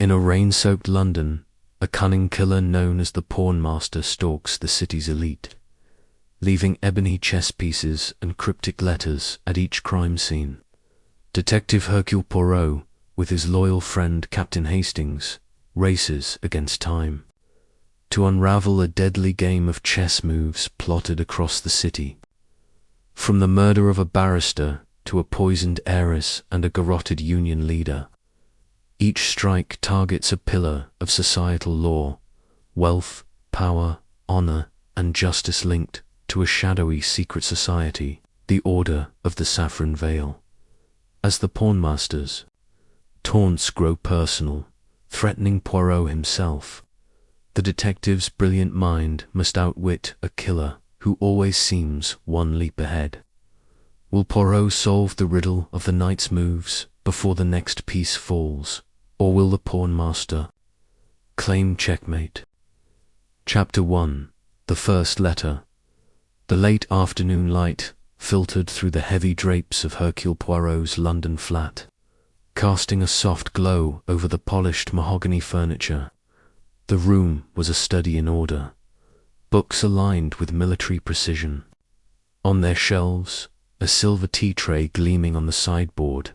In a rain-soaked London, a cunning killer known as the Pawnmaster stalks the city's elite, leaving ebony chess pieces and cryptic letters at each crime scene. Detective Hercule Poirot, with his loyal friend Captain Hastings, races against time to unravel a deadly game of chess moves plotted across the city. From the murder of a barrister to a poisoned heiress and a garroted union leader, each strike targets a pillar of societal law, wealth, power, honor, and justice linked to a shadowy secret society, the Order of the Saffron Veil. As the Pawnmaster's taunts grow personal, threatening Poirot himself, the detective's brilliant mind must outwit a killer who always seems one leap ahead. Will Poirot solve the riddle of the knight's moves before the next piece falls, or will the Pawnmaster claim checkmate? Chapter 1. The First Letter. The late afternoon light filtered through the heavy drapes of Hercule Poirot's London flat, casting a soft glow over the polished mahogany furniture. The room was a study in order, books aligned with military precision. On their shelves, a silver tea tray gleaming on the sideboard,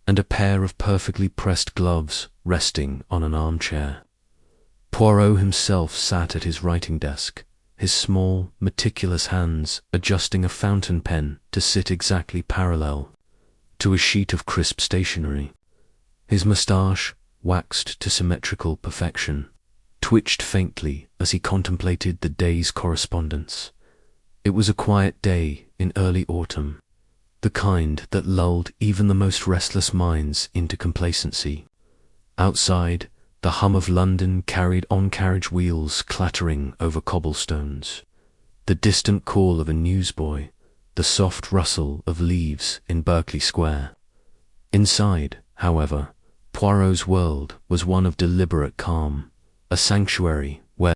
and a pair of perfectly pressed gloves resting on an armchair. Poirot himself sat at his writing desk, his small, meticulous hands adjusting a fountain pen to sit exactly parallel to a sheet of crisp stationery. His moustache, waxed to symmetrical perfection, twitched faintly as he contemplated the day's correspondence. It was a quiet day in early autumn, the kind that lulled even the most restless minds into complacency. Outside, the hum of London carried on carriage wheels clattering over cobblestones, the distant call of a newsboy, the soft rustle of leaves in Berkeley Square. Inside, however, Poirot's world was one of deliberate calm, a sanctuary where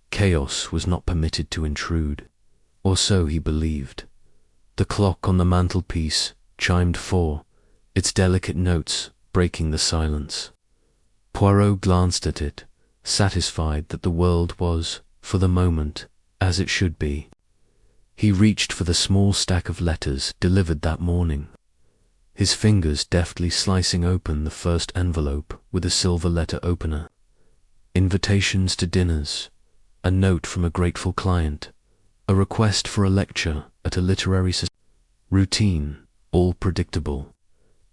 chaos was not permitted to intrude, or so he believed. The clock on the mantelpiece chimed 4, its delicate notes breaking the silence. Poirot glanced at it, satisfied that the world was, for the moment, as it should be. He reached for the small stack of letters delivered that morning, his fingers deftly slicing open the first envelope with a silver letter opener. Invitations to dinners, a note from a grateful client, a request for a lecture at a literary society. Routine, all predictable.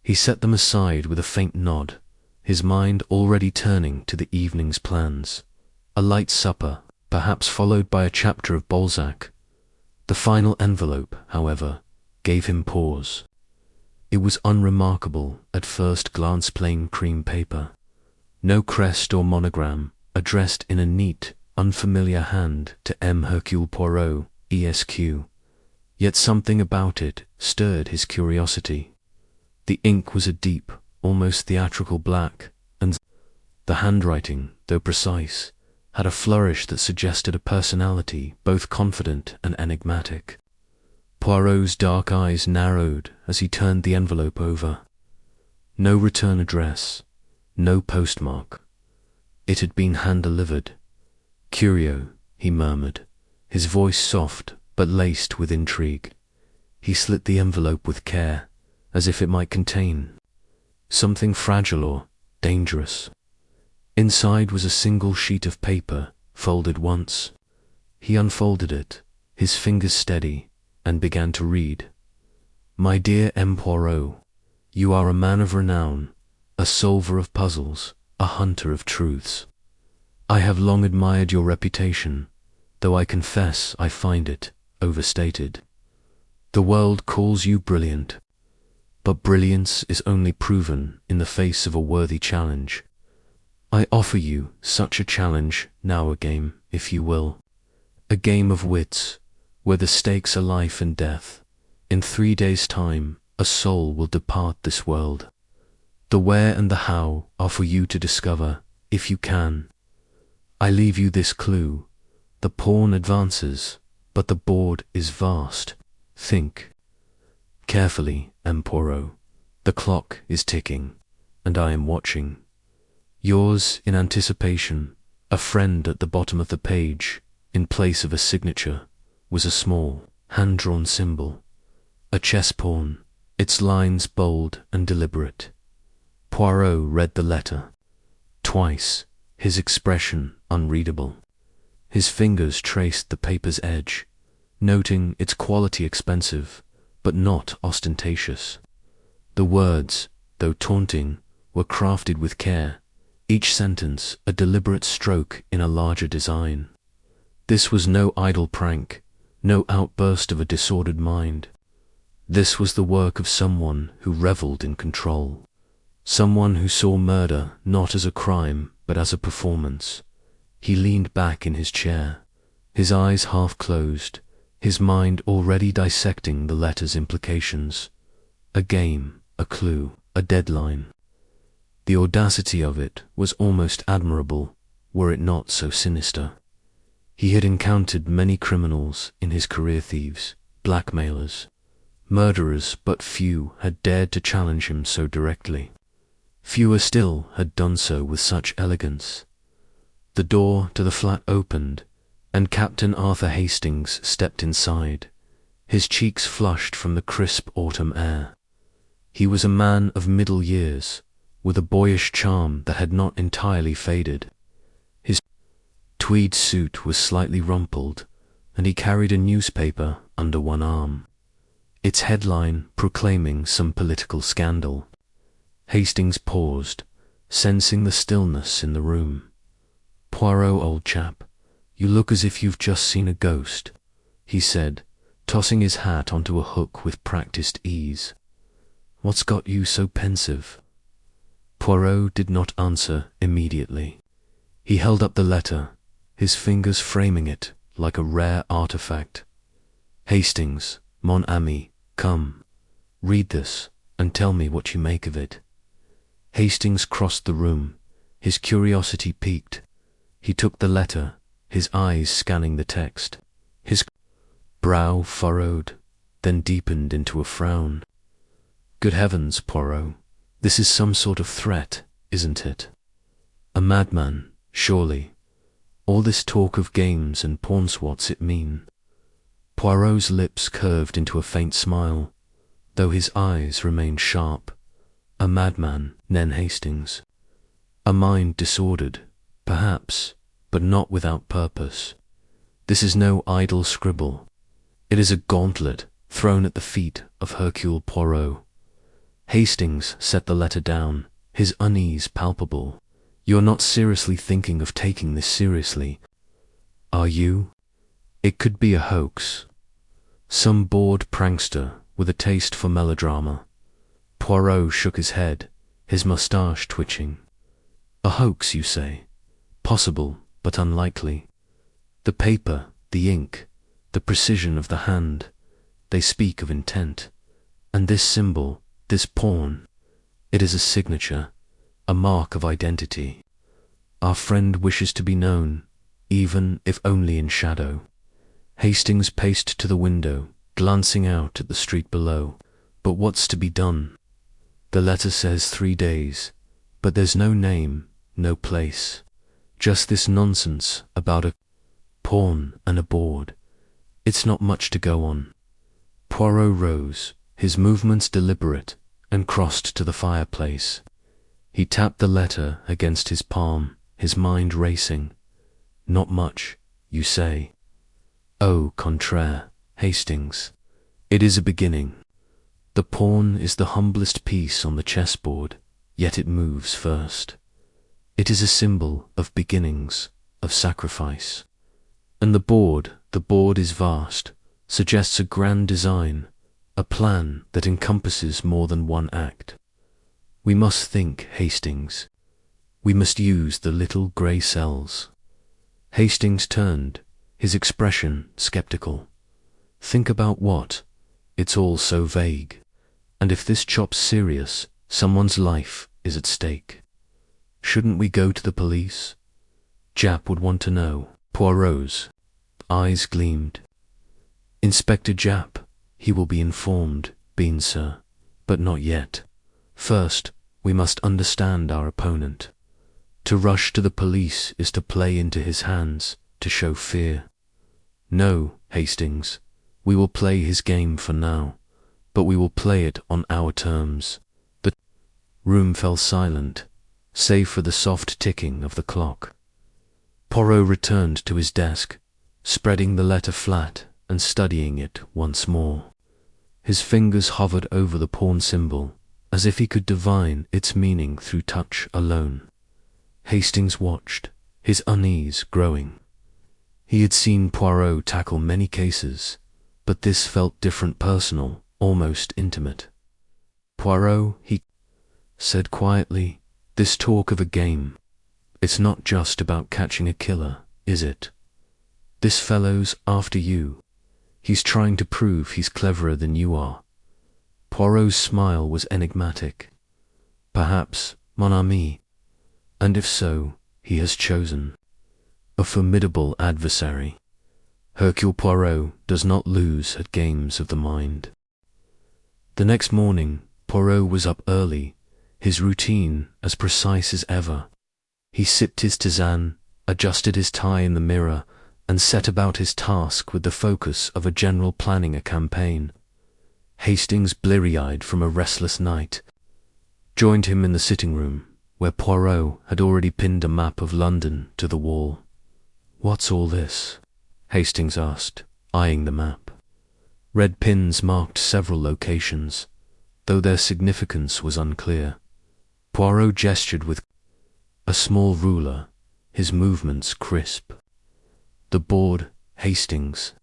He set them aside with a faint nod, his mind already turning to the evening's plans. A light supper, perhaps followed by a chapter of Balzac. The final envelope, however, gave him pause. It was unremarkable at first glance, plain cream paper. No crest or monogram, addressed in a neat, unfamiliar hand to M. Hercule Poirot, Esq. Yet something about it stirred his curiosity. The ink was a deep, almost theatrical black, and the handwriting, though precise, had a flourish that suggested a personality both confident and enigmatic. Poirot's dark eyes narrowed as he turned the envelope over. No return address, no postmark. It had been hand-delivered. Curio, he murmured, his voice soft but laced with intrigue. He slit the envelope with care, as if it might contain something fragile or dangerous. Inside was a single sheet of paper, folded once. He unfolded it, his fingers steady, and began to read. My dear M. Poirot, you are a man of renown, a solver of puzzles, a hunter of truths. I have long admired your reputation, though I confess I find it overstated. The world calls you brilliant, but brilliance is only proven in the face of a worthy challenge. I offer you such a challenge now, a game, if you will. A game of wits, where the stakes are life and death. In 3 days' time, a soul will depart this world. The where and the how are for you to discover, if you can. I leave you this clue. The pawn advances, but the board is vast. Think carefully, M. Poirot. The clock is ticking, and I am watching. Yours in anticipation, a friend at the bottom of the page, in place of a signature, was a small, hand-drawn symbol, a chess pawn, its lines bold and deliberate. Poirot read the letter. Twice, his expression unreadable. His fingers traced the paper's edge, noting its quality expensive, but not ostentatious. The words, though taunting, were crafted with care, each sentence a deliberate stroke in a larger design. This was no idle prank, no outburst of a disordered mind. This was the work of someone who revelled in control, someone who saw murder not as a crime but as a performance. He leaned back in his chair, his eyes half closed, his mind already dissecting the letter's implications. A game, a clue, a deadline. The audacity of it was almost admirable, were it not so sinister. He had encountered many criminals in his career: thieves, blackmailers, murderers, but few had dared to challenge him so directly. Fewer still had done so with such elegance. The door to the flat opened, and Captain Arthur Hastings stepped inside, his cheeks flushed from the crisp autumn air. He was a man of middle years, with a boyish charm that had not entirely faded. His tweed suit was slightly rumpled, and he carried a newspaper under one arm, its headline proclaiming some political scandal. Hastings paused, sensing the stillness in the room. "Poirot, old chap, you look as if you've just seen a ghost," he said, tossing his hat onto a hook with practiced ease. "What's got you so pensive?" Poirot did not answer immediately. He held up the letter, his fingers framing it like a rare artifact. "Hastings, mon ami, come, read this, and tell me what you make of it." Hastings crossed the room, his curiosity piqued. He took the letter, his eyes scanning the text. His brow furrowed, then deepened into a frown. "Good heavens, Poirot, this is some sort of threat, isn't it? A madman, surely. All this talk of games and pawns, what's it mean?" Poirot's lips curved into a faint smile, though his eyes remained sharp. A madman, Nen Hastings. A mind disordered, perhaps, but not without purpose. This is no idle scribble. It is a gauntlet thrown at the feet of Hercule Poirot. Hastings set the letter down, his unease palpable. "You're not seriously thinking of taking this seriously, are you? It could be a hoax. Some bored prankster with a taste for melodrama." Poirot shook his head, his moustache twitching. "A hoax, you say? Possible, but unlikely. The paper, the ink, the precision of the hand, they speak of intent. And this symbol, this pawn, it is a signature, a mark of identity. Our friend wishes to be known, even if only in shadow." Hastings paced to the window, glancing out at the street below. "But what's to be done? The letter says 3 days, but there's no name, no place. Just this nonsense about a pawn and a board. It's not much to go on." Poirot rose, his movements deliberate, and crossed to the fireplace. He tapped the letter against his palm, his mind racing. "Not much, you say? Au contraire, Hastings. It is a beginning. The pawn is the humblest piece on the chessboard, yet it moves first. It is a symbol of beginnings, of sacrifice. And the board is vast, suggests a grand design, a plan that encompasses more than one act. We must think, Hastings. We must use the little grey cells." Hastings turned, his expression skeptical. "Think about what? It's all so vague. And if this chop's serious, someone's life is at stake. Shouldn't we go to the police? Jap would want to know." Poirot's eyes gleamed. "Inspector Jap, he will be informed, Bean, sir, but not yet. First, we must understand our opponent. To rush to the police is to play into his hands, to show fear. No, Hastings, we will play his game for now, but we will play it on our terms. The room fell silent, save for the soft ticking of the clock. Poirot returned to his desk, spreading the letter flat and studying it once more. His fingers hovered over the pawn symbol, as if he could divine its meaning through touch alone. Hastings watched, his unease growing. He had seen Poirot tackle many cases, but this felt different, personal, almost intimate. "Poirot," he said quietly, "this talk of a game, it's not just about catching a killer, is it? This fellow's after you. He's trying to prove he's cleverer than you are." Poirot's smile was enigmatic. "Perhaps, mon ami. And if so, he has chosen a formidable adversary. Hercule Poirot does not lose at games of the mind." The next morning, Poirot was up early, his routine as precise as ever. He sipped his tisane, adjusted his tie in the mirror, and set about his task with the focus of a general planning a campaign. Hastings, bleary-eyed from a restless night, joined him in the sitting room, where Poirot had already pinned a map of London to the wall. "What's all this?" Hastings asked, eyeing the map. Red pins marked several locations, though their significance was unclear. Poirot gestured with a small ruler, his movements crisp. "The board, Hastings.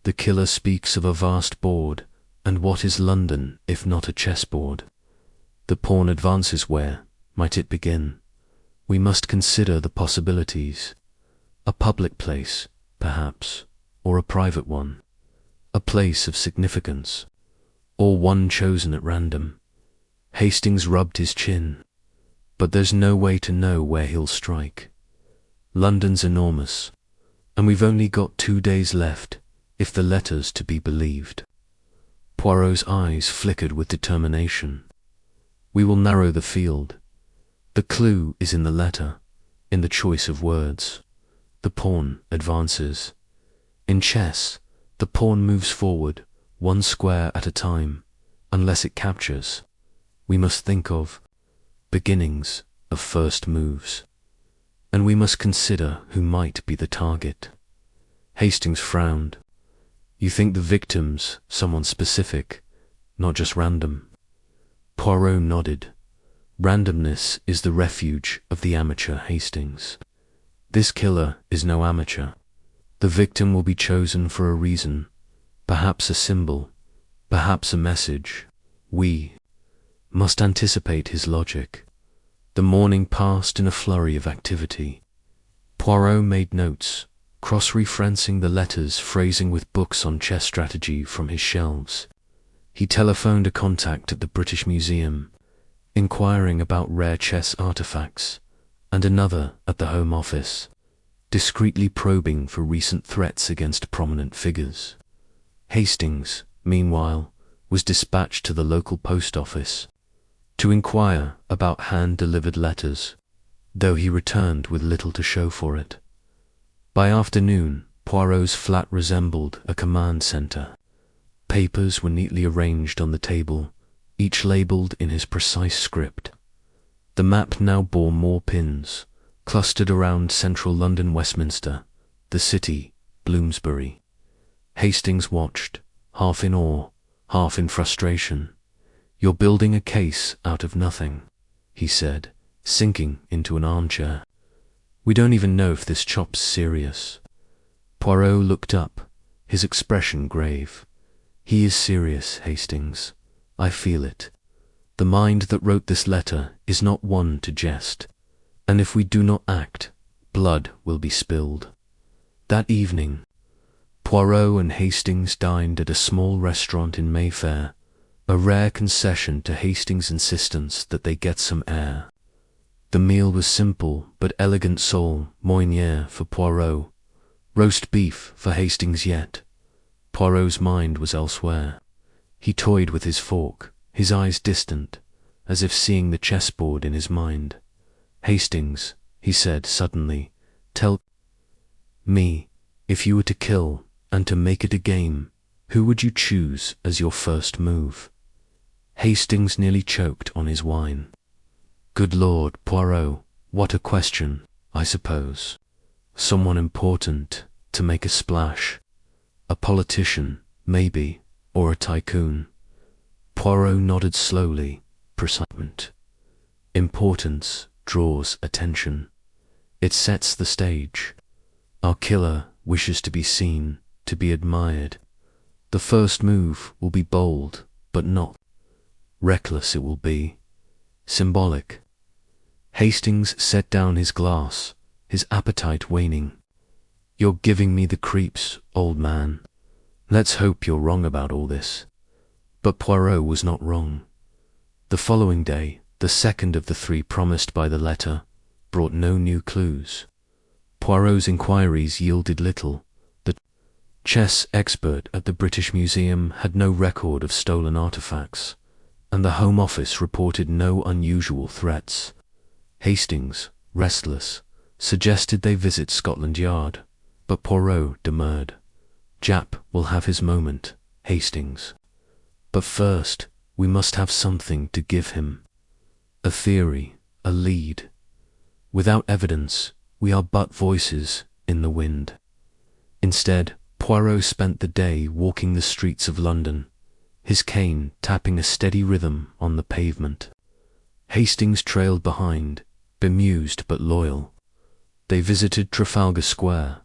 The killer speaks of a vast board, and what is London if not a chessboard? The pawn advances where might it begin? We must consider the possibilities. A public place, perhaps, or a private one. A place of significance, or one chosen at random." Hastings rubbed his chin. "But there's no way to know where he'll strike. London's enormous, and we've only got 2 days left, if the letter's to be believed." Poirot's eyes flickered with determination. "We will narrow the field. The clue is in the letter, in the choice of words. The pawn advances. In chess, the pawn moves forward, one square at a time, unless it captures. We must think of beginnings, of first moves. And we must consider who might be the target." Hastings frowned. "You think the victim's someone specific, not just random?" Poirot nodded. "Randomness is the refuge of the amateur, Hastings. This killer is no amateur. The victim will be chosen for a reason, perhaps a symbol, perhaps a message. We must anticipate his logic." The morning passed in a flurry of activity. Poirot made notes, cross-referencing the letters, phrasing with books on chess strategy from his shelves. He telephoned a contact at the British Museum, inquiring about rare chess artifacts, and another at the Home Office, discreetly probing for recent threats against prominent figures. Hastings, meanwhile, was dispatched to the local post office to inquire about hand-delivered letters, though he returned with little to show for it. By afternoon, Poirot's flat resembled a command centre. Papers were neatly arranged on the table, each labelled in his precise script. The map now bore more pins, clustered around central London, Westminster, the city, Bloomsbury. Hastings watched, half in awe, half in frustration. "You're building a case out of nothing," he said, sinking into an armchair. "We don't even know if this chop's serious." Poirot looked up, his expression grave. "He is serious, Hastings. I feel it. The mind that wrote this letter is not one to jest, and if we do not act, blood will be spilled." That evening, Poirot and Hastings dined at a small restaurant in Mayfair, a rare concession to Hastings' insistence that they get some air. The meal was simple but elegant: sole Meunier for Poirot, roast beef for Hastings. Yet Poirot's mind was elsewhere. He toyed with his fork, his eyes distant, as if seeing the chessboard in his mind. Hastings, he said suddenly. Tell me, if you were to kill and to make it a game, who would you choose as your first move? Hastings nearly choked on his wine. Good Lord, Poirot, what a question, I suppose. Someone important to make a splash. A politician, maybe, or a tycoon. Poirot nodded slowly. Precisement. Importance draws attention. It sets the stage. Our killer wishes to be seen, to be admired. The first move will be bold, but not reckless. It will be symbolic. Hastings set down his glass, his appetite waning. You're giving me the creeps, old man. Let's hope you're wrong about all this. But Poirot was not wrong. The following day, the second of the three promised by the letter, brought no new clues. Poirot's inquiries yielded little. The chess expert at the British Museum had no record of stolen artifacts, and the Home Office reported no unusual threats. Hastings, restless, suggested they visit Scotland Yard, but Poirot demurred. Jap will have his moment, Hastings. But first, we must have something to give him. A theory, a lead. Without evidence, we are but voices in the wind. Instead, Poirot spent the day walking the streets of London, his cane tapping a steady rhythm on the pavement. Hastings trailed behind, bemused but loyal. They visited Trafalgar Square,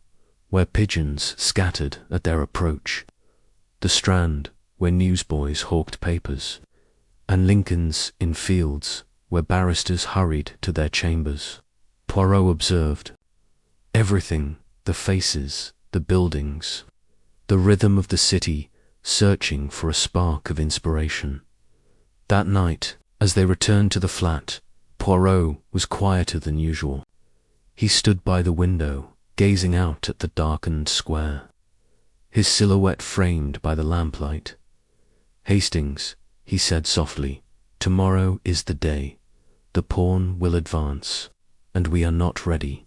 where pigeons scattered at their approach, the Strand, where newsboys hawked papers, and Lincoln's Inn Fields, where barristers hurried to their chambers. Poirot observed everything, the faces, the buildings, the rhythm of the city, searching for a spark of inspiration. That night, as they returned to the flat, Poirot was quieter than usual. He stood by the window, gazing out at the darkened square, his silhouette framed by the lamplight. Hastings, he said softly, tomorrow is the day. The pawn will advance, and we are not ready.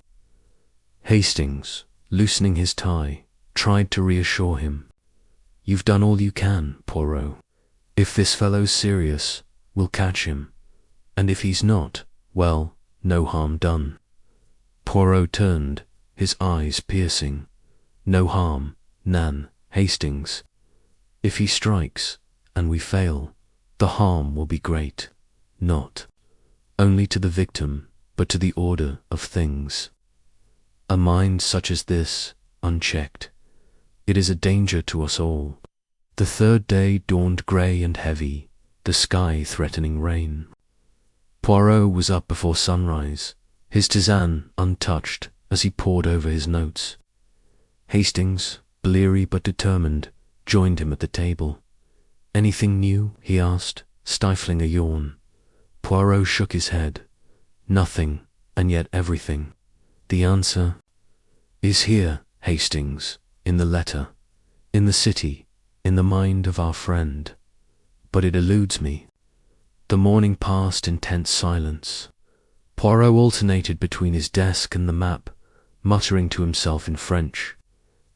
Hastings, loosening his tie, tried to reassure him. You've done all you can, Poirot. If this fellow's serious, we'll catch him. And if he's not, well, no harm done. Poirot turned, his eyes piercing. No harm, Nan, Hastings. If he strikes, and we fail, the harm will be great, not only to the victim, but to the order of things. A mind such as this, unchecked, it is a danger to us all. The third day dawned grey and heavy, the sky threatening rain. Poirot was up before sunrise, his tisane untouched as he pored over his notes. Hastings, bleary but determined, joined him at the table. Anything new? He asked, stifling a yawn. Poirot shook his head. Nothing, and yet everything. The answer is here, Hastings, in the letter, in the city, in the mind of our friend. But it eludes me. The morning passed in tense silence. Poirot alternated between his desk and the map, muttering to himself in French.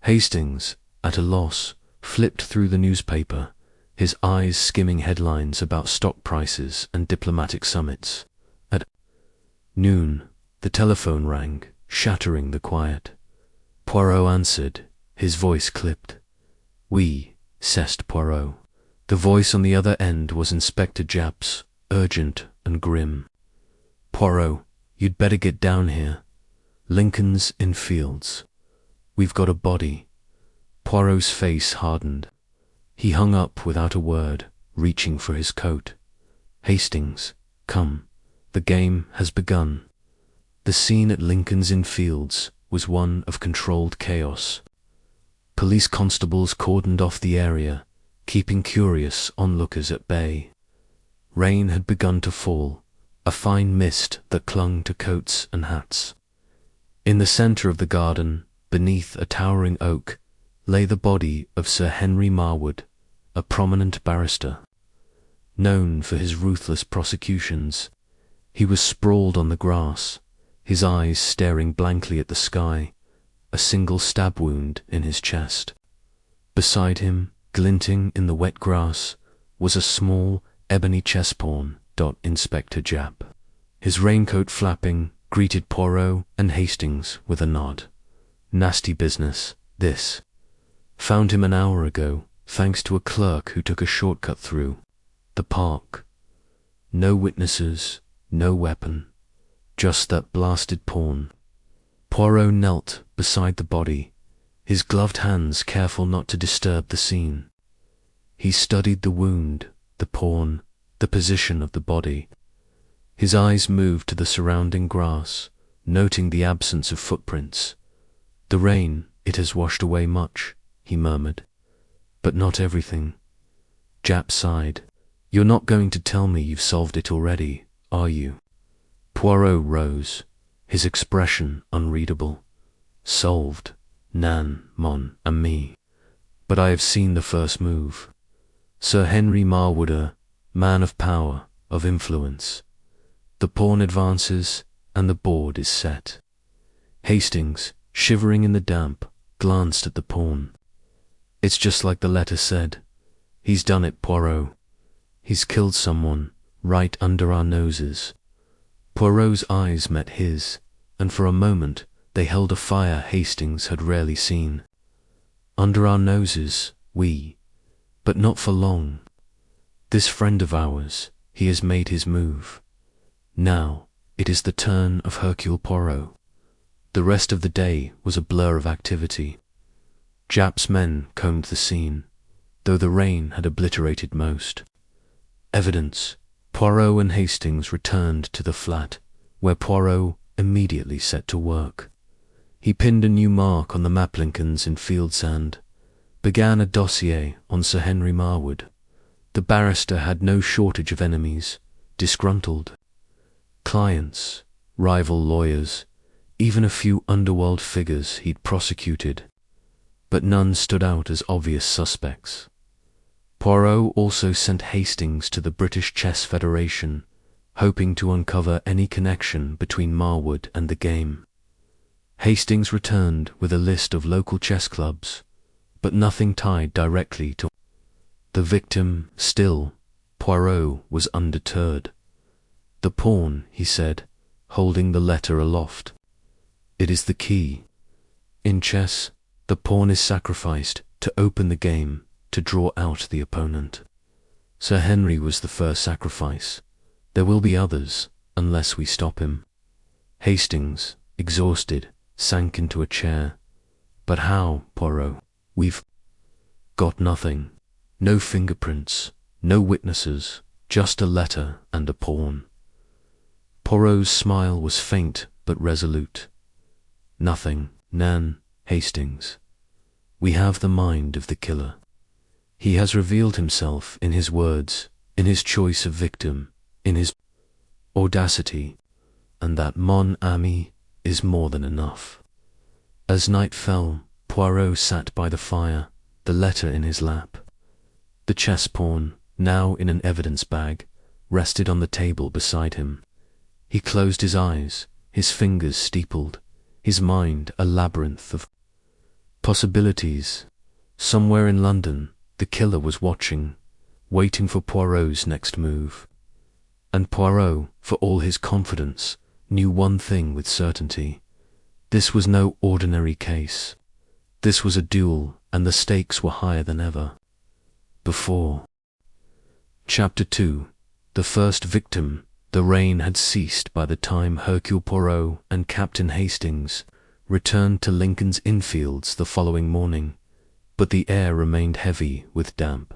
Hastings, at a loss, flipped through the newspaper, his eyes skimming headlines about stock prices and diplomatic summits. At noon, the telephone rang, shattering the quiet. Poirot answered, his voice clipped. Oui, cessed Poirot. The voice on the other end was Inspector Japp's, urgent and grim. Poirot, you'd better get down here. Lincoln's Inn Fields. We've got a body. Poirot's face hardened. He hung up without a word, reaching for his coat. Hastings, come. The game has begun. The scene at Lincoln's Inn Fields was one of controlled chaos. Police constables cordoned off the area, keeping curious onlookers at bay. Rain had begun to fall, a fine mist that clung to coats and hats. In the centre of the garden, beneath a towering oak, lay the body of Sir Henry Marwood, a prominent barrister. Known for his ruthless prosecutions, he was sprawled on the grass, his eyes staring blankly at the sky, a single stab wound in his chest. Beside him, glinting in the wet grass, was a small, ebony chess pawn. Inspector Japp, his raincoat flapping, greeted Poirot and Hastings with a nod. Nasty business, this. Found him an hour ago, thanks to a clerk who took a shortcut through the park. No witnesses, no weapon, just that blasted pawn. Poirot knelt beside the body, his gloved hands careful not to disturb the scene. He studied the wound, the pawn, the position of the body. His eyes moved to the surrounding grass, noting the absence of footprints. The rain, it has washed away much, he murmured. But not everything. Japp sighed. You're not going to tell me you've solved it already, are you? Poirot rose, his expression unreadable. Solved, Nan, mon ami. But I have seen the first move. Sir Henry Marwood, man of power, of influence. The pawn advances, and the board is set. Hastings, shivering in the damp, glanced at the pawn. It's just like the letter said. He's done it, Poirot. He's killed someone, right under our noses. Poirot's eyes met his, and for a moment they held a fire Hastings had rarely seen. Under our noses, but not for long. This friend of ours, he has made his move. Now, it is the turn of Hercule Poirot. The rest of the day was a blur of activity. Japp's men combed the scene, though the rain had obliterated most. Evidence. Poirot and Hastings returned to the flat, where Poirot immediately set to work. He pinned a new mark on the map Lincolns in field sand, began a dossier on Sir Henry Marwood. The barrister had no shortage of enemies, disgruntled clients, rival lawyers, even a few underworld figures he'd prosecuted, but none stood out as obvious suspects. Poirot also sent Hastings to the British Chess Federation, hoping to uncover any connection between Marwood and the game. Hastings returned with a list of local chess clubs, but nothing tied directly to the victim. Still, Poirot was undeterred. The pawn, he said, holding the letter aloft. It is the key. In chess, the pawn is sacrificed to open the game, to draw out the opponent. Sir Henry was the first sacrifice. There will be others, unless we stop him. Hastings, exhausted, sank into a chair. But how, Poirot? We've got nothing. No fingerprints, no witnesses, just a letter and a pawn. Poirot's smile was faint but resolute. Nothing, Nan, Hastings. We have the mind of the killer. He has revealed himself in his words, in his choice of victim, in his audacity, and that, mon ami, is more than enough. As night fell, Poirot sat by the fire, the letter in his lap. The chess pawn, now in an evidence bag, rested on the table beside him. He closed his eyes, his fingers steepled, his mind a labyrinth of possibilities. Somewhere in London, the killer was watching, waiting for Poirot's next move. And Poirot, for all his confidence, knew one thing with certainty. This was no ordinary case. This was a duel, and the stakes were higher than ever before. Chapter 2. The first victim. The rain had ceased by the time Hercule Poirot and Captain Hastings returned to Lincoln's Inn Fields the following morning, but the air remained heavy with damp.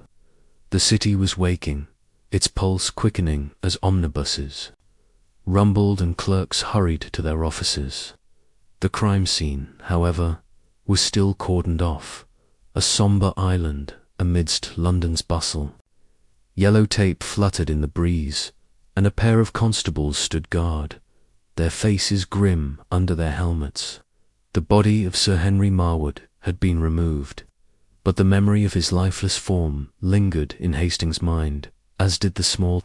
The city was waking, its pulse quickening as omnibuses rumbled and clerks hurried to their offices. The crime scene, however, was still cordoned off, a sombre island amidst London's bustle. Yellow tape fluttered in the breeze, and a pair of constables stood guard, their faces grim under their helmets. The body of Sir Henry Marwood had been removed, but the memory of his lifeless form lingered in Hastings' mind, as did the small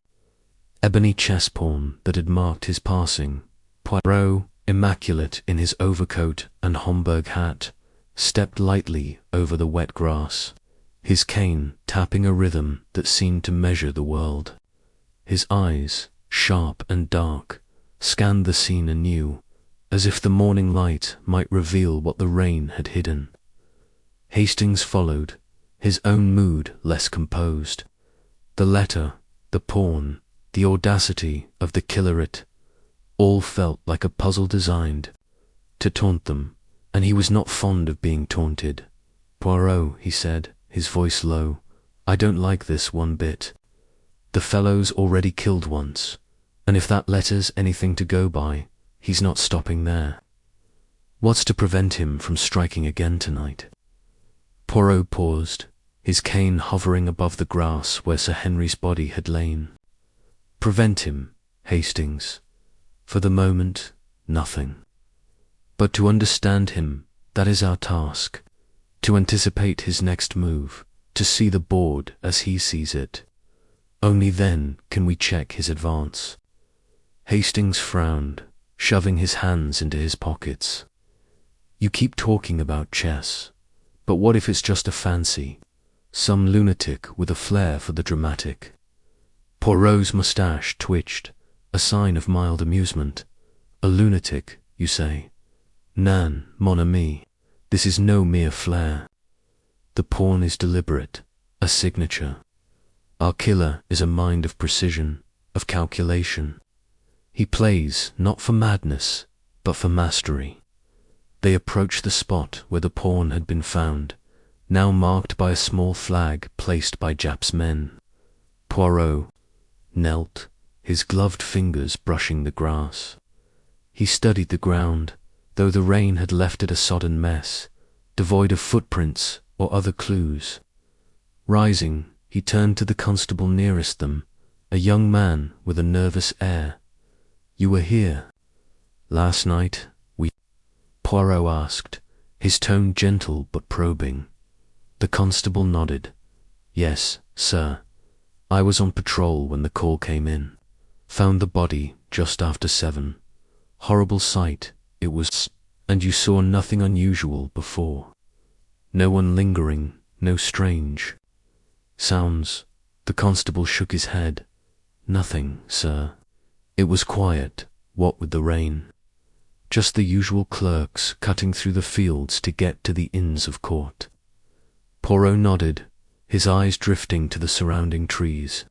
ebony chess pawn that had marked his passing. Poirot immaculate in his overcoat and Homburg hat, stepped lightly over the wet grass, his cane tapping a rhythm that seemed to measure the world. His eyes, sharp and dark, scanned the scene anew, as if the morning light might reveal what the rain had hidden. Hastings followed, his own mood less composed. The letter, the pawn, the audacity of the killer, all felt like a puzzle designed to taunt them, and he was not fond of being taunted. "Poirot," he said, his voice low, "I don't like this one bit. The fellow's already killed once, and if that letter's anything to go by, he's not stopping there. What's to prevent him from striking again tonight?" Poirot paused, his cane hovering above the grass where Sir Henry's body had lain. "Prevent him, Hastings. For the moment, nothing. But to understand him, that is our task. To anticipate his next move, to see the board as he sees it. Only then can we check his advance." Hastings frowned, shoving his hands into his pockets. "You keep talking about chess, but what if it's just a fancy? Some lunatic with a flair for the dramatic?" Poirot's moustache twitched, a sign of mild amusement. "A lunatic, you say? Nan, mon ami, this is no mere flair. The pawn is deliberate, a signature. Our killer is a mind of precision, of calculation. He plays not for madness, but for mastery." They approached the spot where the pawn had been found, now marked by a small flag placed by Japp's men. Poirot knelt, his gloved fingers brushing the grass. He studied the ground, though the rain had left it a sodden mess, devoid of footprints or other clues. Rising, he turned to the constable nearest them, a young man with a nervous air. "You were here last night, Poirot asked, his tone gentle but probing. The constable nodded. "Yes, sir. I was on patrol when the call came in. Found the body just after 7. Horrible sight, it was. And you saw nothing unusual before? No one lingering, no strange sounds?" The constable shook his head. "Nothing, sir. It was quiet, what with the rain. Just the usual clerks cutting through the fields to get to the Inns of Court." Poirot nodded, his eyes drifting to the surrounding trees.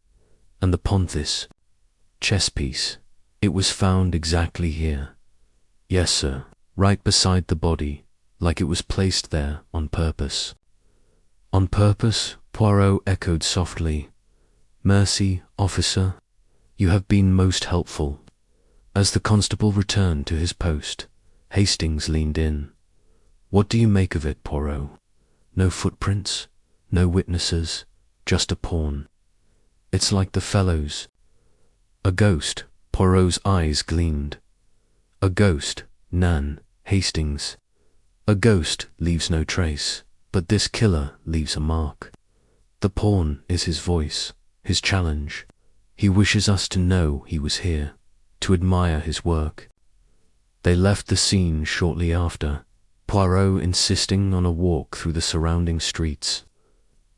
"And the Ponthis chess piece, it was found exactly here?" "Yes, sir, right beside the body, like it was placed there on purpose." "On purpose?" Poirot echoed softly. "Mercy, officer, you have been most helpful." As the constable returned to his post, Hastings leaned in. "What do you make of it, Poirot? No footprints, no witnesses, just a pawn. It's like the fellow's." "A ghost," Poirot's eyes gleamed. "A ghost, Nan, Hastings. A ghost leaves no trace, but this killer leaves a mark. The pawn is his voice, his challenge. He wishes us to know he was here, to admire his work." They left the scene shortly after, Poirot insisting on a walk through the surrounding streets.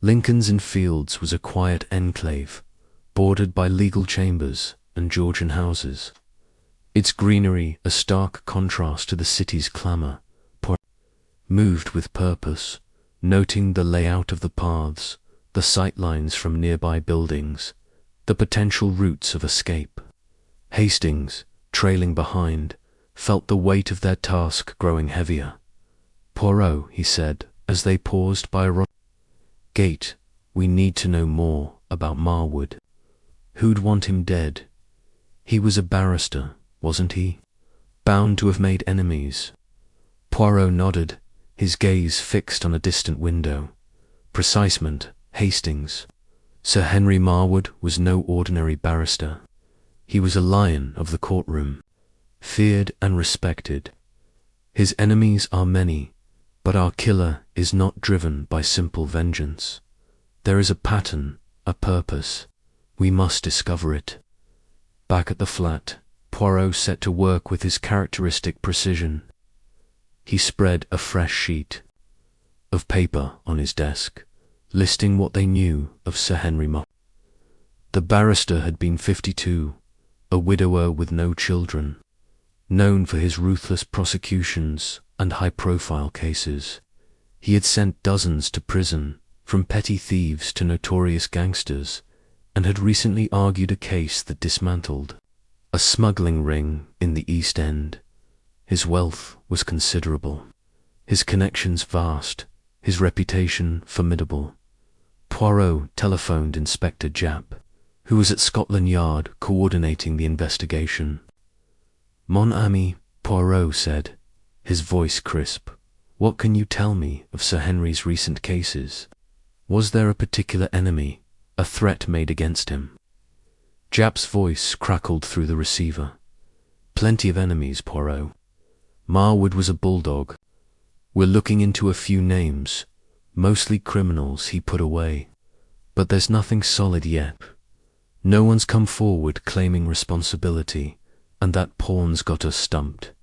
Lincoln's Inn Fields was a quiet enclave, bordered by legal chambers and Georgian houses. Its greenery a stark contrast to the city's clamour. Poirot moved with purpose, noting the layout of the paths, the sightlines from nearby buildings, the potential routes of escape. Hastings, trailing behind, felt the weight of their task growing heavier. "Poirot," he said, as they paused by a gate, "we need to know more about Marwood. Who'd want him dead? He was a barrister, wasn't he? Bound to have made enemies." Poirot nodded, his gaze fixed on a distant window. "Precisement, Hastings. Sir Henry Marwood was no ordinary barrister. He was a lion of the courtroom, feared and respected. His enemies are many, but our killer is not driven by simple vengeance. There is a pattern, a purpose. We must discover it." Back at the flat, Poirot set to work with his characteristic precision. He spread a fresh sheet of paper on his desk, listing what they knew of Sir Henry Mop. The barrister had been 52, a widower with no children, known for his ruthless prosecutions and high-profile cases. He had sent dozens to prison, from petty thieves to notorious gangsters, and had recently argued a case that dismantled a smuggling ring in the East End. His wealth was considerable, his connections vast, his reputation formidable. Poirot telephoned Inspector Japp, who was at Scotland Yard coordinating the investigation. "Mon ami," Poirot said, his voice crisp, "what can you tell me of Sir Henry's recent cases? Was there a particular enemy, a threat made against him?" Japp's voice crackled through the receiver. "Plenty of enemies, Poirot. Marwood was a bulldog. We're looking into a few names, mostly criminals he put away. But there's nothing solid yet. No one's come forward claiming responsibility, and that pawn's got us stumped.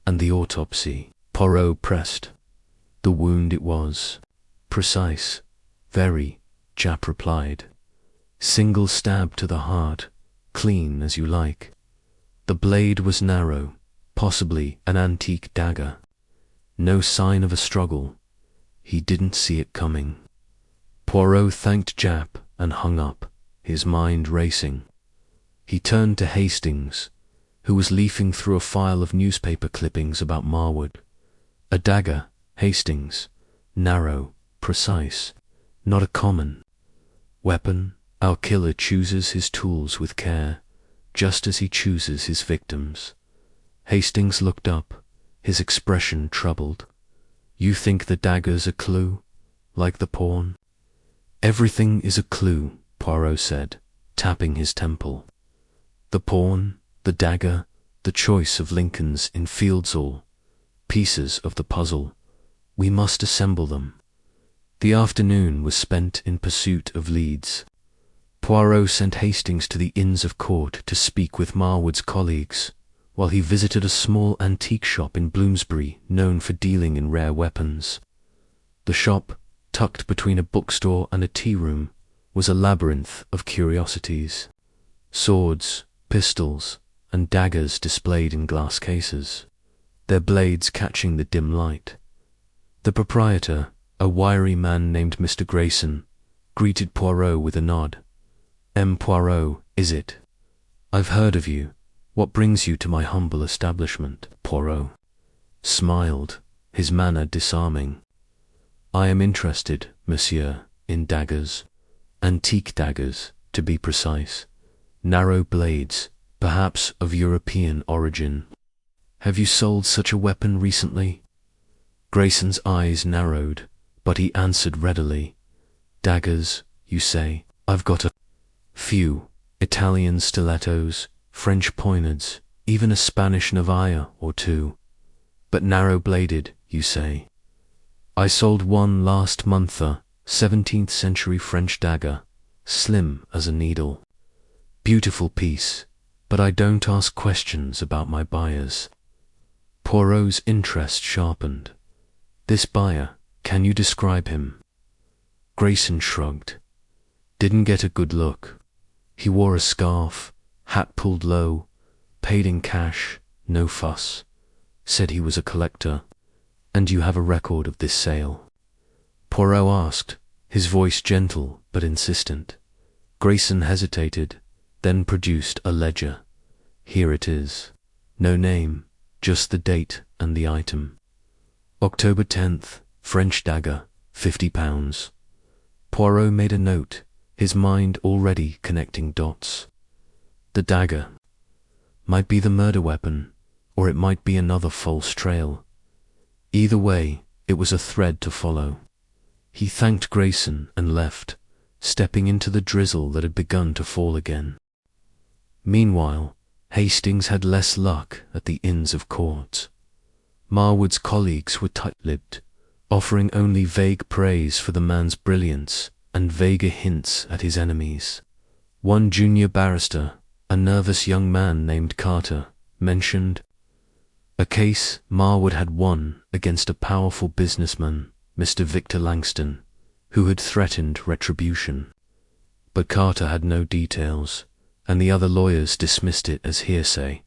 And the autopsy," Poirot pressed. "The wound it was. Precise. Very," Japp replied. "Single stab to the heart, clean as you like. The blade was narrow, possibly an antique dagger. No sign of a struggle. He didn't see it coming." Poirot thanked Japp and hung up, his mind racing. He turned to Hastings, who was leafing through a file of newspaper clippings about Marwood. A dagger, Hastings. Narrow, precise. Not a common weapon. Our killer chooses his tools with care, just as he chooses his victims. Hastings looked up, his expression troubled. "You think the dagger's a clue, like the pawn?" "Everything is a clue," Poirot said, tapping his temple. "The pawn, the dagger, the choice of Lincoln's in Fieldsall, pieces of the puzzle. We must assemble them." The afternoon was spent in pursuit of leads. Poirot sent Hastings to the Inns of Court to speak with Marwood's colleagues, while he visited a small antique shop in Bloomsbury known for dealing in rare weapons. The shop, tucked between a bookstore and a tea-room, was a labyrinth of curiosities. Swords, pistols, and daggers displayed in glass cases, their blades catching the dim light. The proprietor, a wiry man named Mr. Grayson, greeted Poirot with a nod. "M. Poirot, is it? I've heard of you. What brings you to my humble establishment?" Poirot smiled, his manner disarming. "I am interested, monsieur, in daggers. Antique daggers, to be precise. Narrow blades, perhaps of European origin. Have you sold such a weapon recently?" Grayson's eyes narrowed, but he answered readily. "Daggers, you say? I've got a few. Italian stilettos, French poignards, even a Spanish navalla or two. But narrow-bladed, you say? I sold one last month, a 17th century French dagger, slim as a needle. Beautiful piece, but I don't ask questions about my buyers." Poirot's interest sharpened. "This buyer, can you describe him?" Grayson shrugged. "Didn't get a good look. He wore a scarf, hat pulled low, paid in cash, no fuss. Said he was a collector. And you have a record of this sale?" Poirot asked, his voice gentle but insistent. Grayson hesitated, then produced a ledger. "Here it is. No name, just the date and the item. October 10th, French dagger, £50. Poirot made a note, his mind already connecting dots. The dagger might be the murder weapon, or it might be another false trail. Either way, it was a thread to follow. He thanked Grayson and left, stepping into the drizzle that had begun to fall again. Meanwhile, Hastings had less luck at the Inns of Court. Marwood's colleagues were tight-lipped, offering only vague praise for the man's brilliance and vaguer hints at his enemies. One junior barrister, a nervous young man named Carter, mentioned a case Marwood had won against a powerful businessman, Mr. Victor Langston, who had threatened retribution. But Carter had no details, and the other lawyers dismissed it as hearsay.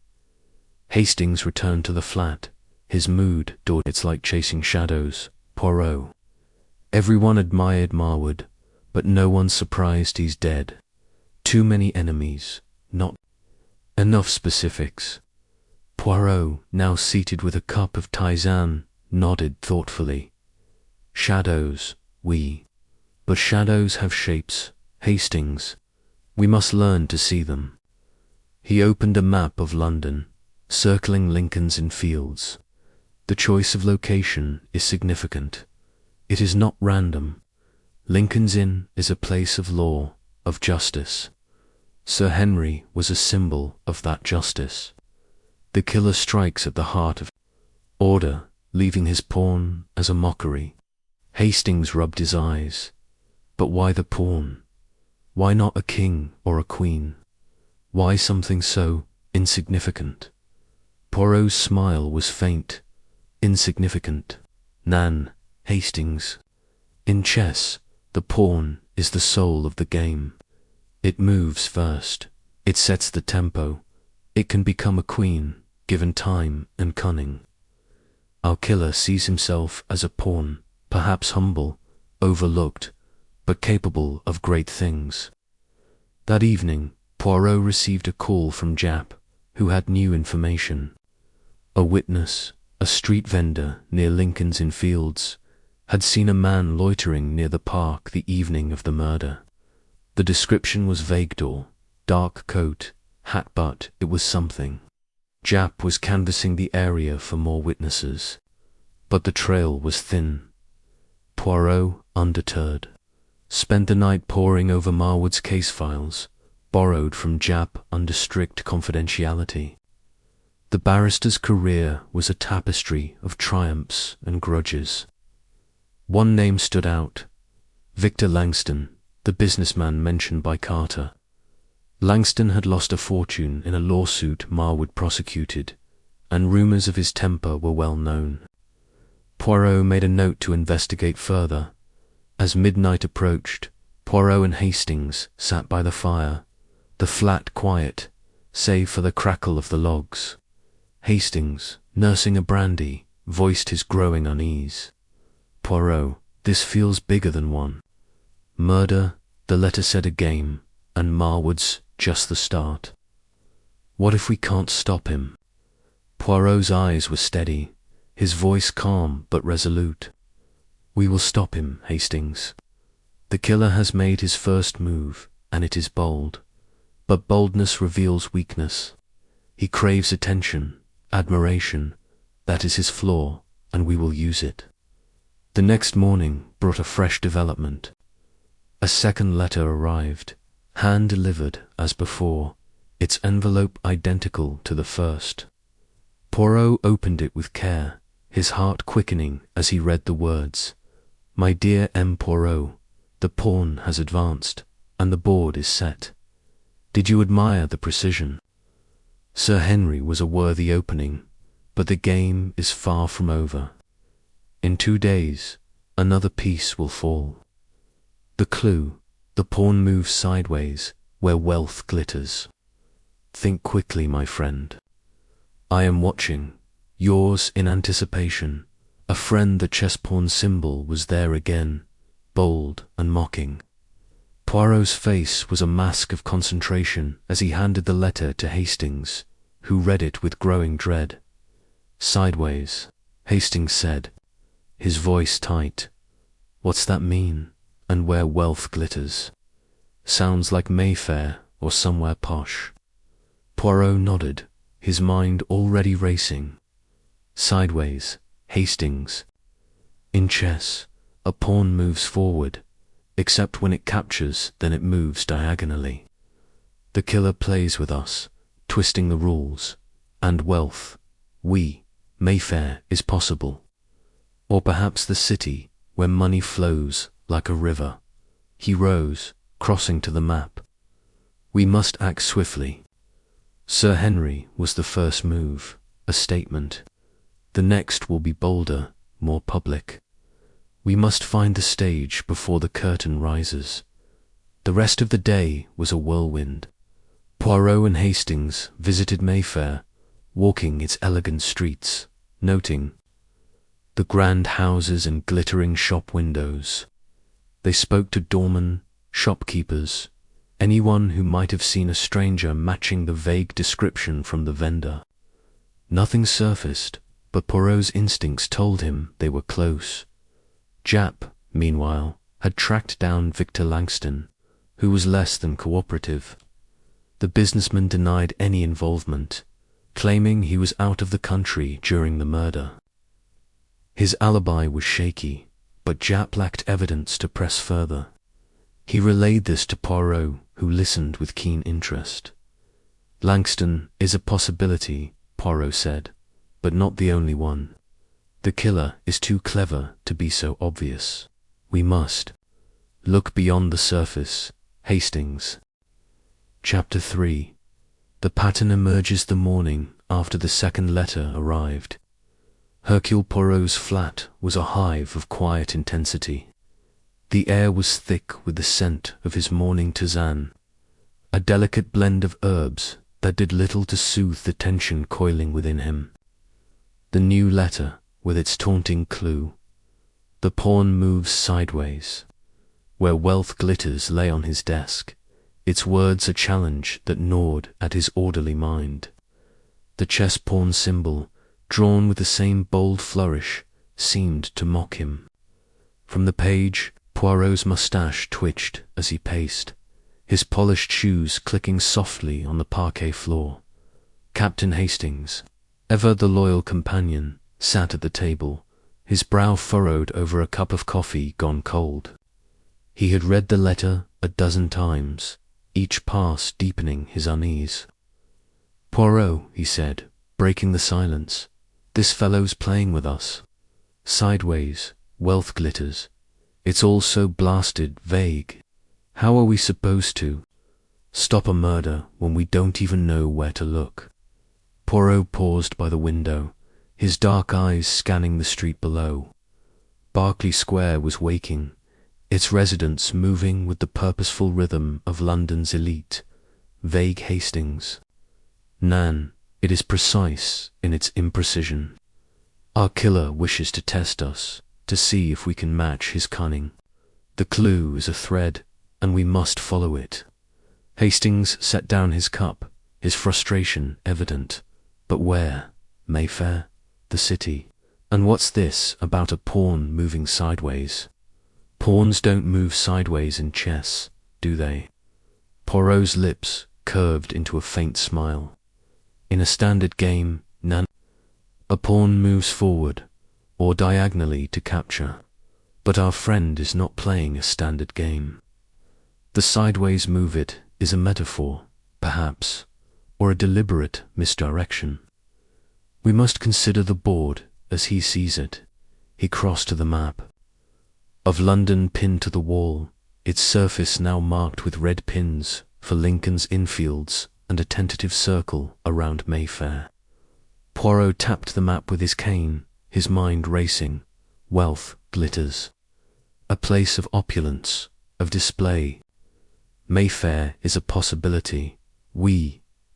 Hastings returned to the flat, his mood dulled. It's like chasing shadows, Poirot. Everyone admired Marwood, but no one's surprised he's dead. Too many enemies, not enough specifics. Poirot, now seated with a cup of tisane, nodded thoughtfully. Shadows, but shadows have shapes, Hastings. We must learn to see them. He opened a map of London, circling Lincoln's Inn Fields. The choice of location is significant. It is not random. Lincoln's Inn is a place of law, of justice. Sir Henry was a symbol of that justice. The killer strikes at the heart of order, leaving his pawn as a mockery. Hastings rubbed his eyes. But why the pawn? Why not a king or a queen? Why something so insignificant? Poirot's smile was faint. Insignificant. Nan, Hastings. In chess, the pawn is the soul of the game. It moves first. It sets the tempo. It can become a queen, given time and cunning. Our killer sees himself as a pawn, perhaps humble, overlooked, but capable of great things. That evening, Poirot received a call from Japp, who had new information. A witness, a street vendor near Lincoln's Inn Fields, had seen a man loitering near the park the evening of the murder. The description was vague: dark coat, hat, but it was something. Japp was canvassing the area for more witnesses, but the trail was thin. Poirot, undeterred, spent the night poring over Marwood's case files, borrowed from Japp under strict confidentiality. The barrister's career was a tapestry of triumphs and grudges. One name stood out: Victor Langston, the businessman mentioned by Carter. Langston had lost a fortune in a lawsuit Marwood prosecuted, and rumours of his temper were well known. Poirot made a note to investigate further. As midnight approached, Poirot and Hastings sat by the fire, the flat quiet, save for the crackle of the logs. Hastings, nursing a brandy, voiced his growing unease. Poirot, this feels bigger than one. Murder, the letter said, a game, and Marwood's just the start. What if we can't stop him? Poirot's eyes were steady, his voice calm but resolute. We will stop him, Hastings. The killer has made his first move, and it is bold. But boldness reveals weakness. He craves attention, admiration. That is his flaw, and we will use it. The next morning brought a fresh development. A second letter arrived, hand-delivered as before, its envelope identical to the first. Poirot opened it with care, his heart quickening as he read the words. My dear M. Poirot, the pawn has advanced, and the board is set. Did you admire the precision? Sir Henry was a worthy opening, but the game is far from over. In 2 days, another piece will fall. The clue: the pawn moves sideways, where wealth glitters. Think quickly, my friend. I am watching, yours in anticipation. A friend, the chess-pawn symbol was there again, bold and mocking. Poirot's face was a mask of concentration as he handed the letter to Hastings, who read it with growing dread. Sideways, Hastings said, his voice tight. What's that mean? And where wealth glitters? Sounds like Mayfair or somewhere posh. Poirot nodded, his mind already racing. Sideways, Hastings. In chess, a pawn moves forward, except when it captures, then it moves diagonally. The killer plays with us, twisting the rules, and wealth, Mayfair is possible. Or perhaps the city, where money flows like a river. He rose, crossing to the map. We must act swiftly. Sir Henry was the first move, a statement. The next will be bolder, more public. We must find the stage before the curtain rises. The rest of the day was a whirlwind. Poirot and Hastings visited Mayfair, walking its elegant streets, noting the grand houses and glittering shop windows. They spoke to doormen, shopkeepers, anyone who might have seen a stranger matching the vague description from the vendor. Nothing surfaced, but Poirot's instincts told him they were close. Japp, meanwhile, had tracked down Victor Langston, who was less than cooperative. The businessman denied any involvement, claiming he was out of the country during the murder. His alibi was shaky, but Japp lacked evidence to press further. He relayed this to Poirot, who listened with keen interest. Langston is a possibility, Poirot said, but not the only one. The killer is too clever to be so obvious. We must look beyond the surface. Hastings. Chapter 3. The pattern emerges the morning after the second letter arrived. Hercule Poirot's flat was a hive of quiet intensity. The air was thick with the scent of his morning tisane, a delicate blend of herbs that did little to soothe the tension coiling within him. The new letter, with its taunting clue. The pawn moves sideways. Where wealth glitters lay on his desk, its words a challenge that gnawed at his orderly mind. The chess pawn symbol, drawn with the same bold flourish, seemed to mock him. From the page, Poirot's moustache twitched as he paced, his polished shoes clicking softly on the parquet floor. Captain Hastings, ever the loyal companion, sat at the table, his brow furrowed over a cup of coffee gone cold. He had read the letter a dozen times, each pass deepening his unease. "Poirot," he said, breaking the silence, "this fellow's playing with us. Sideways, wealth glitters. It's all so blasted vague. How are we supposed to stop a murder when we don't even know where to look?" Poirot paused by the window, his dark eyes scanning the street below. Berkeley Square was waking, its residents moving with the purposeful rhythm of London's elite. Vague Hastings. Nan, it is precise in its imprecision. Our killer wishes to test us, to see if we can match his cunning. The clue is a thread, and we must follow it. Hastings set down his cup, his frustration evident. But where? Mayfair? The city? And what's this about a pawn moving sideways? Pawns don't move sideways in chess, do they? Poirot's lips curved into a faint smile. In a standard game, Nan, a pawn moves forward, or diagonally to capture. But our friend is not playing a standard game. The sideways move it is a metaphor, perhaps, or a deliberate misdirection. We must consider the board as he sees it. He crossed to the map. Of London pinned to the wall, its surface now marked with red pins for Lincoln's Innfields and a tentative circle around Mayfair. Poirot tapped the map with his cane, his mind racing. Wealth glitters. A place of opulence, of display. Mayfair is a possibility.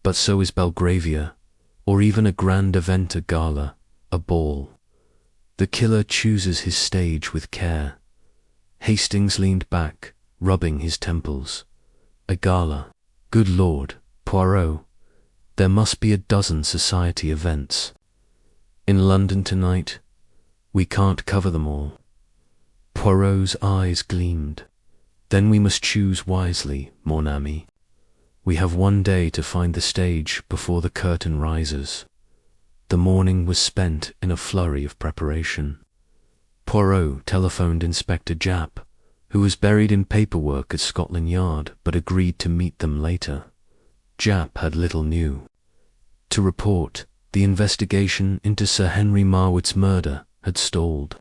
But so is Belgravia, or even a grand event, a gala, a ball. The killer chooses his stage with care. Hastings leaned back, rubbing his temples. A gala. Good Lord, Poirot, there must be a dozen society events. In London tonight, we can't cover them all. Poirot's eyes gleamed. Then we must choose wisely, mon ami. We have one day to find the stage before the curtain rises. The morning was spent in a flurry of preparation. Poirot telephoned Inspector Japp, who was buried in paperwork at Scotland Yard but agreed to meet them later. Japp had little new to report. The investigation into Sir Henry Marwood's murder had stalled.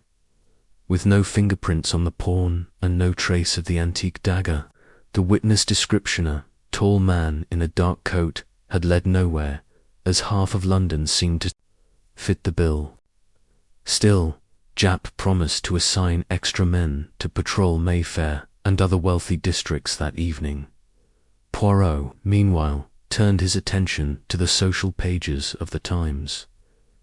With no fingerprints on the pawn and no trace of the antique dagger, the witness descriptioner, tall man in a dark coat, had led nowhere, as half of London seemed to fit the bill. Still, Japp promised to assign extra men to patrol Mayfair and other wealthy districts that evening. Poirot, meanwhile, turned his attention to the social pages of the Times.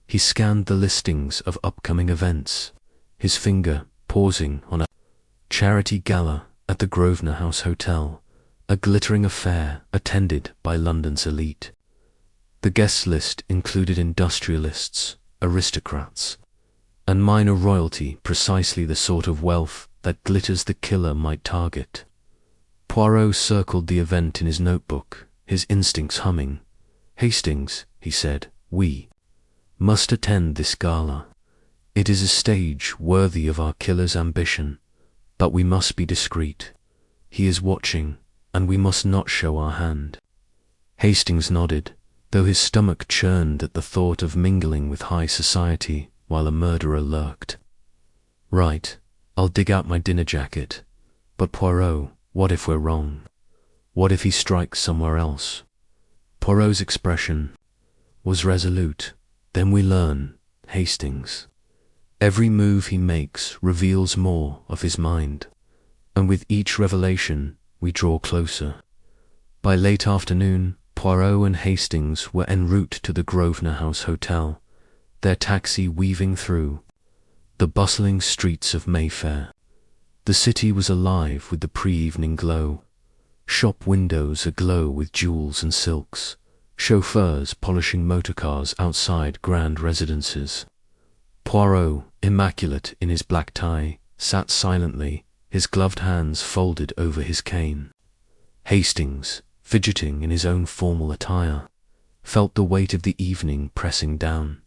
He scanned the listings of upcoming events, his finger pausing on a charity gala at the Grosvenor House Hotel, a glittering affair attended by London's elite. The guest list included industrialists, aristocrats, and minor royalty, precisely the sort of wealth that glitters the killer might target. Poirot circled the event in his notebook, his instincts humming. "Hastings," he said, "we must attend this gala. It is a stage worthy of our killer's ambition, but we must be discreet. He is watching, and we must not show our hand." Hastings nodded, though his stomach churned at the thought of mingling with high society while a murderer lurked. "Right, I'll dig out my dinner jacket. But Poirot, what if we're wrong? What if he strikes somewhere else?" Poirot's expression was resolute. "Then we learn, Hastings. Every move he makes reveals more of his mind, and with each revelation we draw closer." By late afternoon, Poirot and Hastings were en route to the Grosvenor House Hotel, their taxi weaving through the bustling streets of Mayfair. The city was alive with the pre-evening glow. Shop windows aglow with jewels and silks, chauffeurs polishing motorcars outside grand residences. Poirot, immaculate in his black tie, sat silently, his gloved hands folded over his cane. Hastings, fidgeting in his own formal attire, felt the weight of the evening pressing down.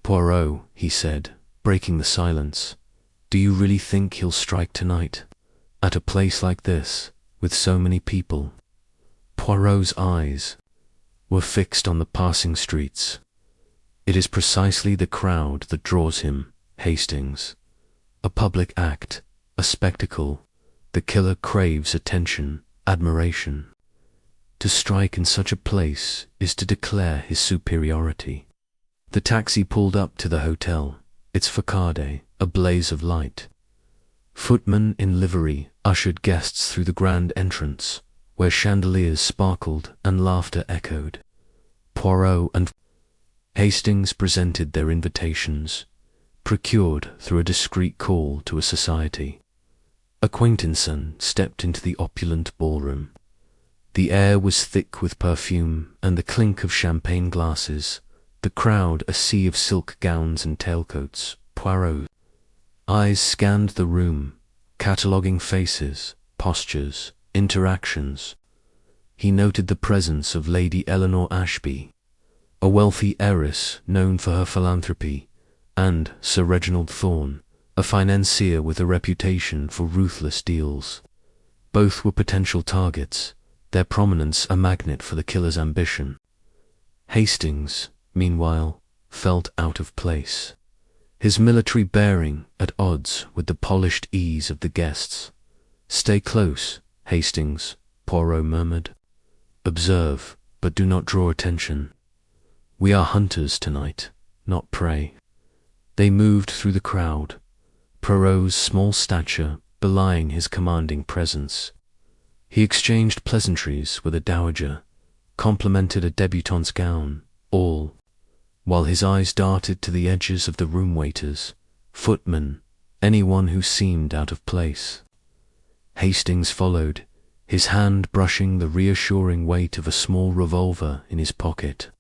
"Poirot," he said, breaking the silence, "do you really think he'll strike tonight? At a place like this, with so many people?" Poirot's eyes were fixed on the passing streets. "It is precisely the crowd that draws him, Hastings. A public act, a spectacle. The killer craves attention, admiration. To strike in such a place is to declare his superiority." The taxi pulled up to the hotel, its facade a blaze of light. Footmen in livery ushered guests through the grand entrance, where chandeliers sparkled and laughter echoed. Poirot and Hastings presented their invitations, procured through a discreet call to a society. Acquaintances stepped into the opulent ballroom. The air was thick with perfume and the clink of champagne glasses, the crowd a sea of silk gowns and tailcoats. Poirot's eyes scanned the room, cataloguing faces, postures, interactions. He noted the presence of Lady Eleanor Ashby, a wealthy heiress known for her philanthropy, and Sir Reginald Thorne, a financier with a reputation for ruthless deals. Both were potential targets, their prominence a magnet for the killer's ambition. Hastings, meanwhile, felt out of place, his military bearing at odds with the polished ease of the guests. "Stay close, Hastings," Poirot murmured. "Observe, but do not draw attention. We are hunters tonight, not prey." They moved through the crowd, Poirot's small stature belying his commanding presence. He exchanged pleasantries with a dowager, complimented a débutante's gown, all while his eyes darted to the edges of the room waiters, footmen, anyone who seemed out of place. Hastings followed, his hand brushing the reassuring weight of a small revolver in his pocket,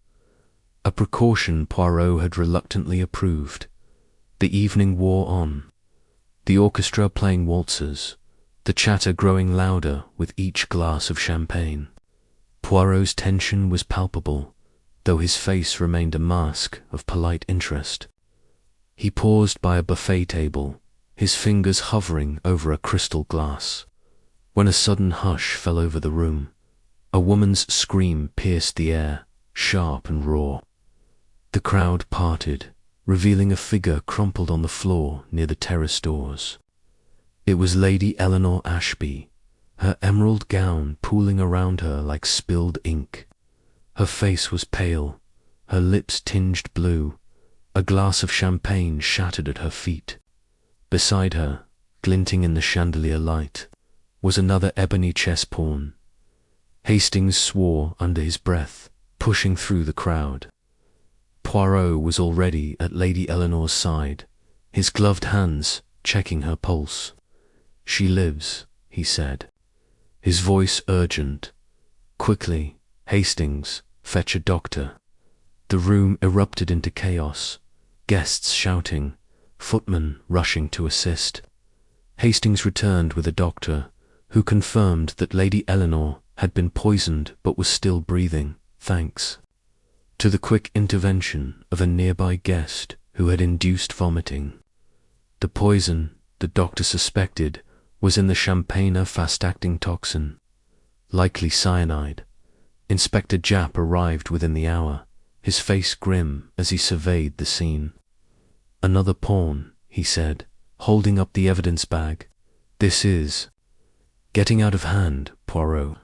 a precaution Poirot had reluctantly approved. The evening wore on, the orchestra playing waltzes, the chatter growing louder with each glass of champagne. Poirot's tension was palpable, though his face remained a mask of polite interest. He paused by a buffet table, his fingers hovering over a crystal glass, when a sudden hush fell over the room. A woman's scream pierced the air, sharp and raw. The crowd parted, revealing a figure crumpled on the floor near the terrace doors. It was Lady Eleanor Ashby, her emerald gown pooling around her like spilled ink. Her face was pale, her lips tinged blue. A glass of champagne shattered at her feet. Beside her, glinting in the chandelier light, was another ebony chess pawn. Hastings swore under his breath, pushing through the crowd. Poirot was already at Lady Eleanor's side, his gloved hands checking her pulse. "She lives," he said, his voice urgent. "Quickly, Hastings, fetch a doctor." The room erupted into chaos, guests shouting, footmen rushing to assist. Hastings returned with a doctor, who confirmed that Lady Eleanor had been poisoned but was still breathing, thanks to the quick intervention of a nearby guest who had induced vomiting. The poison, the doctor suspected, was in the champagne fast-acting toxin, likely cyanide. Inspector Japp arrived within the hour, his face grim as he surveyed the scene. "Another pawn," he said, holding up the evidence bag. "This is getting out of hand, Poirot.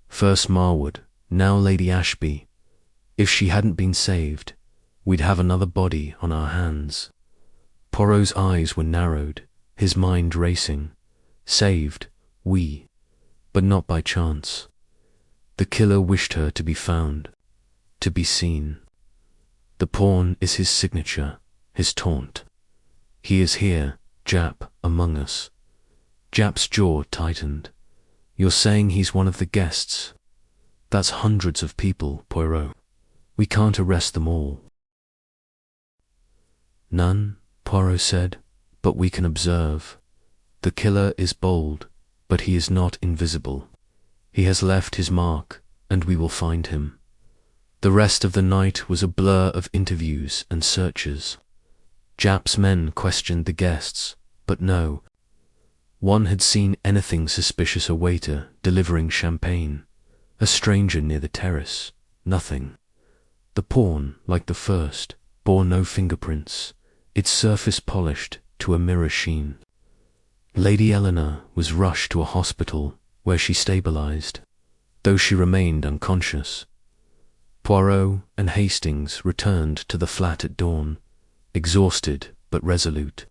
First Marwood, now Lady Ashby. If she hadn't been saved, we'd have another body on our hands." Poirot's eyes were narrowed, his mind racing. Saved, oui, but not by chance. The killer wished her to be found, to be seen. The pawn is his signature, his taunt. "He is here, Japp, among us." Japp's jaw tightened. "You're saying he's one of the guests? That's hundreds of people, Poirot. We can't arrest them all." "None," Poirot said, "but we can observe. The killer is bold, but he is not invisible. He has left his mark, and we will find him." The rest of the night was a blur of interviews and searches. Japp's men questioned the guests, but no one had seen anything suspicious. A waiter delivering champagne, a stranger near the terrace, nothing. The pawn, like the first, bore no fingerprints, its surface polished to a mirror sheen. Lady Eleanor was rushed to a hospital where she stabilized, though she remained unconscious. Poirot and Hastings returned to the flat at dawn, exhausted but resolute.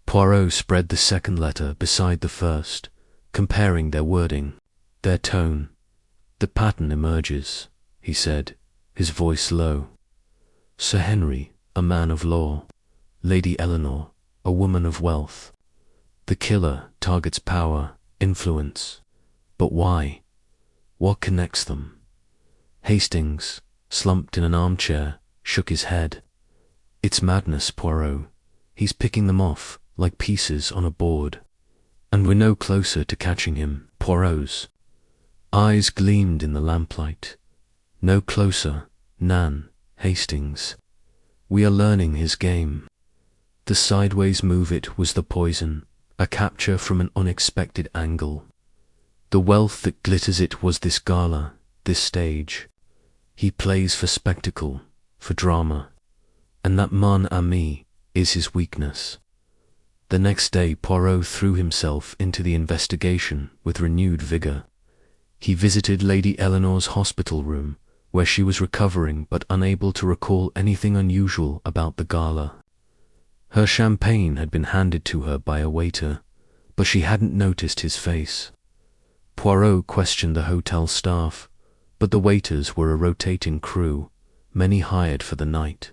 Poirot spread the second letter beside the first, comparing their wording, their tone. "The pattern emerges," he said, his voice low. "Sir Henry, a man of law. Lady Eleanor, a woman of wealth. The killer targets power, influence. But why? What connects them?" Hastings, slumped in an armchair, shook his head. "It's madness, Poirot. He's picking them off like pieces on a board. And we're no closer to catching him." Poirot's eyes gleamed in the lamplight. "No closer, Nan, Hastings. We are learning his game. The sideways move it was the poison, a capture from an unexpected angle. The wealth that glitters it was this gala, this stage. He plays for spectacle, for drama, and that mon ami is his weakness." The next day Poirot threw himself into the investigation with renewed vigour. He visited Lady Eleanor's hospital room, where she was recovering but unable to recall anything unusual about the gala. Her champagne had been handed to her by a waiter, but she hadn't noticed his face. Poirot questioned the hotel staff, but the waiters were a rotating crew, many hired for the night,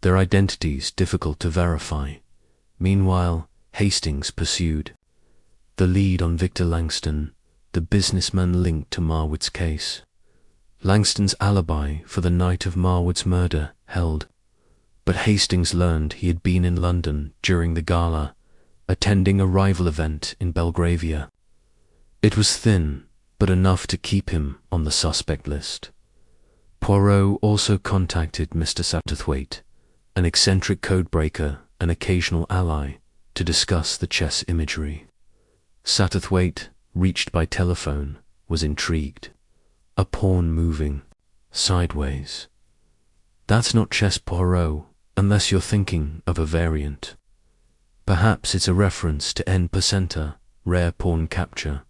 their identities difficult to verify. Meanwhile, Hastings pursued the lead on Victor Langston, the businessman linked to Marwood's case. Langston's alibi for the night of Marwood's murder held, but Hastings learned he had been in London during the gala, attending a rival event in Belgravia. It was thin, but enough to keep him on the suspect list. Poirot also contacted Mr. Satterthwaite, an eccentric codebreaker, an occasional ally, to discuss the chess imagery. Satterthwaite, reached by telephone, was intrigued. A pawn moving, sideways. That's not chess, Poirot, unless you're thinking of a variant. Perhaps it's a reference to en passanta, rare pawn capture.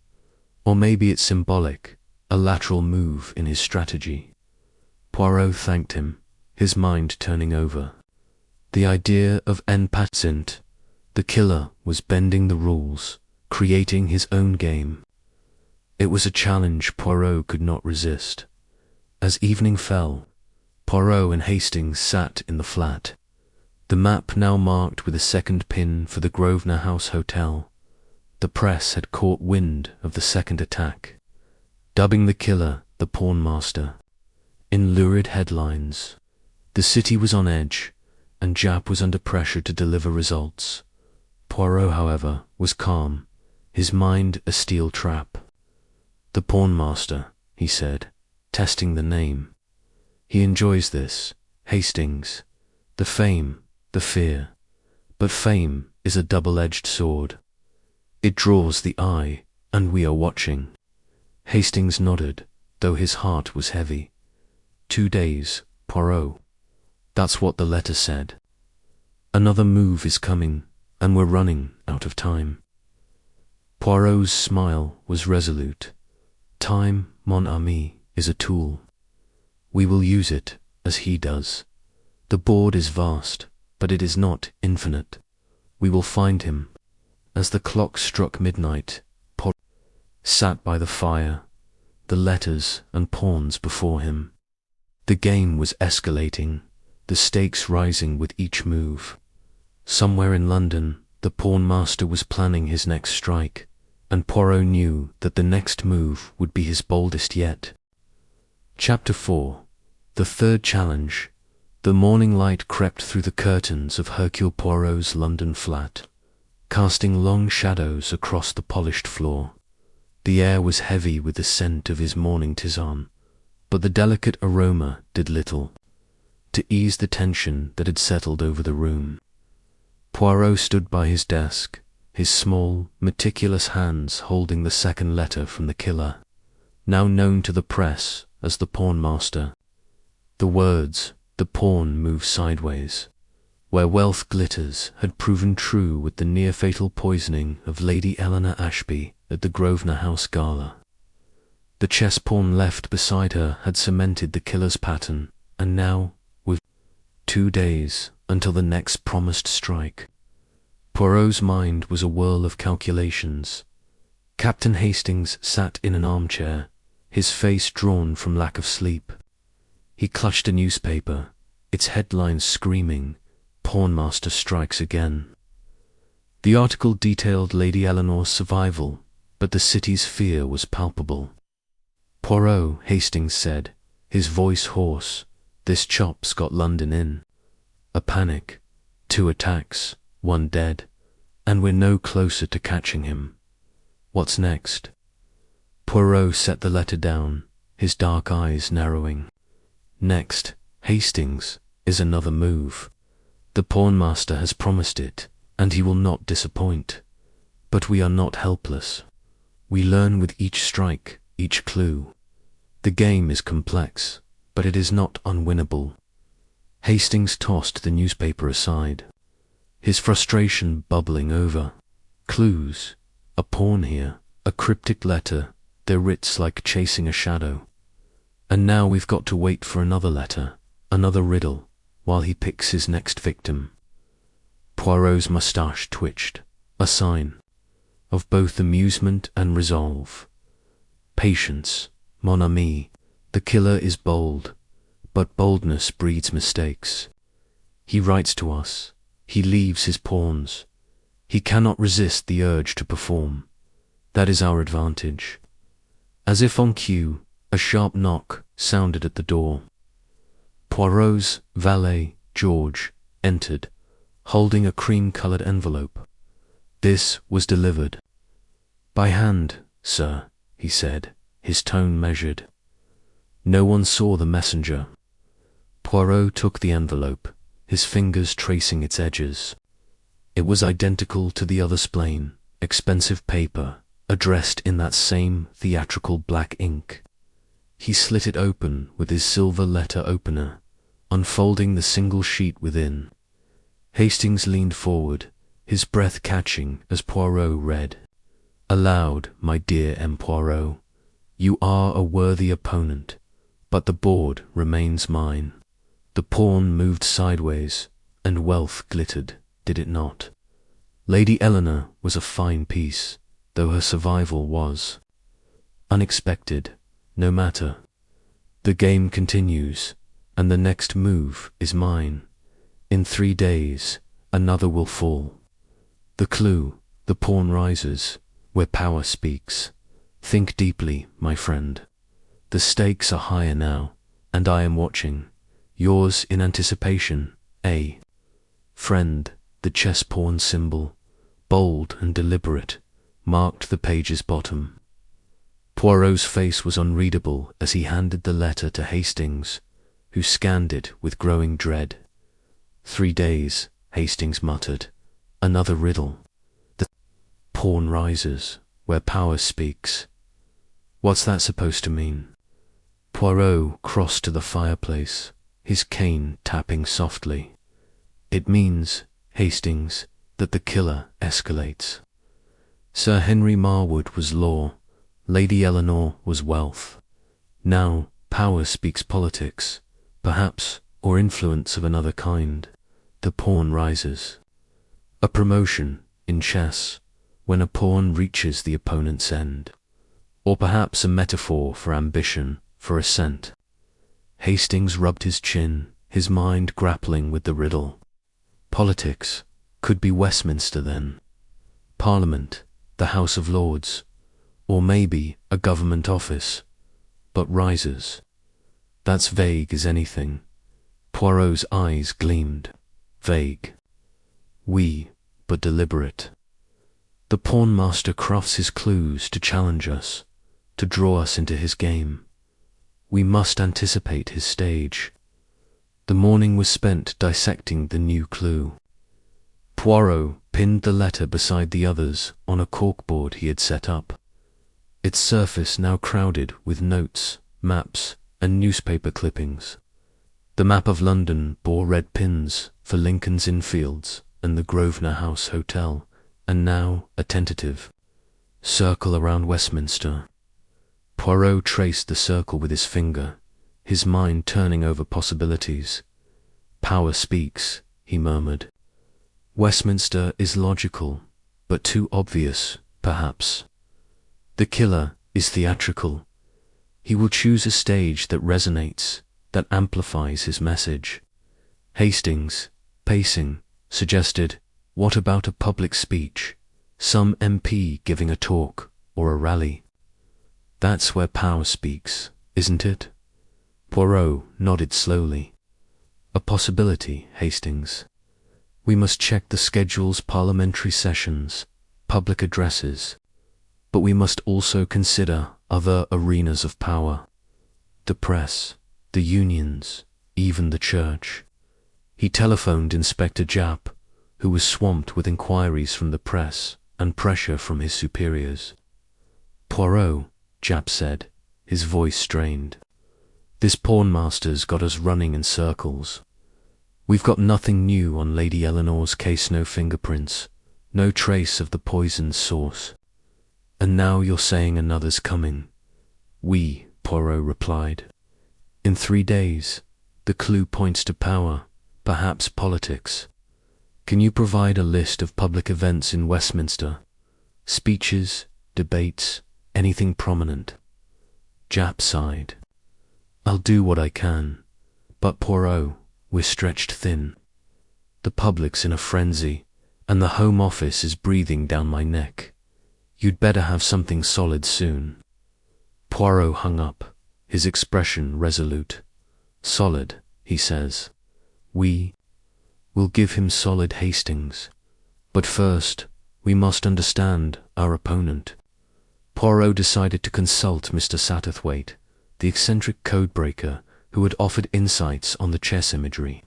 Or maybe it's symbolic, a lateral move in his strategy. Poirot thanked him, his mind turning over. The idea of en passant, the killer was bending the rules, creating his own game. It was a challenge Poirot could not resist. As evening fell, Poirot and Hastings sat in the flat, the map now marked with a second pin for the Grosvenor House Hotel. The press had caught wind of the second attack, dubbing the killer the pawnmaster. In lurid headlines, the city was on edge, and Japp was under pressure to deliver results. Poirot, however, was calm, his mind a steel trap. The pawnmaster, he said, testing the name. He enjoys this, Hastings. The fame, the fear. But fame is a double-edged sword. It draws the eye, and we are watching. Hastings nodded, though his heart was heavy. 2 days, Poirot. That's what the letter said. Another move is coming, and we're running out of time. Poirot's smile was resolute. Time, mon ami, is a tool. We will use it as he does. The board is vast, but it is not infinite. We will find him. As the clock struck midnight, Poirot sat by the fire, the letters and pawns before him. The game was escalating, the stakes rising with each move. Somewhere in London, the pawnmaster was planning his next strike, and Poirot knew that the next move would be his boldest yet. Chapter 4. The third challenge. The morning light crept through the curtains of Hercule Poirot's London flat, casting long shadows across the polished floor. The air was heavy with the scent of his morning tisane, but the delicate aroma did little to ease the tension that had settled over the room. Poirot stood by his desk, his small, meticulous hands holding the second letter from the killer, now known to the press as the pawnmaster. The words, "The pawn moves sideways," where wealth glitters, had proven true with the near-fatal poisoning of Lady Eleanor Ashby at the Grosvenor House gala. The chess pawn left beside her had cemented the killer's pattern, and now, with 2 days until the next promised strike, Poirot's mind was a whirl of calculations. Captain Hastings sat in an armchair, his face drawn from lack of sleep. He clutched a newspaper, its headlines screaming, "Pawnmaster strikes again." The article detailed Lady Eleanor's survival, but the city's fear was palpable. "Poirot," Hastings said, his voice hoarse, "this chop's got London in. A panic, 2 attacks, 1 dead, and we're no closer to catching him. What's next?" Poirot set the letter down, his dark eyes narrowing. "Next, Hastings, is another move. The pawnmaster has promised it, and he will not disappoint. But we are not helpless. We learn with each strike, each clue. The game is complex, but it is not unwinnable." Hastings tossed the newspaper aside, his frustration bubbling over. Clues, a pawn here, a cryptic letter, their writs like chasing a shadow. And now we've got to wait for another letter, another riddle, while he picks his next victim. Poirot's moustache twitched, a sign of both amusement and resolve. "Patience, mon ami. The killer is bold, but boldness breeds mistakes. He writes to us, he leaves his pawns. He cannot resist the urge to perform. That is our advantage." As if on cue, a sharp knock sounded at the door. Poirot's valet, George, entered, holding a cream-coloured envelope. This was delivered. "By hand, sir," he said, his tone measured. No one saw the messenger. Poirot took the envelope, his fingers tracing its edges. It was identical to the other spleen, expensive paper, addressed in that same theatrical black ink. He slit it open with his silver letter opener, unfolding the single sheet within. Hastings leaned forward, his breath catching as Poirot read. "Aloud, my dear M. Poirot, you are a worthy opponent. but the board remains mine. The pawn moved sideways, and wealth glittered, did it not? Lady Eleanor was a fine piece, though her survival was unexpected. No matter. The game continues, and the next move is mine. In 3 days, another will fall. The clue, the pawn rises, where power speaks. Think deeply, my friend. The stakes are higher now, and I am watching. Yours in anticipation, A. Friend, the chess pawn symbol, bold and deliberate, marked the page's bottom. Poirot's face was unreadable as he handed the letter to Hastings, who scanned it with growing dread. 3 days, Hastings muttered. Another riddle. The pawn rises, where power speaks. What's that supposed to mean? Poirot crossed to the fireplace, his cane tapping softly. It means, Hastings, that the killer escalates. Sir Henry Marwood was law, Lady Eleanor was wealth. Now power speaks politics, perhaps, or influence of another kind. The pawn rises. A promotion, in chess, when a pawn reaches the opponent's end. Or perhaps a metaphor for ambition, for ascent. Hastings rubbed his chin, his mind grappling with the riddle. Politics could be Westminster then. Parliament, the House of Lords, or maybe a government office. But rises. That's vague as anything. Poirot's eyes gleamed. Vague. But deliberate. The pawnmaster crafts his clues to challenge us, to draw us into his game. We must anticipate his stage. The morning was spent dissecting the new clue. Poirot pinned the letter beside the others on a corkboard he had set up, its surface now crowded with notes, maps, and newspaper clippings. The map of London bore red pins for Lincoln's Inn Fields and the Grosvenor House Hotel, and now a tentative circle around Westminster. Poirot traced the circle with his finger, his mind turning over possibilities. Power speaks, he murmured. Westminster is logical, but too obvious, perhaps. The killer is theatrical. He will choose a stage that resonates, that amplifies his message. Hastings, pacing, suggested, what about a public speech? Some MP giving a talk, or a rally? That's where power speaks, isn't it? Poirot nodded slowly. A possibility, Hastings. We must check the schedule's parliamentary sessions, public addresses, but we must also consider other arenas of power. The press, the unions, even the church. He telephoned Inspector Japp, who was swamped with inquiries from the press and pressure from his superiors. Poirot, Japp said, his voice strained. This pawnmaster's got us running in circles. We've got nothing new on Lady Eleanor's case, no fingerprints, no trace of the poisoned source. And now you're saying another's coming. Poirot replied. In 3 days, the clue points to power, perhaps politics. Can you provide a list of public events in Westminster? Speeches, debates, anything prominent? Japp sighed. I'll do what I can, but Poirot, we're stretched thin. The public's in a frenzy, and the Home Office is breathing down my neck. You'd better have something solid soon. Poirot hung up, his expression resolute. Solid, he says. We'll give him solid, Hastings. But first, we must understand our opponent. Poirot decided to consult Mr. Satterthwaite, the eccentric codebreaker who had offered insights on the chess imagery.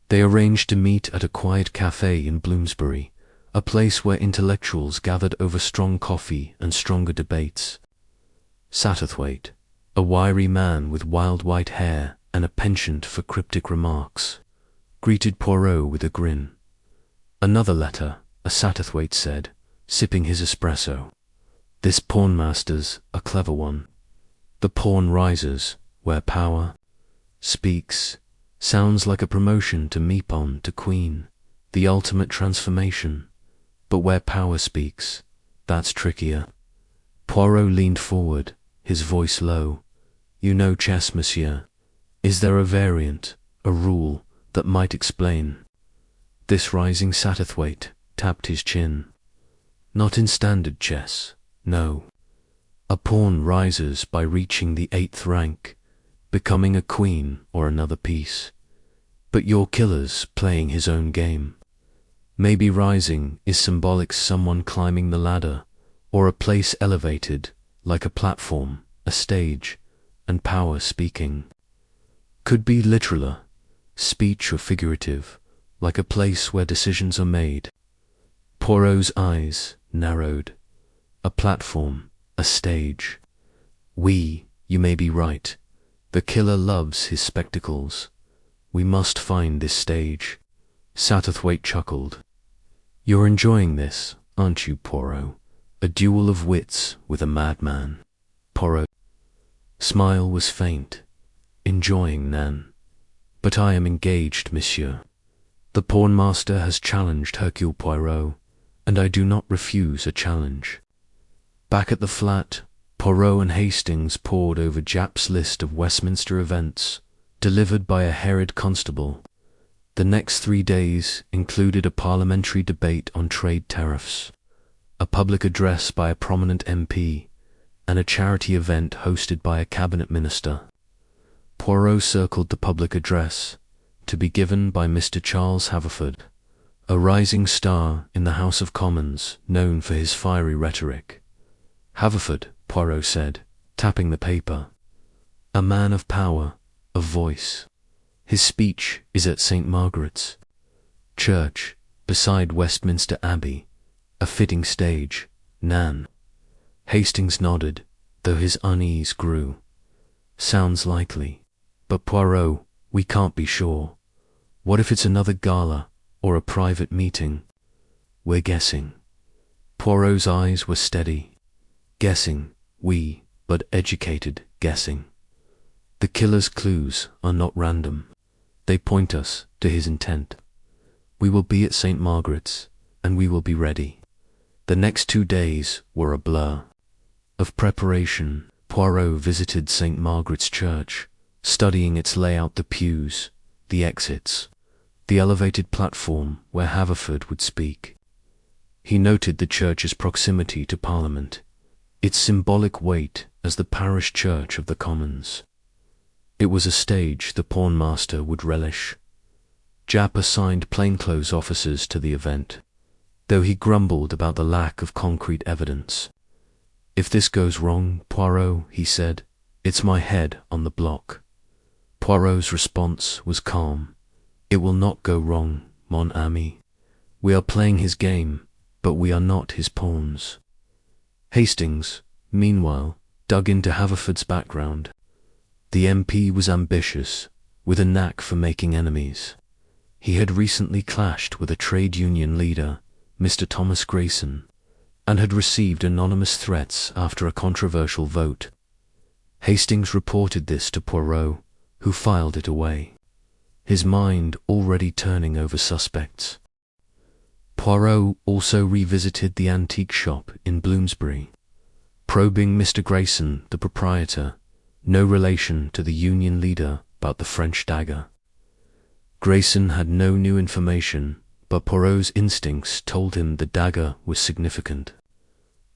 They arranged to meet at a quiet cafe in Bloomsbury, a place where intellectuals gathered over strong coffee and stronger debates. Satterthwaite, a wiry man with wild white hair and a penchant for cryptic remarks, greeted Poirot with a grin. Another letter, a Satterthwaite said, sipping his espresso. This pawnmaster's a clever one. The pawn rises, where power speaks, sounds like a promotion to Meepon to Queen, the ultimate transformation. But where power speaks, that's trickier. Poirot leaned forward, his voice low. You know chess, monsieur. Is there a variant, a rule, that might explain? This rising Satterthwaite tapped his chin. Not in standard chess, no. A pawn rises by reaching the 8th rank, becoming a queen or another piece. But your killer's playing his own game. Maybe rising is symbolic, someone climbing the ladder, or a place elevated, like a platform, a stage, and power speaking. Could be literal, speech, or figurative, like a place where decisions are made. Poirot's eyes narrowed. A platform, a stage. You may be right. The killer loves his spectacles. We must find this stage. Satterthwaite chuckled. You're enjoying this, aren't you, Poirot? A duel of wits with a madman. Poirot's smile was faint. Enjoying, Nan. But I am engaged, monsieur. The pawnmaster has challenged Hercule Poirot, and I do not refuse a challenge. Back at the flat, Poirot and Hastings pored over Japp's list of Westminster events, delivered by a harried constable. The next 3 days included a parliamentary debate on trade tariffs, a public address by a prominent MP, and a charity event hosted by a cabinet minister. Poirot circled the public address, to be given by Mr. Charles Haverford, a rising star in the House of Commons known for his fiery rhetoric. Haverford, Poirot said, tapping the paper. A man of power, of voice. His speech is at St. Margaret's Church, beside Westminster Abbey. A fitting stage, Nan. Hastings nodded, though his unease grew. Sounds likely. But Poirot, we can't be sure. What if it's another gala, or a private meeting? We're guessing. Poirot's eyes were steady. Guessing, but educated guessing. The killer's clues are not random. They point us to his intent. We will be at St. Margaret's, and we will be ready. The next 2 days were a blur. Of preparation, Poirot visited St. Margaret's Church, studying its layout, the pews, the exits, the elevated platform where Haverford would speak. He noted the church's proximity to Parliament, its symbolic weight as the parish church of the Commons. It was a stage the pawnmaster would relish. Japp assigned plainclothes officers to the event, though he grumbled about the lack of concrete evidence. If this goes wrong, Poirot, he said, it's my head on the block. Poirot's response was calm. It will not go wrong, mon ami. We are playing his game, but we are not his pawns. Hastings, meanwhile, dug into Haverford's background. The MP was ambitious, with a knack for making enemies. He had recently clashed with a trade union leader, Mr. Thomas Grayson, and had received anonymous threats after a controversial vote. Hastings reported this to Poirot, who filed it away, his mind already turning over suspects. Poirot also revisited the antique shop in Bloomsbury, probing Mr. Grayson, the proprietor, no relation to the union leader, about the French dagger. Grayson had no new information, but Poirot's instincts told him the dagger was significant.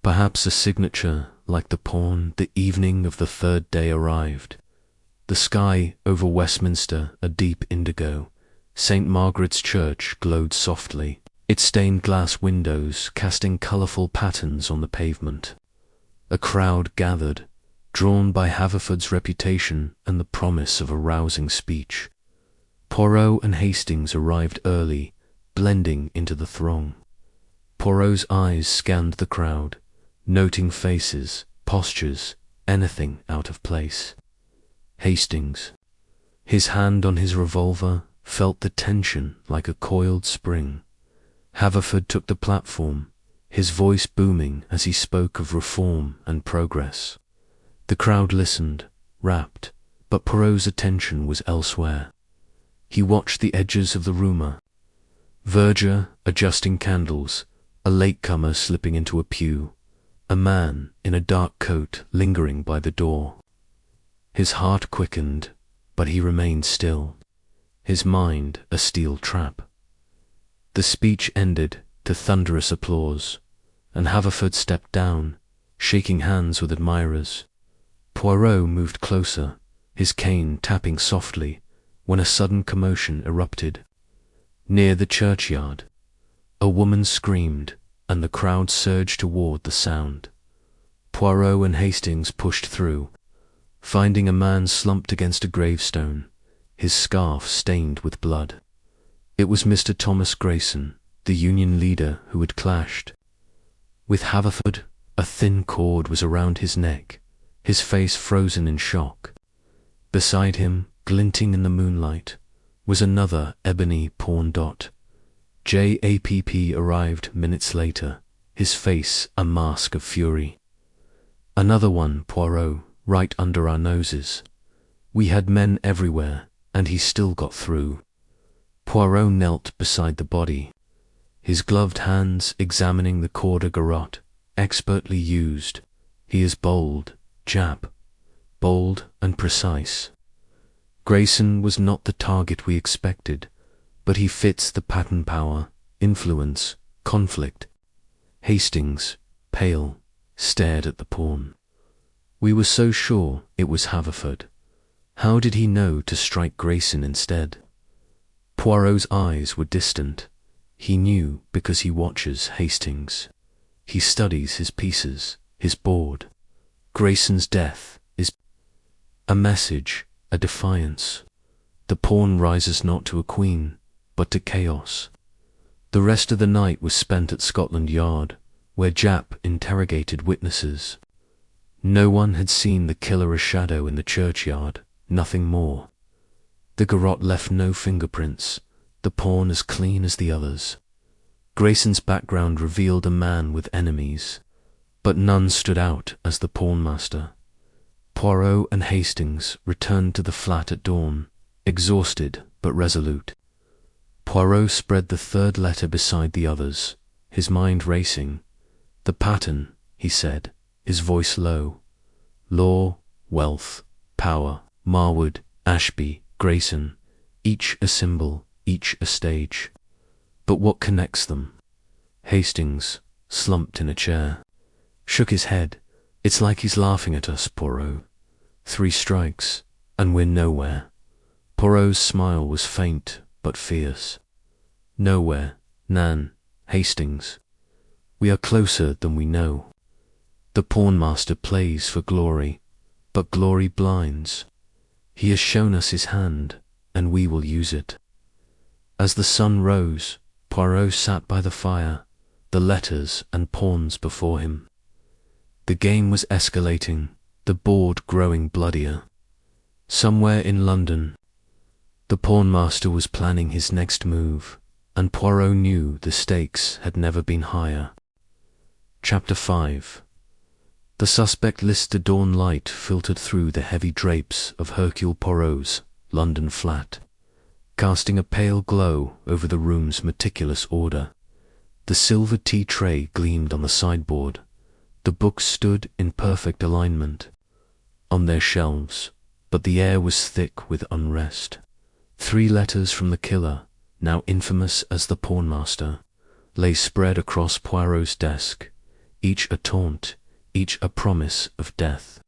Perhaps a signature like the pawn. The evening of the 3rd day arrived. The sky over Westminster a deep indigo. St. Margaret's Church glowed softly, its stained glass windows casting colourful patterns on the pavement. A crowd gathered, drawn by Haverford's reputation and the promise of a rousing speech. Poirot and Hastings arrived early, blending into the throng. Poirot's eyes scanned the crowd, noting faces, postures, anything out of place. Hastings, his hand on his revolver, felt the tension like a coiled spring. Haverford took the platform, his voice booming as he spoke of reform and progress. The crowd listened, rapt, But Poirot's attention was elsewhere. He watched the edges of the rumour. Verger adjusting candles, a latecomer slipping into a pew, a man in a dark coat lingering by the door. His heart quickened, but he remained still, his mind a steel trap. The speech ended to thunderous applause, and Haverford stepped down, shaking hands with admirers. Poirot moved closer, his cane tapping softly, when a sudden commotion erupted. Near the churchyard, a woman screamed, and the crowd surged toward the sound. Poirot and Hastings pushed through, finding a man slumped against a gravestone, his scarf stained with blood. It was Mr. Thomas Grayson, the Union leader who had clashed. With Haverford, a thin cord was around his neck, his face frozen in shock. Beside him, glinting in the moonlight, was another ebony pawn dot. JAPP arrived minutes later, his face a mask of fury. Another one, Poirot, right under our noses. We had men everywhere, and he still got through. Poirot knelt beside the body, his gloved hands examining the corps de garrote, expertly used. He is bold, Jap, bold and precise. Grayson was not the target we expected, but he fits the pattern: power, influence, conflict. Hastings, pale, stared at the pawn. We were so sure it was Haverford. How did he know to strike Grayson instead? Poirot's eyes were distant. He knew because he watches Hastings. He studies his pieces, his board. Grayson's death is a message, a defiance. The pawn rises not to a queen, but to chaos. The rest of the night was spent at Scotland Yard, where Jap interrogated witnesses. No one had seen the killer a shadow in the churchyard, nothing more. The garrote left no fingerprints, the pawn as clean as the others. Grayson's background revealed a man with enemies, but none stood out as the pawnmaster. Poirot and Hastings returned to the flat at dawn, exhausted but resolute. Poirot spread the third letter beside the others, his mind racing. The pattern, he said, his voice low. Law, wealth, power, Marwood, Ashby, Grayson, each a symbol, each a stage. But what connects them? Hastings, slumped in a chair, shook his head. It's like he's laughing at us, Poirot. 3 strikes, and we're nowhere. Poirot's smile was faint but fierce. Nowhere, Nan, Hastings. We are closer than we know. The pawnmaster plays for glory, but glory blinds. He has shown us his hand, and we will use it. As the sun rose, Poirot sat by the fire, the letters and pawns before him. The game was escalating, the board growing bloodier. Somewhere in London, the pawnmaster was planning his next move, and Poirot knew the stakes had never been higher. Chapter 5. The suspect list. The dawn light filtered through the heavy drapes of Hercule Poirot's London flat, casting a pale glow over the room's meticulous order. The silver tea tray gleamed on the sideboard. The books stood in perfect alignment on their shelves, but the air was thick with unrest. 3 letters from the killer, now infamous as the pawnmaster, lay spread across Poirot's desk, each a taunt, each a promise of death.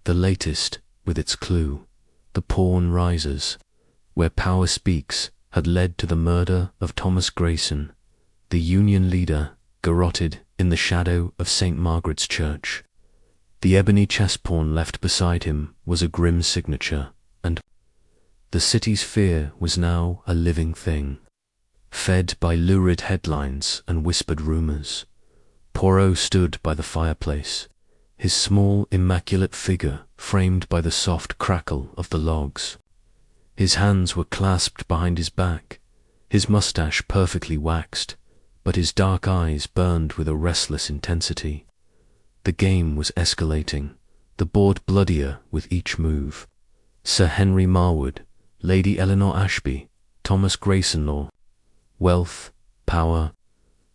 The latest, with its clue, the pawn rises, where power speaks, had led to the murder of Thomas Grayson, the Union leader, garroted in the shadow of St. Margaret's Church. The ebony chess pawn left beside him was a grim signature, and the city's fear was now a living thing, fed by lurid headlines and whispered rumours. Poirot stood by the fireplace, his small, immaculate figure framed by the soft crackle of the logs. His hands were clasped behind his back, his moustache perfectly waxed, but his dark eyes burned with a restless intensity. The game was escalating, the board bloodier with each move. Sir Henry Marwood, Lady Eleanor Ashby, Thomas Grayson-Law. Wealth, power.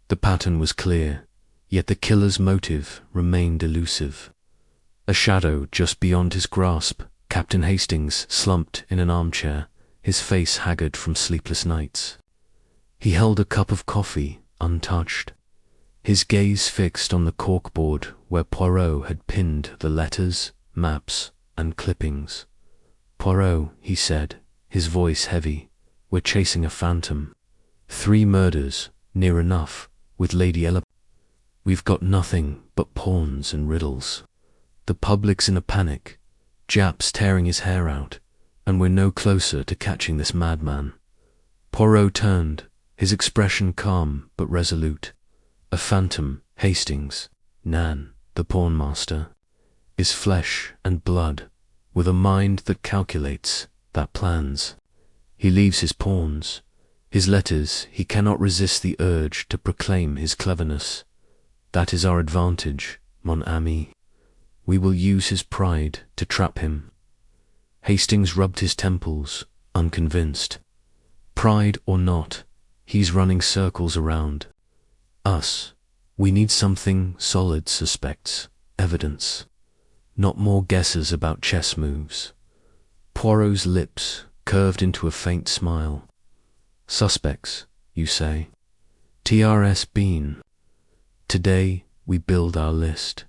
The pattern was clear, yet the killer's motive remained elusive. A shadow just beyond his grasp, Captain Hastings slumped in an armchair, his face haggard from sleepless nights. He held a cup of coffee, untouched, his gaze fixed on the corkboard where Poirot had pinned the letters, maps, and clippings. "Poirot," he said, his voice heavy, "we're chasing a phantom. 3 murders, near enough, with Lady Ella. We've got nothing but pawns and riddles. The public's in a panic, Japp's tearing his hair out, and we're no closer to catching this madman." Poirot turned, his expression calm but resolute. "A phantom, Hastings, Nan, the pawnmaster, is flesh and blood, with a mind that calculates, that plans. He leaves his pawns, his letters. He cannot resist the urge to proclaim his cleverness. That is our advantage, mon ami. We will use his pride to trap him." Hastings rubbed his temples, unconvinced. "Pride or not, he's running circles around us. We need something solid, suspects, evidence, not more guesses about chess moves." Poirot's lips curved into a faint smile. "Suspects, you say? TRS Bean. Today we build our list.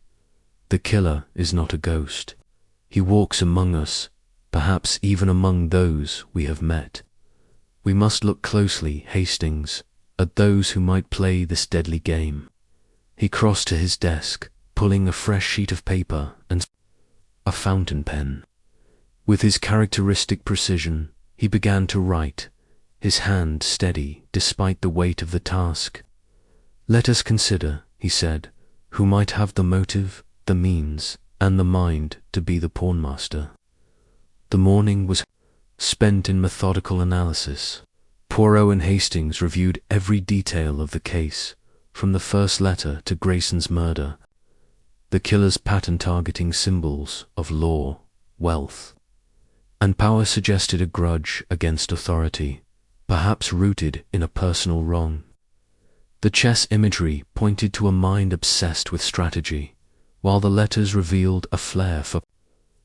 The killer is not a ghost. He walks among us, perhaps even among those we have met. We must look closely, Hastings, at those who might play this deadly game." He crossed to his desk, pulling a fresh sheet of paper and a fountain pen. With his characteristic precision, he began to write, his hand steady despite the weight of the task. "Let us consider," he said, "who might have the motive, the means, and the mind to be the pawnmaster." The morning was spent in methodical analysis. Poirot and Hastings reviewed every detail of the case, from the first letter to Grayson's murder. The killer's pattern targeting symbols of law, wealth, and power suggested a grudge against authority, perhaps rooted in a personal wrong. The chess imagery pointed to a mind obsessed with strategy, while the letters revealed a flair for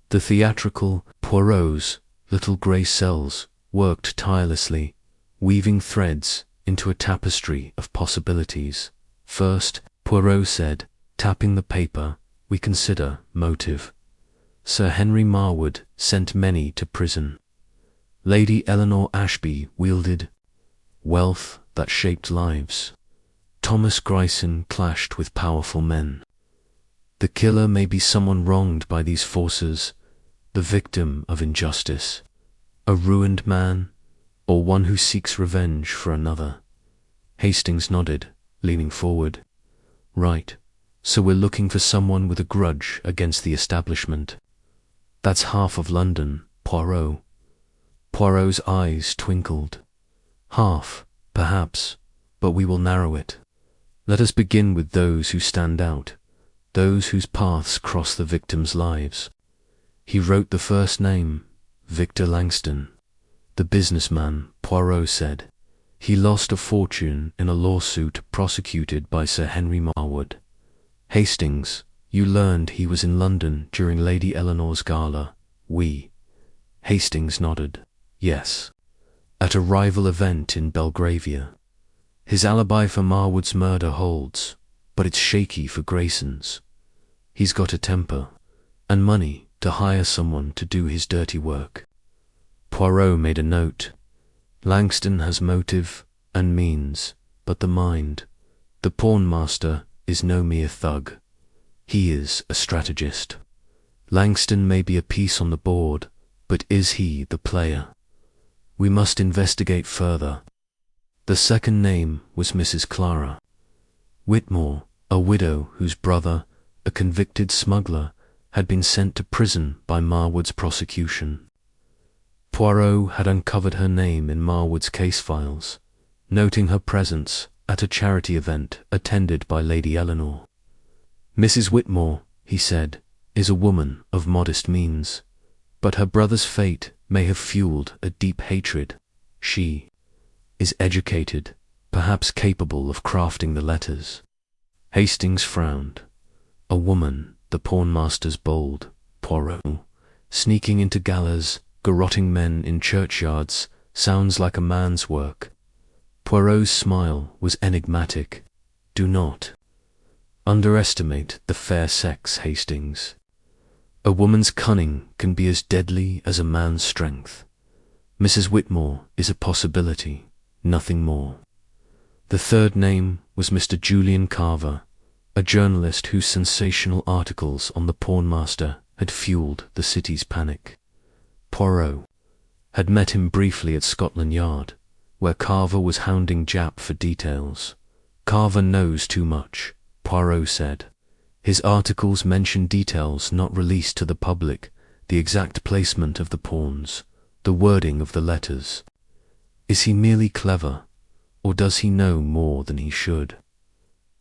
the theatrical. Poirot's little grey cells worked tirelessly, weaving threads into a tapestry of possibilities. "First," Poirot said, tapping the paper, "we consider motive. Sir Henry Marwood sent many to prison. Lady Eleanor Ashby wielded wealth that shaped lives. Thomas Grayson clashed with powerful men. The killer may be someone wronged by these forces, the victim of injustice, a ruined man, or one who seeks revenge for another." Hastings nodded, leaning forward. "Right, so we're looking for someone with a grudge against the establishment. That's half of London, Poirot." Poirot's eyes twinkled. "Half, perhaps, but we will narrow it. Let us begin with those who stand out, those whose paths cross the victims' lives." He wrote the first name, Victor Langston. "The businessman," Poirot said. "He lost a fortune in a lawsuit prosecuted by Sir Henry Marwood." "Hastings, you learned he was in London during Lady Eleanor's gala." Hastings nodded. "Yes. At a rival event in Belgravia. His alibi for Marwood's murder holds, but it's shaky for Grayson's. He's got a temper, and money to hire someone to do his dirty work." Poirot made a note. "Langston has motive and means, but the mind. The pawnmaster is no mere thug. He is a strategist. Langston may be a piece on the board, but is he the player? We must investigate further." The second name was Mrs. Clara Whitmore, a widow whose brother, a convicted smuggler, had been sent to prison by Marwood's prosecution. Poirot had uncovered her name in Marwood's case files, noting her presence at a charity event attended by Lady Eleanor. "Mrs. Whitmore," he said, "is a woman of modest means. But her brother's fate may have fueled a deep hatred. She is educated, perhaps capable of crafting the letters. Hastings frowned. A woman, the pawnmaster's bold, Poirot, sneaking into galas, garrotting men in churchyards, sounds like a man's work. Poirot's smile was enigmatic. Do not underestimate the fair sex, Hastings. A woman's cunning can be as deadly as a man's strength. Mrs. Whitmore is a possibility, nothing more. The third name was Mr. Julian Carver, a journalist whose sensational articles on the pawnmaster had fueled the city's panic. Poirot had met him briefly at Scotland Yard, where Carver was hounding Japp for details. Carver knows too much, Poirot said. His articles mention details not released to the public, the exact placement of the pawns, the wording of the letters. Is he merely clever, or does he know more than he should?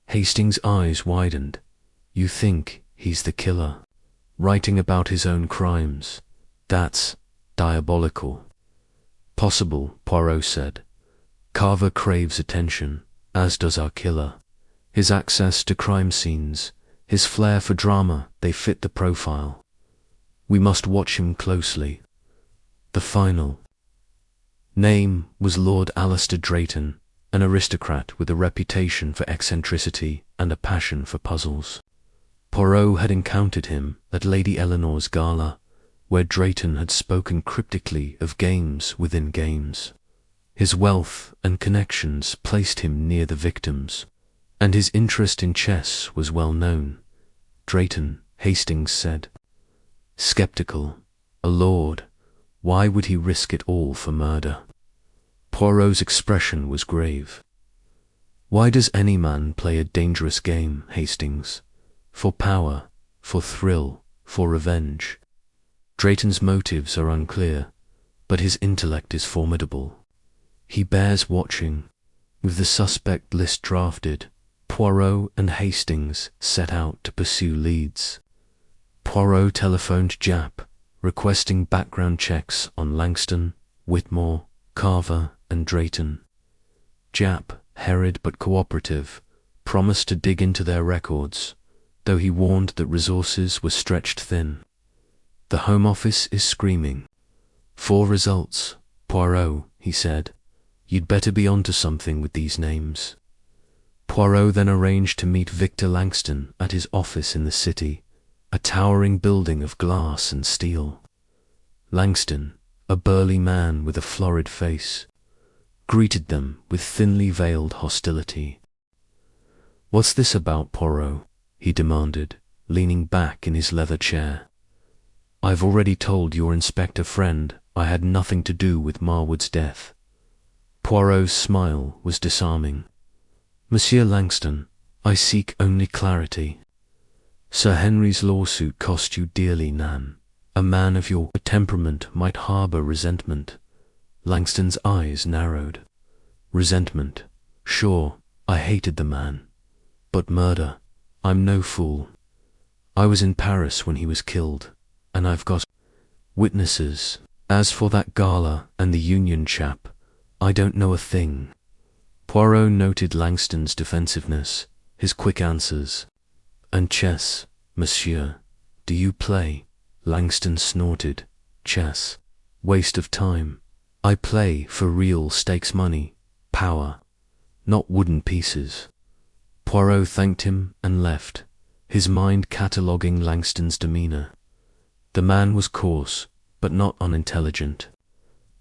Hastings' eyes widened. You think he's the killer, writing about his own crimes? That's diabolical. Possible, Poirot said. Carver craves attention, as does our killer. His access to crime scenes, his flair for drama, they fit the profile. We must watch him closely. The final name was Lord Alistair Drayton, an aristocrat with a reputation for eccentricity and a passion for puzzles. Poirot had encountered him at Lady Eleanor's gala, where Drayton had spoken cryptically of games within games. His wealth and connections placed him near the victims, and his interest in chess was well known. Drayton, Hastings said. Skeptical. A lord. Why would he risk it all for murder? Poirot's expression was grave. Why does any man play a dangerous game, Hastings? For power, for thrill, for revenge. Drayton's motives are unclear, but his intellect is formidable. He bears watching. With the suspect list drafted, Poirot and Hastings set out to pursue leads. Poirot telephoned Japp, requesting background checks on Langston, Whitmore, Carver, and Drayton. Japp, harried but cooperative, promised to dig into their records, though he warned that resources were stretched thin. The Home Office is screaming. 4 results, Poirot, he said. You'd better be onto something with these names. Poirot then arranged to meet Victor Langston at his office in the city, a towering building of glass and steel. Langston, a burly man with a florid face, greeted them with thinly veiled hostility. What's this about, Poirot? He demanded, leaning back in his leather chair. I've already told your inspector friend I had nothing to do with Marwood's death. Poirot's smile was disarming. Monsieur Langston, I seek only clarity. Sir Henry's lawsuit cost you dearly, Nan. A man of your temperament might harbour resentment. Langston's eyes narrowed. Resentment. Sure, I hated the man. But murder. I'm no fool. I was in Paris when he was killed, and I've got witnesses. As for that gala and the Union chap, I don't know a thing. Poirot noted Langston's defensiveness, his quick answers. And chess, monsieur. Do you play? Langston snorted. Chess. Waste of time. I play for real stakes money, power, not wooden pieces. Poirot thanked him and left, his mind cataloguing Langston's demeanour. The man was coarse, but not unintelligent.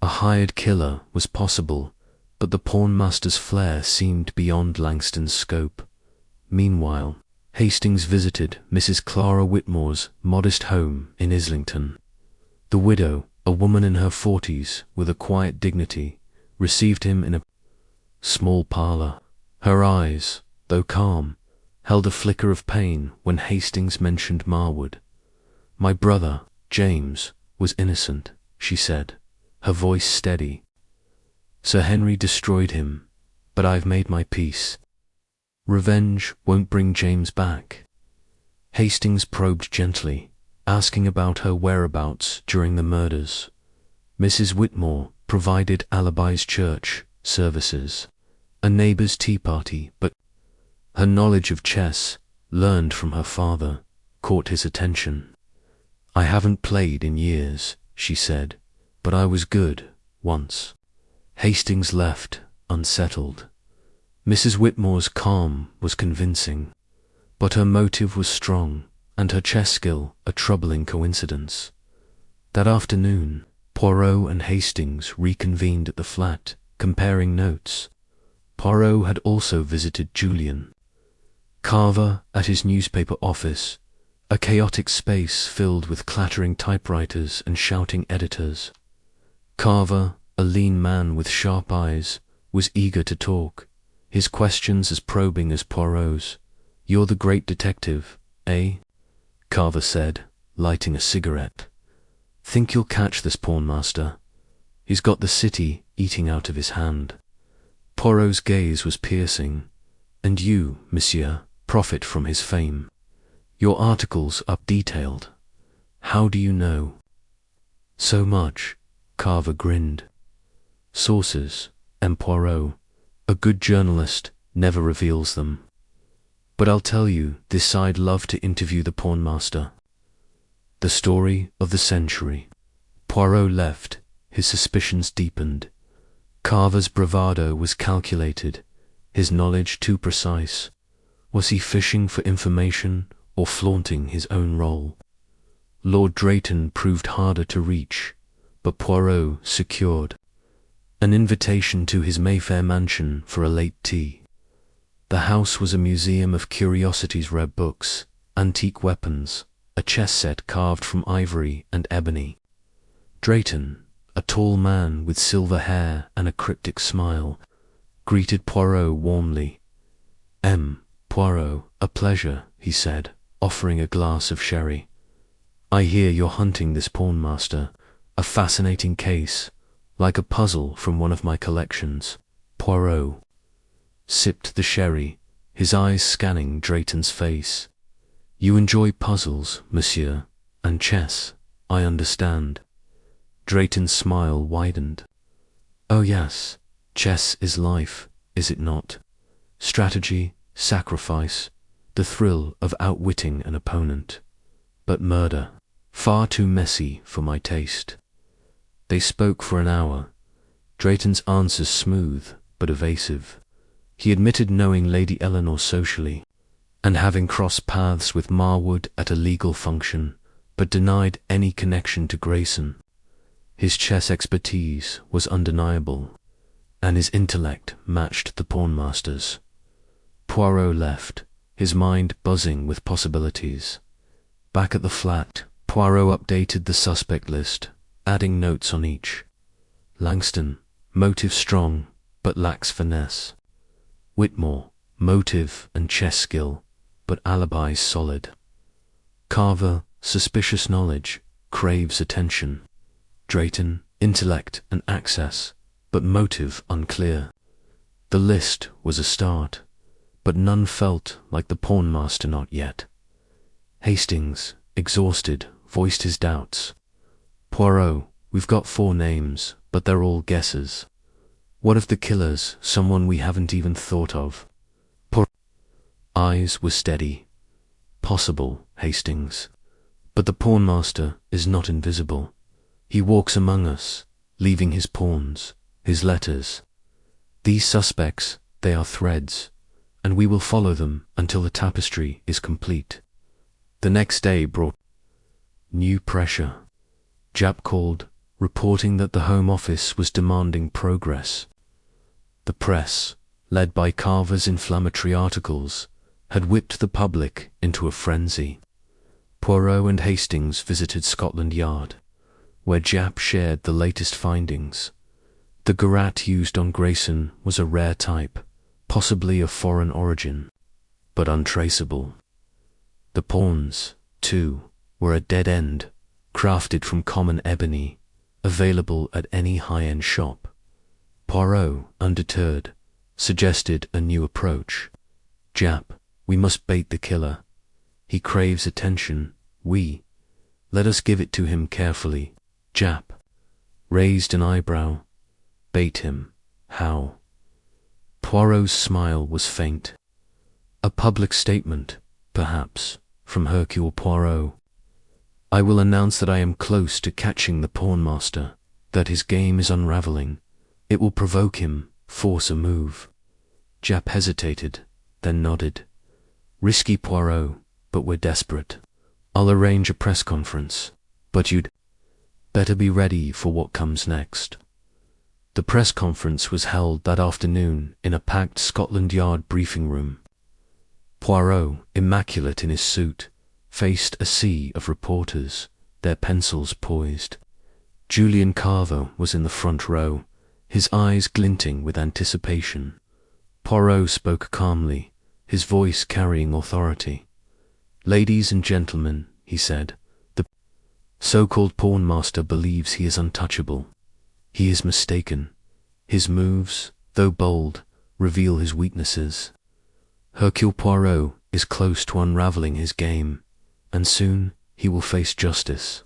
A hired killer was possible, but the pawnmaster's flair seemed beyond Langston's scope. Meanwhile, Hastings visited Mrs. Clara Whitmore's modest home in Islington. The widow, a woman in her 40s with a quiet dignity, received him in a small parlour. Her eyes, though calm, held a flicker of pain when Hastings mentioned Marwood. My brother, James, was innocent, she said, her voice steady. Sir Henry destroyed him, but I've made my peace. Revenge won't bring James back. Hastings probed gently. asking about her whereabouts during the murders. Mrs. Whitmore provided alibis, church services, a neighbor's tea party, but her knowledge of chess, learned from her father, caught his attention. "I haven't played in years," she said, "but I was good once." Hastings left, unsettled. Mrs. Whitmore's calm was convincing, but her motive was strong, and her chess skill a troubling coincidence. That afternoon, Poirot and Hastings reconvened at the flat, comparing notes. Poirot had also visited Julian. Carver at his newspaper office, a chaotic space filled with clattering typewriters and shouting editors. Carver, a lean man with sharp eyes, was eager to talk, his questions as probing as Poirot's. "You're the great detective, eh?" Carver said, lighting a cigarette. "Think you'll catch this pawnmaster? He's got the city eating out of his hand." Poirot's gaze was piercing. "And you, monsieur, profit from his fame. Your articles are detailed. How do you know?" "So much," Carver grinned. "Sources, and Poirot, a good journalist, never reveals them. But I'll tell you, this side love to interview the pawnmaster." The story of the century. Poirot left, his suspicions deepened. Carver's bravado was calculated, his knowledge too precise. Was he fishing for information or flaunting his own role? Lord Drayton proved harder to reach, but Poirot secured an invitation to his Mayfair mansion for a late tea. The house was a museum of curiosities, rare books, antique weapons, a chess set carved from ivory and ebony. Drayton, a tall man with silver hair and a cryptic smile, greeted Poirot warmly. Poirot, a pleasure," he said, offering a glass of sherry. "I hear you're hunting this pawnmaster, a fascinating case, like a puzzle from one of my collections." Poirot sipped the sherry, his eyes scanning Drayton's face. "You enjoy puzzles, monsieur, and chess, I understand." Drayton's smile widened. "Oh yes, chess is life, is it not? Strategy, sacrifice, the thrill of outwitting an opponent. But murder, far too messy for my taste." They spoke for an hour, Drayton's answers smooth but evasive. He admitted knowing Lady Eleanor socially, and having crossed paths with Marwood at a legal function, but denied any connection to Grayson. His chess expertise was undeniable, and his intellect matched the pawnmaster's. Poirot left, his mind buzzing with possibilities. Back at the flat, Poirot updated the suspect list, adding notes on each. Langston, motive strong, but lacks finesse. Whitmore, motive and chess skill, but alibis solid. Carver, suspicious knowledge, craves attention. Drayton, intellect and access, but motive unclear. The list was a start, but none felt like the pawnmaster not yet. Hastings, exhausted, voiced his doubts. "Poirot, we've got 4 names, but they're all guesses. What if the killer's someone we haven't even thought of?" Poirot's eyes were steady. "Possible, Hastings, but the pawnmaster is not invisible. He walks among us, leaving his pawns, his letters. These suspects, they are threads, and we will follow them until the tapestry is complete." The next day brought new pressure. Japp called, reporting that the Home Office was demanding progress. The press, led by Carver's inflammatory articles, had whipped the public into a frenzy. Poirot and Hastings visited Scotland Yard, where Japp shared the latest findings. The garrote used on Grayson was a rare type, possibly of foreign origin, but untraceable. The pawns, too, were a dead end, crafted from common ebony, available at any high-end shop. Poirot, undeterred, suggested a new approach. "Japp, we must bait the killer. He craves attention. We Let us give it to him carefully. Jap raised an eyebrow. Bait him. How? Poirot's smile was faint. A public statement, perhaps, from Hercule Poirot. I will announce that I am close to catching the pawnmaster, that his game is unraveling. It will provoke him, force a move. Jap hesitated, then nodded. Risky, Poirot, but we're desperate. I'll arrange a press conference, but you'd better be ready for what comes next. The press conference was held that afternoon in a packed Scotland Yard briefing room. Poirot, immaculate in his suit, faced a sea of reporters, their pencils poised. Julian Carver was in the front row, his eyes glinting with anticipation. Poirot spoke calmly, his voice carrying authority. Ladies and gentlemen, he said, the so-called pawnmaster believes he is untouchable. He is mistaken. His moves, though bold, reveal his weaknesses. Hercule Poirot is close to unraveling his game, and soon he will face justice.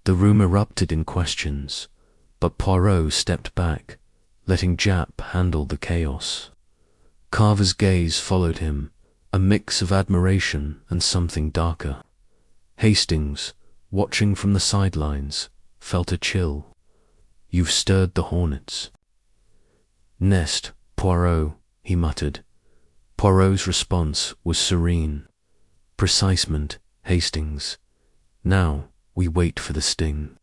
The room erupted in questions, but Poirot stepped back, letting Jap handle the chaos. Carver's gaze followed him, a mix of admiration and something darker. Hastings, watching from the sidelines, felt a chill. You've stirred the hornets. Nest, Poirot, he muttered. Poirot's response was serene. Precisement, Hastings. Now we wait for the sting.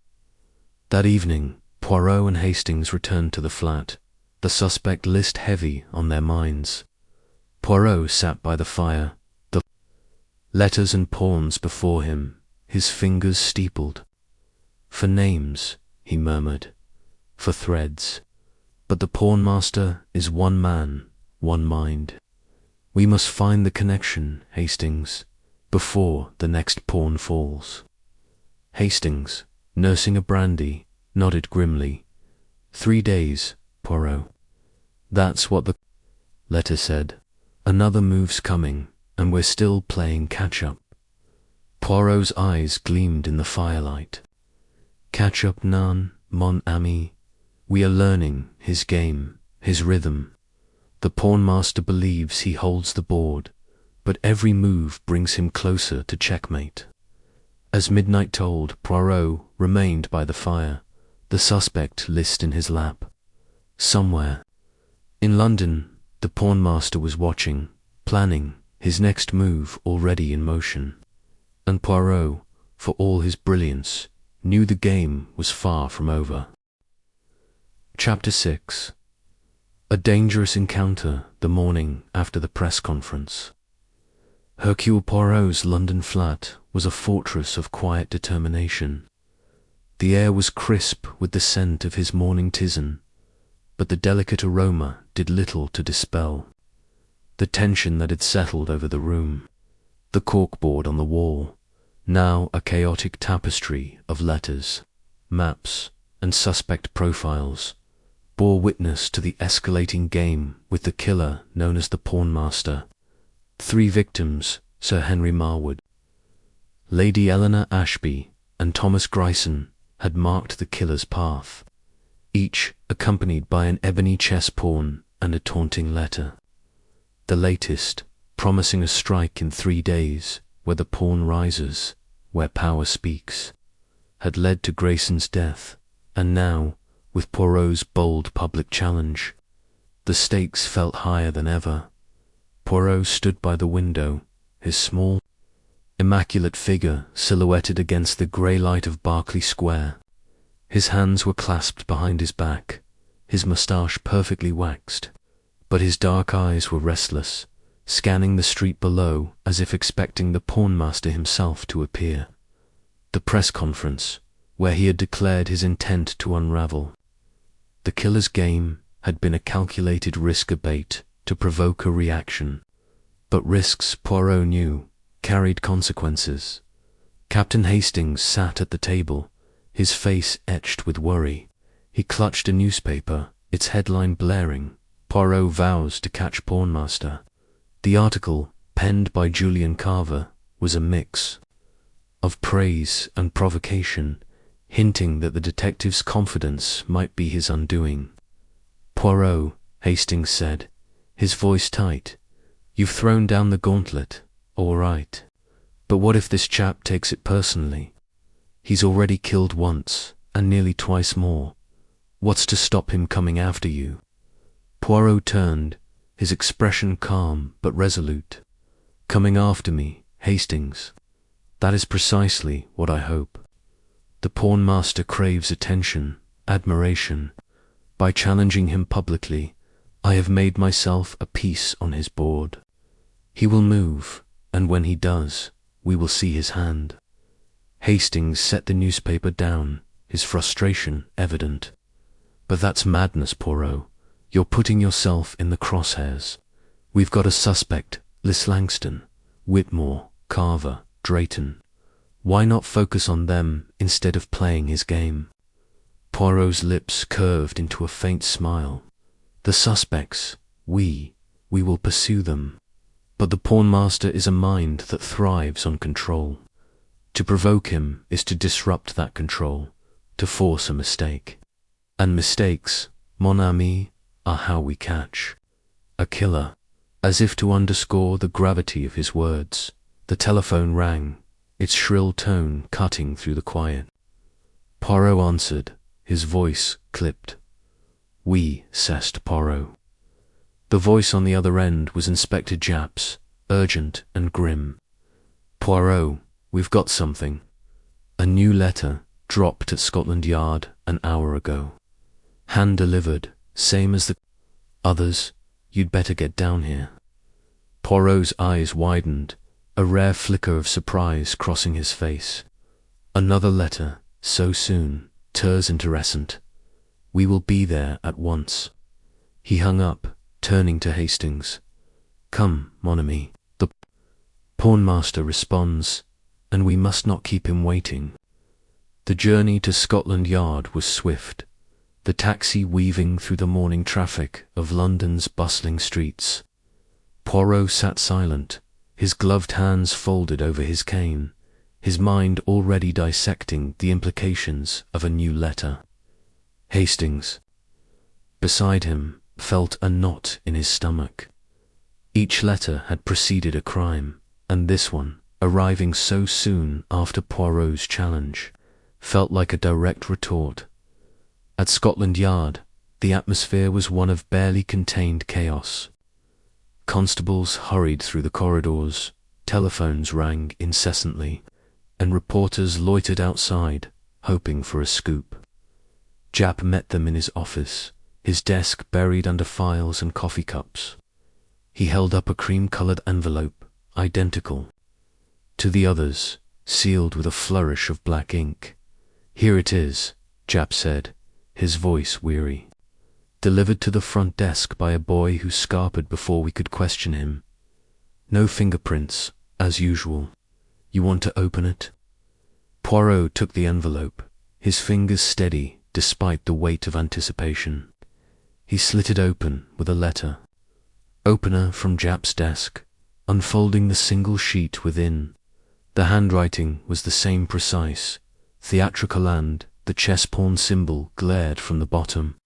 That evening, Poirot and Hastings returned to the flat, the suspect list heavy on their minds. Poirot sat by the fire, the letters and pawns before him, his fingers steepled. For names, he murmured, for threads. But the pawnmaster is one man, one mind. We must find the connection, Hastings, before the next pawn falls. Hastings, nursing a brandy, nodded grimly. 3 days, Poirot. That's what the letter said. Another move's coming, and we're still playing catch-up. Poirot's eyes gleamed in the firelight. Catch-up, nan, mon ami. We are learning his game, his rhythm. The pawnmaster believes he holds the board, but every move brings him closer to checkmate. As midnight told, Poirot remained by the fire, the suspect list in his lap. Somewhere in London, the pawnmaster was watching, planning, his next move already in motion. And Poirot, for all his brilliance, knew the game was far from over. Chapter 6. A dangerous encounter the morning after the press conference. Hercule Poirot's London flat was a fortress of quiet determination. The air was crisp with the scent of his morning tisane, but the delicate aroma did little to dispel the tension that had settled over the room. The corkboard on the wall, now a chaotic tapestry of letters, maps, and suspect profiles, bore witness to the escalating game with the killer known as the pawnmaster. 3 victims, Sir Henry Marwood, Lady Eleanor Ashby, and Thomas Grayson, had marked the killer's path, each accompanied by an ebony chess pawn and a taunting letter. The latest, promising a strike in 3 days, where the pawn rises, where power speaks, had led to Grayson's death, and now, with Poirot's bold public challenge, the stakes felt higher than ever. Poirot stood by the window, his small, immaculate figure silhouetted against the grey light of Berkeley Square. His hands were clasped behind his back, his moustache perfectly waxed, but his dark eyes were restless, scanning the street below as if expecting the pawnmaster himself to appear. The press conference, where he had declared his intent to unravel. The killer's game had been a calculated risk, a bait to provoke a reaction. But risks, Poirot knew, carried consequences. Captain Hastings sat at the table, his face etched with worry. He clutched a newspaper, its headline blaring, Poirot vows to catch pawnmaster. The article, penned by Julian Carver, was a mix of praise and provocation, hinting that the detective's confidence might be his undoing. "Poirot," Hastings said, his voice tight, "you've thrown down the gauntlet, all right. But what if this chap takes it personally? He's already killed once, and nearly twice more. What's to stop him coming after you?" Poirot turned, his expression calm but resolute. "Coming after me, Hastings. That is precisely what I hope. The pawnmaster craves attention, admiration. By challenging him publicly, I have made myself a piece on his board. He will move, and when he does, we will see his hand." Hastings set the newspaper down, his frustration evident. "But that's madness, Poirot. You're putting yourself in the crosshairs. We've got a suspect, Miss Langston, Whitmore, Carver, Drayton. Why not focus on them instead of playing his game?" Poirot's lips curved into a faint smile. "The suspects, we will pursue them. But the pawnmaster is a mind that thrives on control. To provoke him is to disrupt that control, to force a mistake. And mistakes, mon ami, are how we catch a killer." As if to underscore the gravity of his words, the telephone rang, its shrill tone cutting through the quiet. Poirot answered, his voice clipped. "Oui, c'est Poirot." The voice on the other end was Inspector Japp's, urgent and grim. "Poirot, we've got something. A new letter, dropped at Scotland Yard an hour ago. Hand-delivered, same as the others. You'd better get down here." Poirot's eyes widened, a rare flicker of surprise crossing his face. "Another letter, so soon, très intéressant. We will be there at once." He hung up, turning to Hastings. "Come, mon ami. The pawnmaster responds, and we must not keep him waiting." The journey to Scotland Yard was swift, the taxi weaving through the morning traffic of London's bustling streets. Poirot sat silent, his gloved hands folded over his cane, his mind already dissecting the implications of a new letter. Hastings, beside him, felt a knot in his stomach. Each letter had preceded a crime, and this one, arriving so soon after Poirot's challenge, felt like a direct retort. At Scotland Yard, the atmosphere was one of barely contained chaos. Constables hurried through the corridors, telephones rang incessantly, and reporters loitered outside, hoping for a scoop. Japp met them in his office, his desk buried under files and coffee cups. He held up a cream-colored envelope, identical to the others, sealed with a flourish of black ink. "Here it is," Japp said, his voice weary. "Delivered to the front desk by a boy who scarpered before we could question him. No fingerprints, as usual. You want to open it?" Poirot took the envelope, his fingers steady despite the weight of anticipation. He slit it open with a letter. Opener from Japp's desk, unfolding the single sheet within. The handwriting was the same precise, theatrical, and the chess pawn symbol glared from the bottom.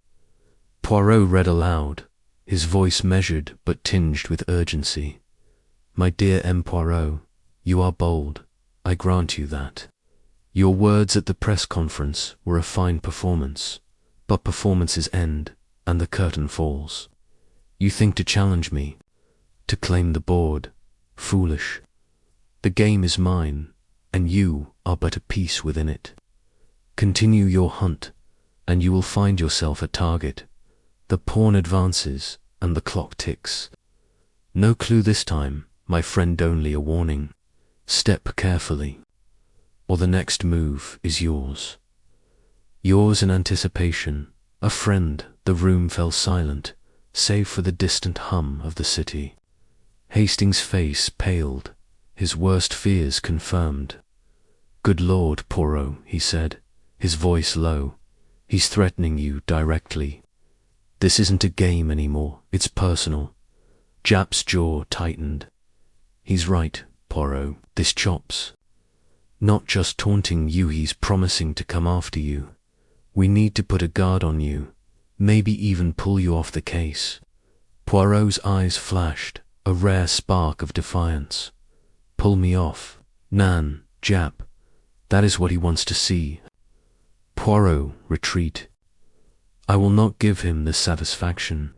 Poirot read aloud, his voice measured but tinged with urgency. "My dear M. Poirot, you are bold, I grant you that. Your words at the press conference were a fine performance, but performances end, and the curtain falls. You think to challenge me, to claim the board. Foolish. The game is mine, and you are but a piece within it. Continue your hunt, and you will find yourself a target. The pawn advances, and the clock ticks. No clue this time, my friend, only a warning. Step carefully, or the next move is yours." Yours in anticipation, a friend. The room fell silent, save for the distant hum of the city. Hastings' face paled, his worst fears confirmed. "Good Lord, Poirot," he said, his voice low. "He's threatening you directly. This isn't a game anymore, it's personal." Japp's jaw tightened. "He's right, Poirot, this chops. Not just taunting you, he's promising to come after you. We need to put a guard on you, maybe even pull you off the case. Poirot's eyes flashed, a rare spark of defiance. Pull me off? Nan, Jap. That is what he wants to see. Poirot, retreat. I will not give him this satisfaction.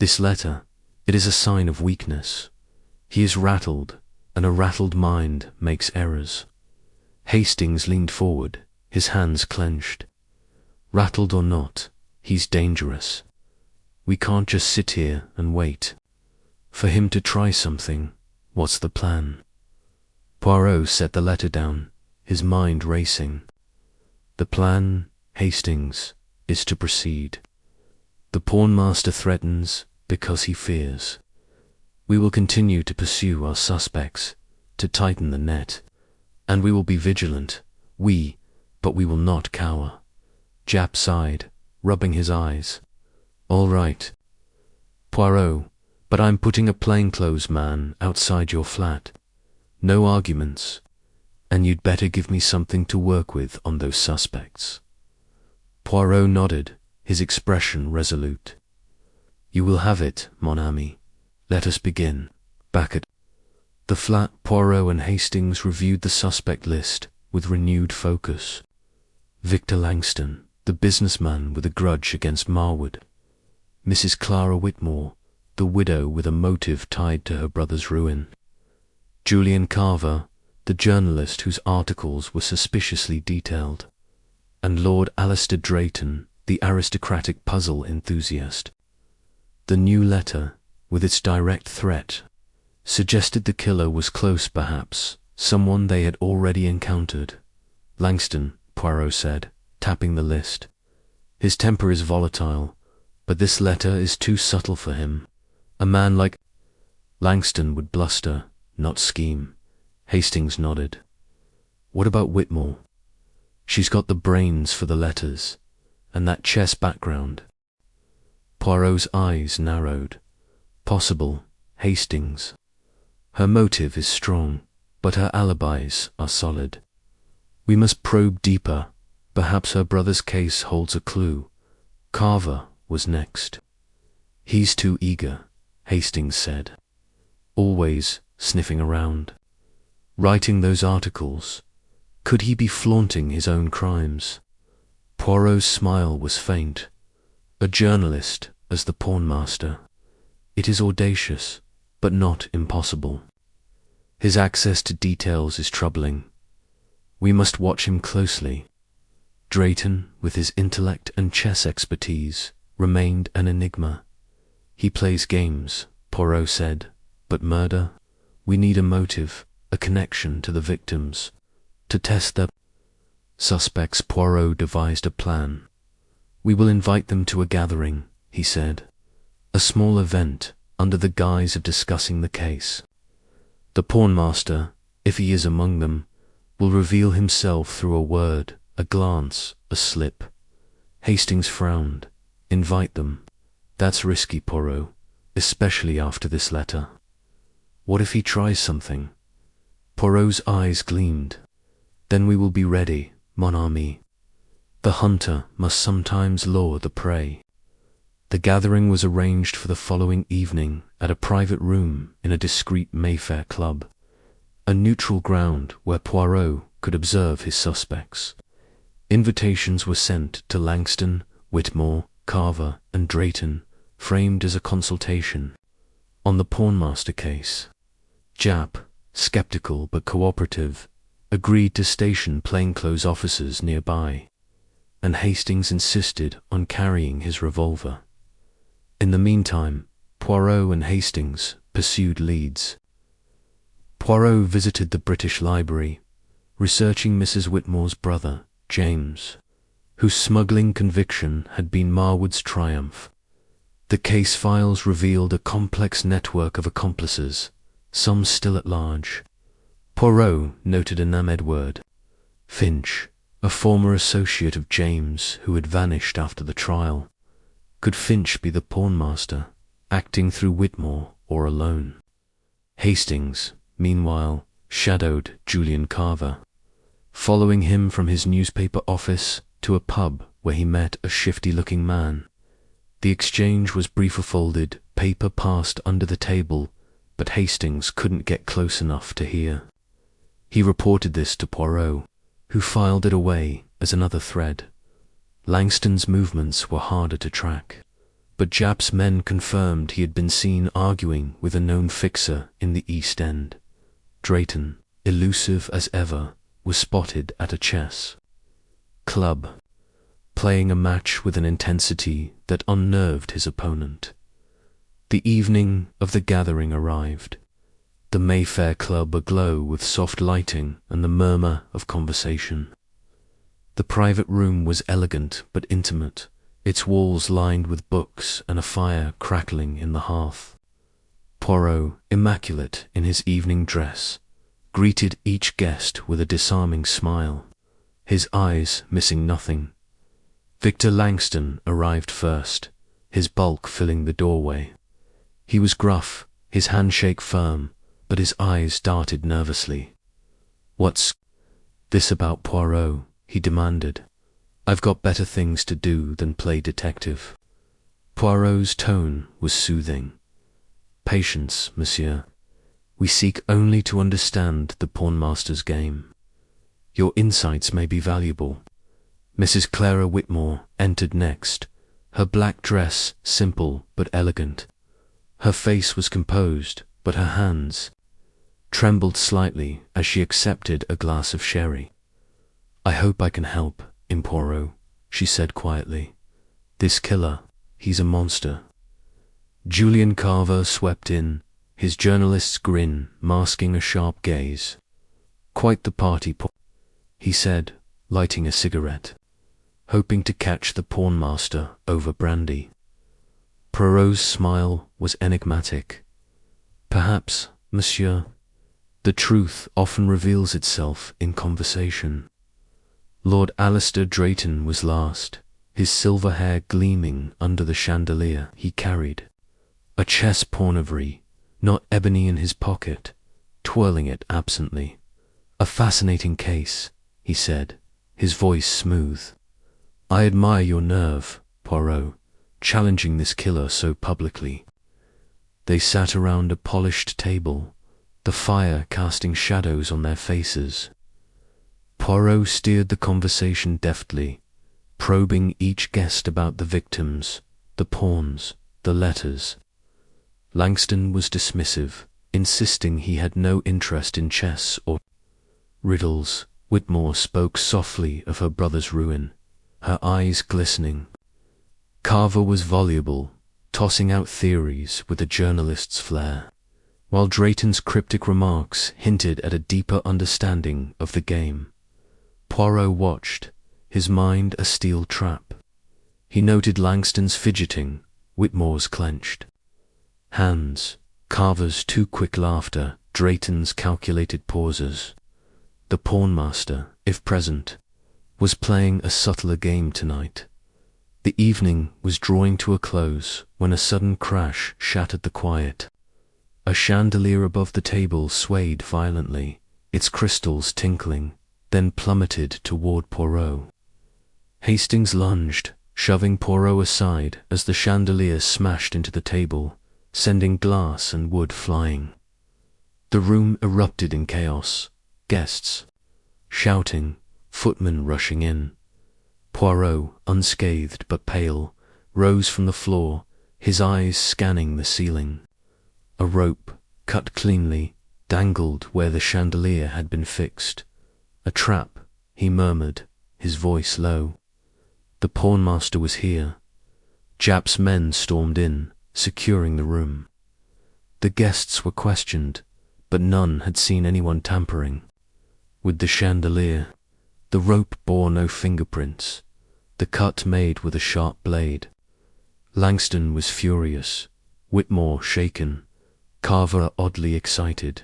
This letter, it is a sign of weakness. He is rattled, and a rattled mind makes errors. Hastings leaned forward, his hands clenched. Rattled or not, he's dangerous. We can't just sit here and wait. For him to try something, what's the plan? Poirot set the letter down, his mind racing. The plan, Hastings, is to proceed. The pawnmaster threatens because he fears. We will continue to pursue our suspects, to tighten the net, and we will be vigilant, but we will not cower. Jap sighed, rubbing his eyes. All right. Poirot, but I'm putting a plainclothes man outside your flat. No arguments. And you'd better give me something to work with on those suspects. Poirot nodded, his expression resolute. You will have it, mon ami. Let us begin. Back at the flat, Poirot and Hastings reviewed the suspect list with renewed focus. Victor Langston, the businessman with a grudge against Marwood. Mrs. Clara Whitmore, the widow with a motive tied to her brother's ruin. Julian Carver, the journalist whose articles were suspiciously detailed. And Lord Alistair Drayton, the aristocratic puzzle enthusiast. The new letter, with its direct threat, suggested the killer was close perhaps, someone they had already encountered. Langston, Poirot said, tapping the list. His temper is volatile, but this letter is too subtle for him. A man like Langston would bluster, not scheme. Hastings nodded. What about Whitmore? She's got the brains for the letters, and that chess background. Poirot's eyes narrowed. Possible, Hastings. Her motive is strong, but her alibis are solid. We must probe deeper. Perhaps her brother's case holds a clue. Carver was next. He's too eager, Hastings said. Always sniffing around. Writing those articles. Could he be flaunting his own crimes? Poirot's smile was faint. A journalist as the pawnmaster. It is audacious, but not impossible. His access to details is troubling. We must watch him closely. Drayton, with his intellect and chess expertise, remained an enigma. He plays games, Poirot said, but murder? We need a motive, a connection to the victims. To test the suspects, Poirot devised a plan. We will invite them to a gathering, he said. A small event, under the guise of discussing the case. The pawnmaster, if he is among them, will reveal himself through a word, a glance, a slip. Hastings frowned. Invite them. That's risky, Poirot, especially after this letter. What if he tries something? Poirot's eyes gleamed. Then we will be ready, mon ami. The hunter must sometimes lure the prey. The gathering was arranged for the following evening at a private room in a discreet Mayfair club, a neutral ground where Poirot could observe his suspects. Invitations were sent to Langston, Whitmore, Carver, and Drayton, framed as a consultation on the pawnmaster case. Jap, skeptical but cooperative, agreed to station plainclothes officers nearby, and Hastings insisted on carrying his revolver. In the meantime, Poirot and Hastings pursued leads. Poirot visited the British Library, researching Mrs. Whitmore's brother, James, whose smuggling conviction had been Marwood's triumph. The case files revealed a complex network of accomplices, some still at large. Poirot noted a Named word. Finch, a former associate of James who had vanished after the trial. Could Finch be the pawnmaster, acting through Whitmore or alone? Hastings, meanwhile, shadowed Julian Carver. following him from his newspaper office to a pub where he met a shifty-looking man. The exchange was brief. A folded paper passed under the table, but Hastings couldn't get close enough to hear. He reported this to Poirot, who filed it away as another thread. Langston's movements were harder to track, but Japp's men confirmed he had been seen arguing with a known fixer in the East End. Drayton, elusive as ever, was spotted at a chess club, playing a match with an intensity that unnerved his opponent. The evening of the gathering arrived, the Mayfair Club aglow with soft lighting and the murmur of conversation. The private room was elegant but intimate, its walls lined with books and a fire crackling in the hearth. Poirot, immaculate in his evening dress, greeted each guest with a disarming smile, his eyes missing nothing. Victor Langston arrived first, his bulk filling the doorway. He was gruff, his handshake firm, but his eyes darted nervously. "What's this about Poirot?" he demanded. "I've got better things to do than play detective." Poirot's tone was soothing. "Patience, monsieur. We seek only to understand the pawnmaster's game. Your insights may be valuable." Mrs. Clara Whitmore entered next, her black dress simple but elegant. Her face was composed, but her hands trembled slightly as she accepted a glass of sherry. "I hope I can help, Poirot," she said quietly. "This killer, he's a monster." Julian Carver swept in, his journalist's grin masking a sharp gaze. "Quite the party," he said, lighting a cigarette, hoping to catch the pawnmaster over brandy. Poirot's smile was enigmatic. "Perhaps, monsieur. The truth often reveals itself in conversation." Lord Alistair Drayton was last, his silver hair gleaming under the chandelier he carried. A chess pawnivry, not ebony in his pocket, twirling it absently. "A fascinating case," he said, his voice smooth. "I admire your nerve, Poirot, challenging this killer so publicly." They sat around a polished table, the fire casting shadows on their faces. Poirot steered the conversation deftly, probing each guest about the victims, the pawns, the letters. Langston was dismissive, insisting he had no interest in chess or riddles. Whitmore spoke softly of her brother's ruin, her eyes glistening. Carver was voluble, tossing out theories with a journalist's flair, while Drayton's cryptic remarks hinted at a deeper understanding of the game. Poirot watched, his mind a steel trap. He noted Langston's fidgeting, Whitmore's clenched hands, Carver's too quick laughter, Drayton's calculated pauses. The pawnmaster, if present, was playing a subtler game tonight. The evening was drawing to a close when a sudden crash shattered the quiet. A chandelier above the table swayed violently, its crystals tinkling, then plummeted toward Poirot. Hastings lunged, shoving Poirot aside as the chandelier smashed into the table, sending glass and wood flying. The room erupted in chaos, guests shouting, footmen rushing in. Poirot, unscathed but pale, rose from the floor, his eyes scanning the ceiling. A rope, cut cleanly, dangled where the chandelier had been fixed. "A trap," he murmured, his voice low. The pawnmaster was here. Japp's men stormed in, securing the room. The guests were questioned, but none had seen anyone tampering with the chandelier. The rope bore no fingerprints, the cut made with a sharp blade. Langston was furious, Whitmore shaken, Carver oddly excited,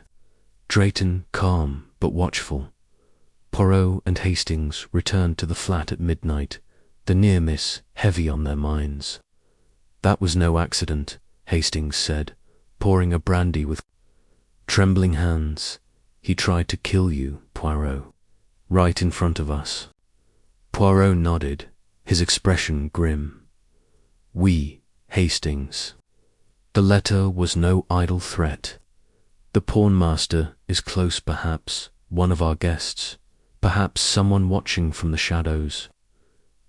Drayton calm but watchful. Poirot and Hastings returned to the flat at midnight, the near miss heavy on their minds. "That was no accident," Hastings said, pouring a brandy with trembling hands. "He tried to kill you, Poirot. right in front of us. Poirot nodded, his expression grim. We, Hastings. The letter was no idle threat. The pawnmaster is close perhaps, one of our guests, perhaps someone watching from the shadows.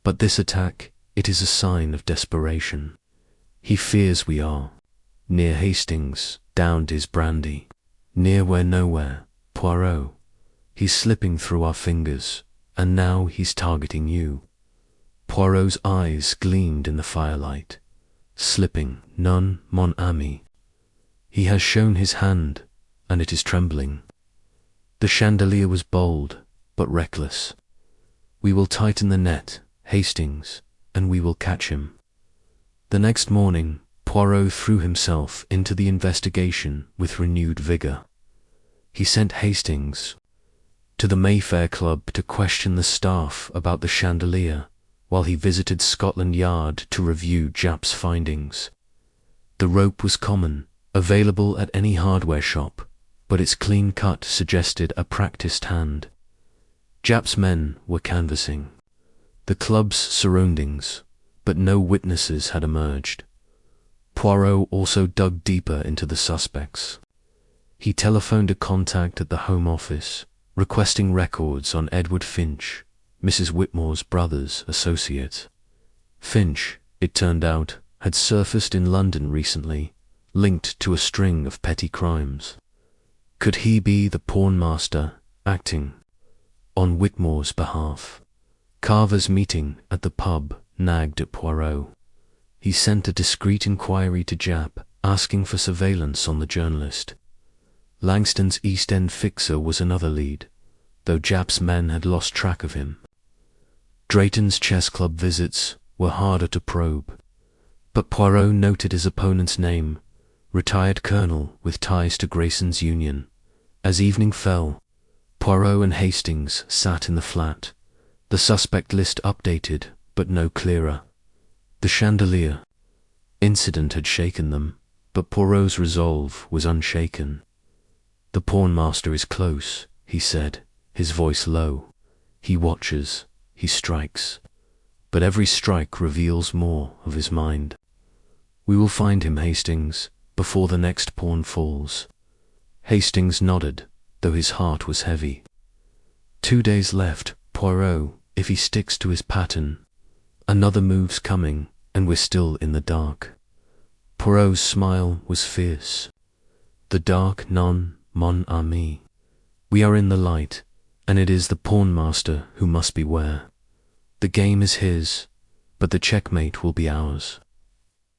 But this attack, it is a sign of desperation. He fears we are. Near Hastings, downed his brandy. Near where nowhere, Poirot. He's slipping through our fingers, and now he's targeting you. Poirot's eyes gleamed in the firelight. Slipping, non, mon ami. He has shown his hand, and it is trembling. The chandelier was bold, but reckless. We will tighten the net, Hastings, and we will catch him. The next morning, Poirot threw himself into the investigation with renewed vigour. He sent Hastings to the Mayfair Club to question the staff about the chandelier, while he visited Scotland Yard to review Japp's findings. The rope was common, available at any hardware shop, but its clean cut suggested a practised hand. Japp's men were canvassing the club's surroundings, but no witnesses had emerged. Poirot also dug deeper into the suspects. He telephoned a contact at the Home Office, requesting records on Edward Finch, Mrs. Whitmore's brother's associate. Finch, it turned out, had surfaced in London recently, linked to a string of petty crimes. Could he be the pawnmaster acting on Whitmore's behalf? Carver's meeting at the pub nagged at Poirot. He sent a discreet inquiry to Japp, asking for surveillance on the journalist. Langston's East End fixer was another lead, though Japp's men had lost track of him. Drayton's chess club visits were harder to probe, but Poirot noted his opponent's name, retired colonel with ties to Grayson's Union. As evening fell, Poirot and Hastings sat in the flat, the suspect list updated but no clearer. The chandelier incident had shaken them, but Poirot's resolve was unshaken. The pawnmaster is close, he said, his voice low. He watches, he strikes, but every strike reveals more of his mind. We will find him, Hastings, before the next pawn falls. Hastings nodded, though his heart was heavy. 2 days left, Poirot, if he sticks to his pattern. Another move's coming, and we're still in the dark. Poirot's smile was fierce. The dark, non, mon ami. We are in the light, and it is the pawnmaster who must beware. The game is his, but the checkmate will be ours.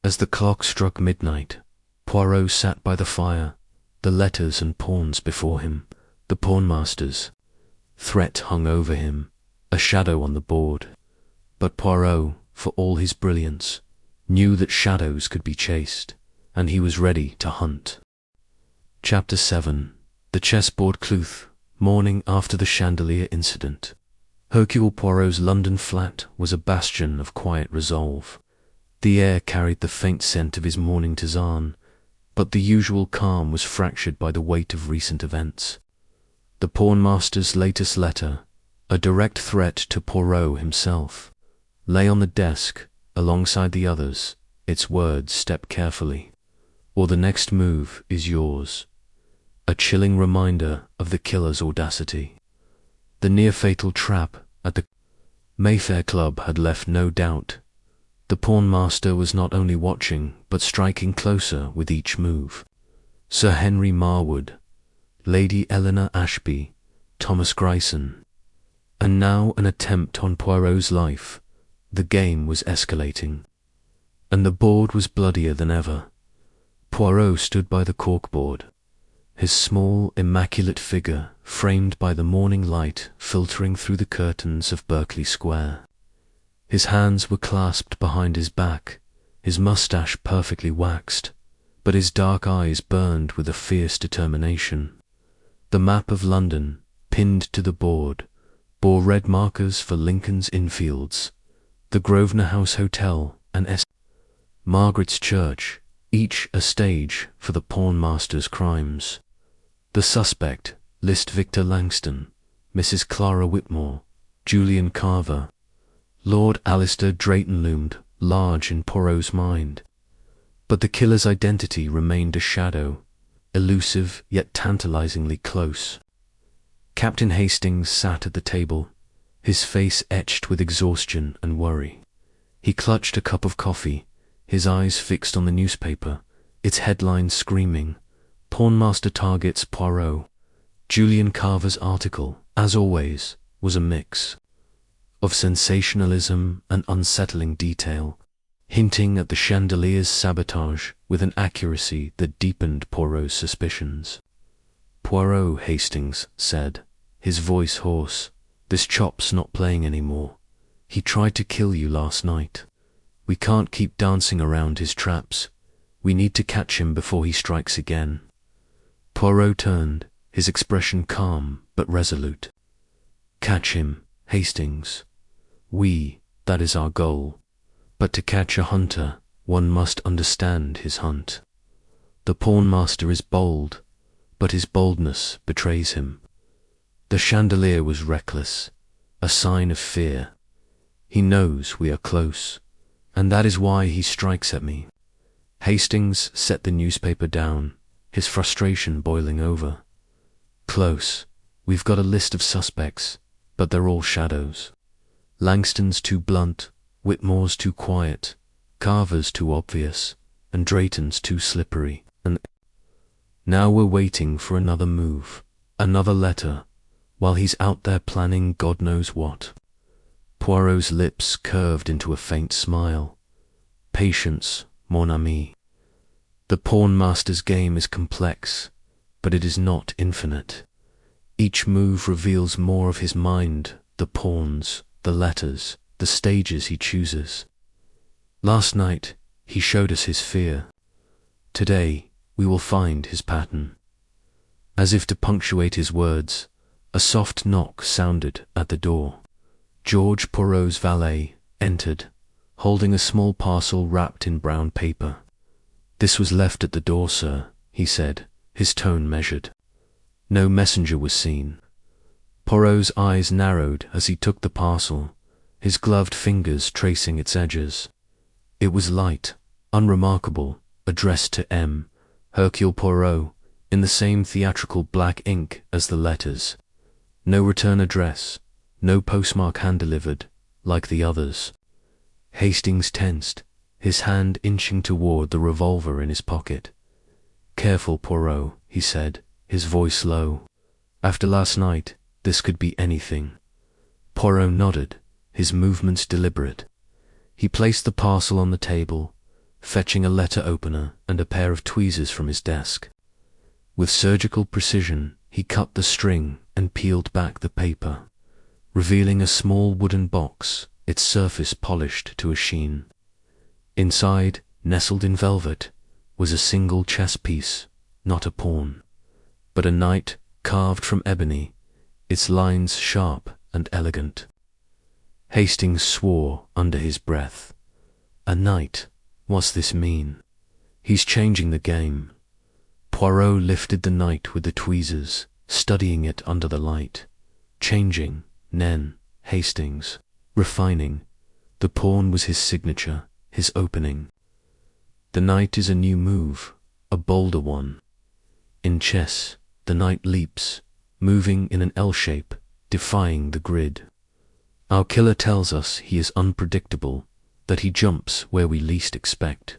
As the clock struck midnight, Poirot sat by the fire, the letters and pawns before him, the pawnmaster's threat hung over him, a shadow on the board. But Poirot, for all his brilliance, knew that shadows could be chased, and he was ready to hunt. Chapter 7. The Chessboard Clouth, morning after the chandelier incident. Hercule Poirot's London flat was a bastion of quiet resolve. The air carried the faint scent of his morning tisane, but the usual calm was fractured by the weight of recent events. The pawnmaster's latest letter, a direct threat to Poirot himself, lay on the desk alongside the others, its words step carefully, or the next move is yours. A chilling reminder of the killer's audacity. The near-fatal trap at the Mayfair Club had left no doubt. The pawnmaster was not only watching, but striking closer with each move. Sir Henry Marwood, Lady Eleanor Ashby, Thomas Grayson, and now an attempt on Poirot's life. The game was escalating, and the board was bloodier than ever. Poirot stood by the corkboard, his small, immaculate figure framed by the morning light filtering through the curtains of Berkeley Square. His hands were clasped behind his back, his moustache perfectly waxed, but his dark eyes burned with a fierce determination. The map of London, pinned to the board, bore red markers for Lincoln's Inn Fields, the Grosvenor House Hotel, and Margaret's Church, each a stage for the pawnmaster's crimes. The suspect, List Victor Langston, Mrs. Clara Whitmore, Julian Carver. Lord Alistair Drayton loomed large in Poirot's mind. But the killer's identity remained a shadow, elusive yet tantalizingly close. Captain Hastings sat at the table, his face etched with exhaustion and worry. He clutched a cup of coffee, his eyes fixed on the newspaper, its headlines screaming, "Pawnmaster targets Poirot." Julian Carver's article, as always, was a mix of sensationalism and unsettling detail, hinting at the chandelier's sabotage with an accuracy that deepened Poirot's suspicions. "Poirot," Hastings said, his voice hoarse, "this chop's not playing anymore. He tried to kill you last night. We can't keep dancing around his traps. We need to catch him before he strikes again." Poirot turned, his expression calm but resolute. "Catch him, Hastings. That is our goal. But to catch a hunter, one must understand his hunt. The pawnmaster is bold, but his boldness betrays him. The chandelier was reckless, a sign of fear. He knows we are close, and that is why he strikes at me." Hastings set the newspaper down, his frustration boiling over. "Close. We've got a list of suspects, but they're all shadows. Langston's too blunt, Whitmore's too quiet, Carver's too obvious, and Drayton's too slippery. And now we're waiting for another move, another letter, while he's out there planning God knows what." Poirot's lips curved into a faint smile. "Patience, mon ami. The pawnmaster's game is complex, but it is not infinite. Each move reveals more of his mind, the pawns, the letters, the stages he chooses. Last night, he showed us his fear. Today, we will find his pattern." As if to punctuate his words, a soft knock sounded at the door. George Poirot's valet entered, holding a small parcel wrapped in brown paper. "This was left at the door, sir," he said, his tone measured. No messenger was seen. Poirot's eyes narrowed as he took the parcel, his gloved fingers tracing its edges. It was light, unremarkable, addressed to M. Hercule Poirot, in the same theatrical black ink as the letters. No return address, no postmark hand-delivered, like the others. Hastings tensed, his hand inching toward the revolver in his pocket. "Careful, Poirot," he said, his voice low. "After last night, this could be anything." Poirot nodded, his movements deliberate. He placed the parcel on the table, fetching a letter opener and a pair of tweezers from his desk. With surgical precision, he cut the string and peeled back the paper, revealing a small wooden box, its surface polished to a sheen. Inside, nestled in velvet, was a single chess piece, not a pawn, but a knight carved from ebony, its lines sharp and elegant. Hastings swore under his breath. A knight? What's this mean? He's changing the game. Poirot lifted the knight with the tweezers, studying it under the light. Changing, Nen, Hastings, refining. The pawn was his signature, his opening. The knight is a new move, a bolder one. In chess, the knight leaps, moving in an L shape, defying the grid. Our killer tells us he is unpredictable, that he jumps where we least expect.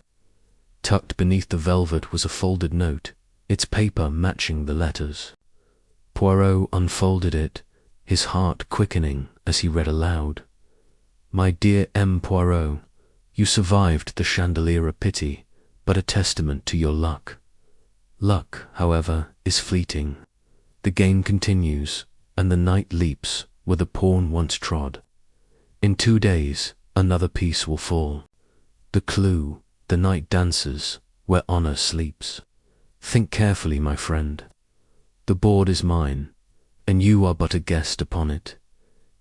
Tucked beneath the velvet was a folded note, its paper matching the letters. Poirot unfolded it, his heart quickening as he read aloud. "My dear M. Poirot, you survived the chandelier, a pity, but a testament to your luck. Luck, however, is fleeting. The game continues, and the knight leaps where the pawn once trod. In 2 days, another piece will fall. The clue, the knight dances where honor sleeps. Think carefully, my friend. The board is mine, and you are but a guest upon it.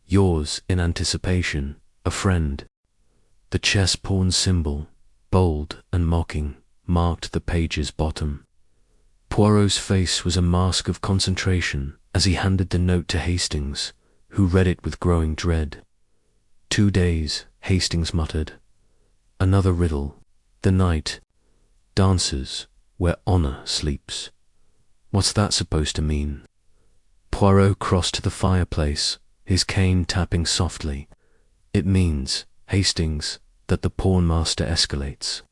Yours in anticipation, a friend." The chess pawn symbol, bold and mocking, marked the page's bottom. Poirot's face was a mask of concentration as he handed the note to Hastings, who read it with growing dread. 2 days, Hastings muttered. Another riddle. The night. Dances, where honor sleeps. What's that supposed to mean? Poirot crossed to the fireplace, his cane tapping softly. It means, Hastings, that the pawnmaster escalates.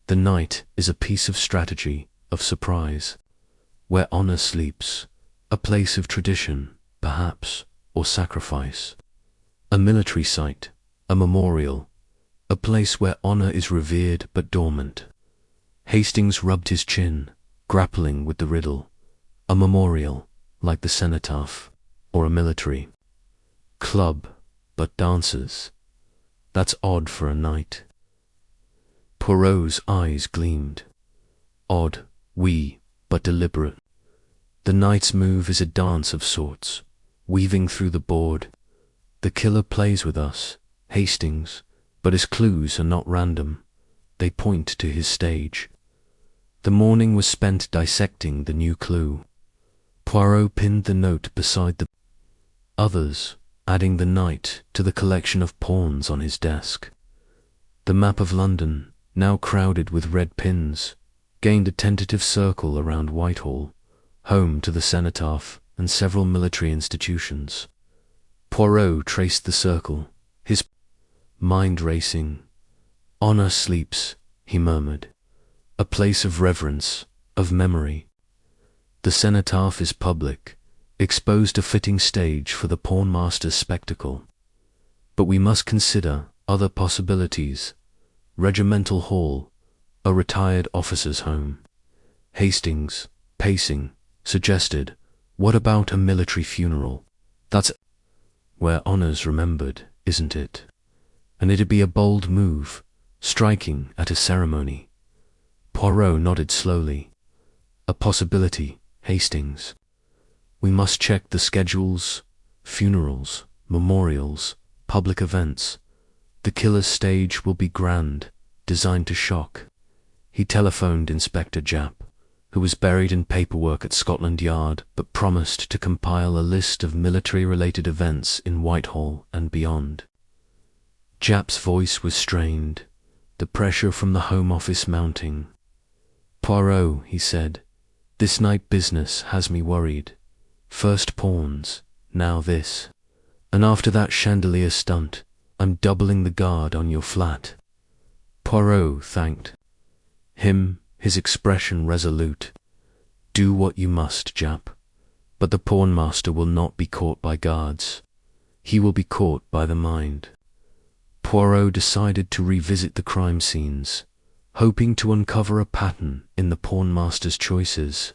The night is a piece of strategy, of surprise. Where honor sleeps, a place of tradition, perhaps, or sacrifice. A military site, a memorial, a place where honor is revered but dormant. Hastings rubbed his chin, grappling with the riddle. A memorial, like the cenotaph, or a military club, but dancers. That's odd for a night. Poirot's eyes gleamed. Odd, but deliberate. The night's move is a dance of sorts, weaving through the board. The killer plays with us, Hastings, but his clues are not random. They point to his stage. The morning was spent dissecting the new clue. Poirot pinned the note beside the others, adding the night to the collection of pawns on his desk. The map of London, now crowded with red pins, gained a tentative circle around Whitehall, home to the cenotaph and several military institutions. Poirot traced the circle, his mind racing. Honor sleeps, he murmured. A place of reverence, of memory. The cenotaph is public, exposed a fitting stage for the pawnmaster's spectacle. But we must consider other possibilities. Regimental hall, a retired officer's home. Hastings, pacing, suggested, what about a military funeral? That's where honor's remembered, isn't it? And it'd be a bold move, striking at a ceremony. Poirot nodded slowly. A possibility, Hastings. We must check the schedules, funerals, memorials, public events. The killer's stage will be grand, designed to shock. He telephoned Inspector Japp, who was buried in paperwork at Scotland Yard but promised to compile a list of military-related events in Whitehall and beyond. Japp's voice was strained, the pressure from the Home Office mounting. Poirot, he said, this night business has me worried. First pawns, now this. And after that chandelier stunt, I'm doubling the guard on your flat. Poirot thanked him, his expression resolute. Do what you must, Japp. But the pawnmaster will not be caught by guards. He will be caught by the mind. Poirot decided to revisit the crime scenes, hoping to uncover a pattern in the pawnmaster's choices.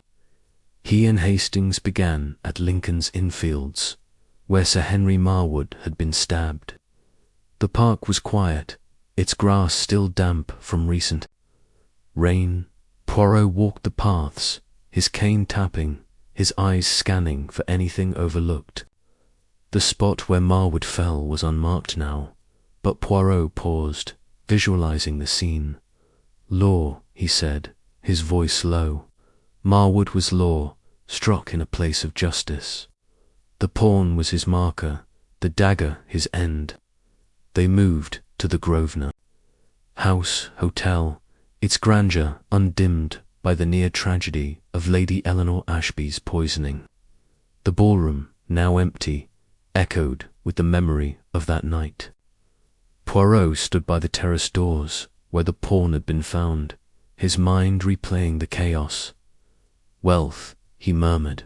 He and Hastings began at Lincoln's Inn Fields, where Sir Henry Marwood had been stabbed. The park was quiet, its grass still damp from recent rain. Poirot walked the paths, his cane tapping, his eyes scanning for anything overlooked. The spot where Marwood fell was unmarked now, but Poirot paused, visualizing the scene. Law, he said, his voice low. Marwood was law, struck in a place of justice. The pawn was his marker, the dagger his end. They moved to the Grosvenor House Hotel, its grandeur undimmed by the near tragedy of Lady Eleanor Ashby's poisoning. The ballroom, now empty, echoed with the memory of that night. Poirot stood by the terrace doors, where the pawn had been found, his mind replaying the chaos. Wealth, he murmured.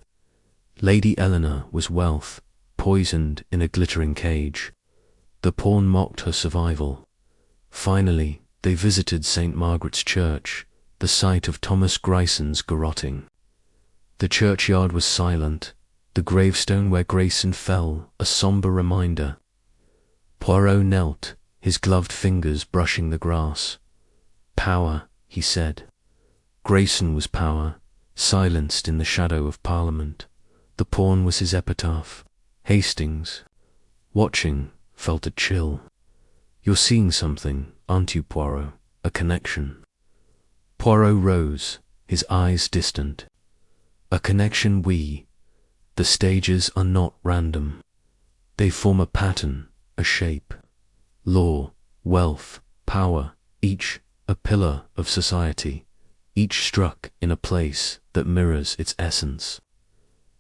Lady Eleanor was wealth, poisoned in a glittering cage. The pawn mocked her survival. Finally, they visited St. Margaret's Church, the site of Thomas Grayson's garrotting. The churchyard was silent, the gravestone where Grayson fell a sombre reminder. Poirot knelt, his gloved fingers brushing the grass. Power, he said. Grayson was power, silenced in the shadow of Parliament. The pawn was his epitaph. Hastings, watching, felt a chill. You're seeing something, aren't you, Poirot? A connection. Poirot rose, his eyes distant. A connection The stages are not random. They form a pattern, a shape. Law, wealth, power, each a pillar of society, each struck in a place that mirrors its essence.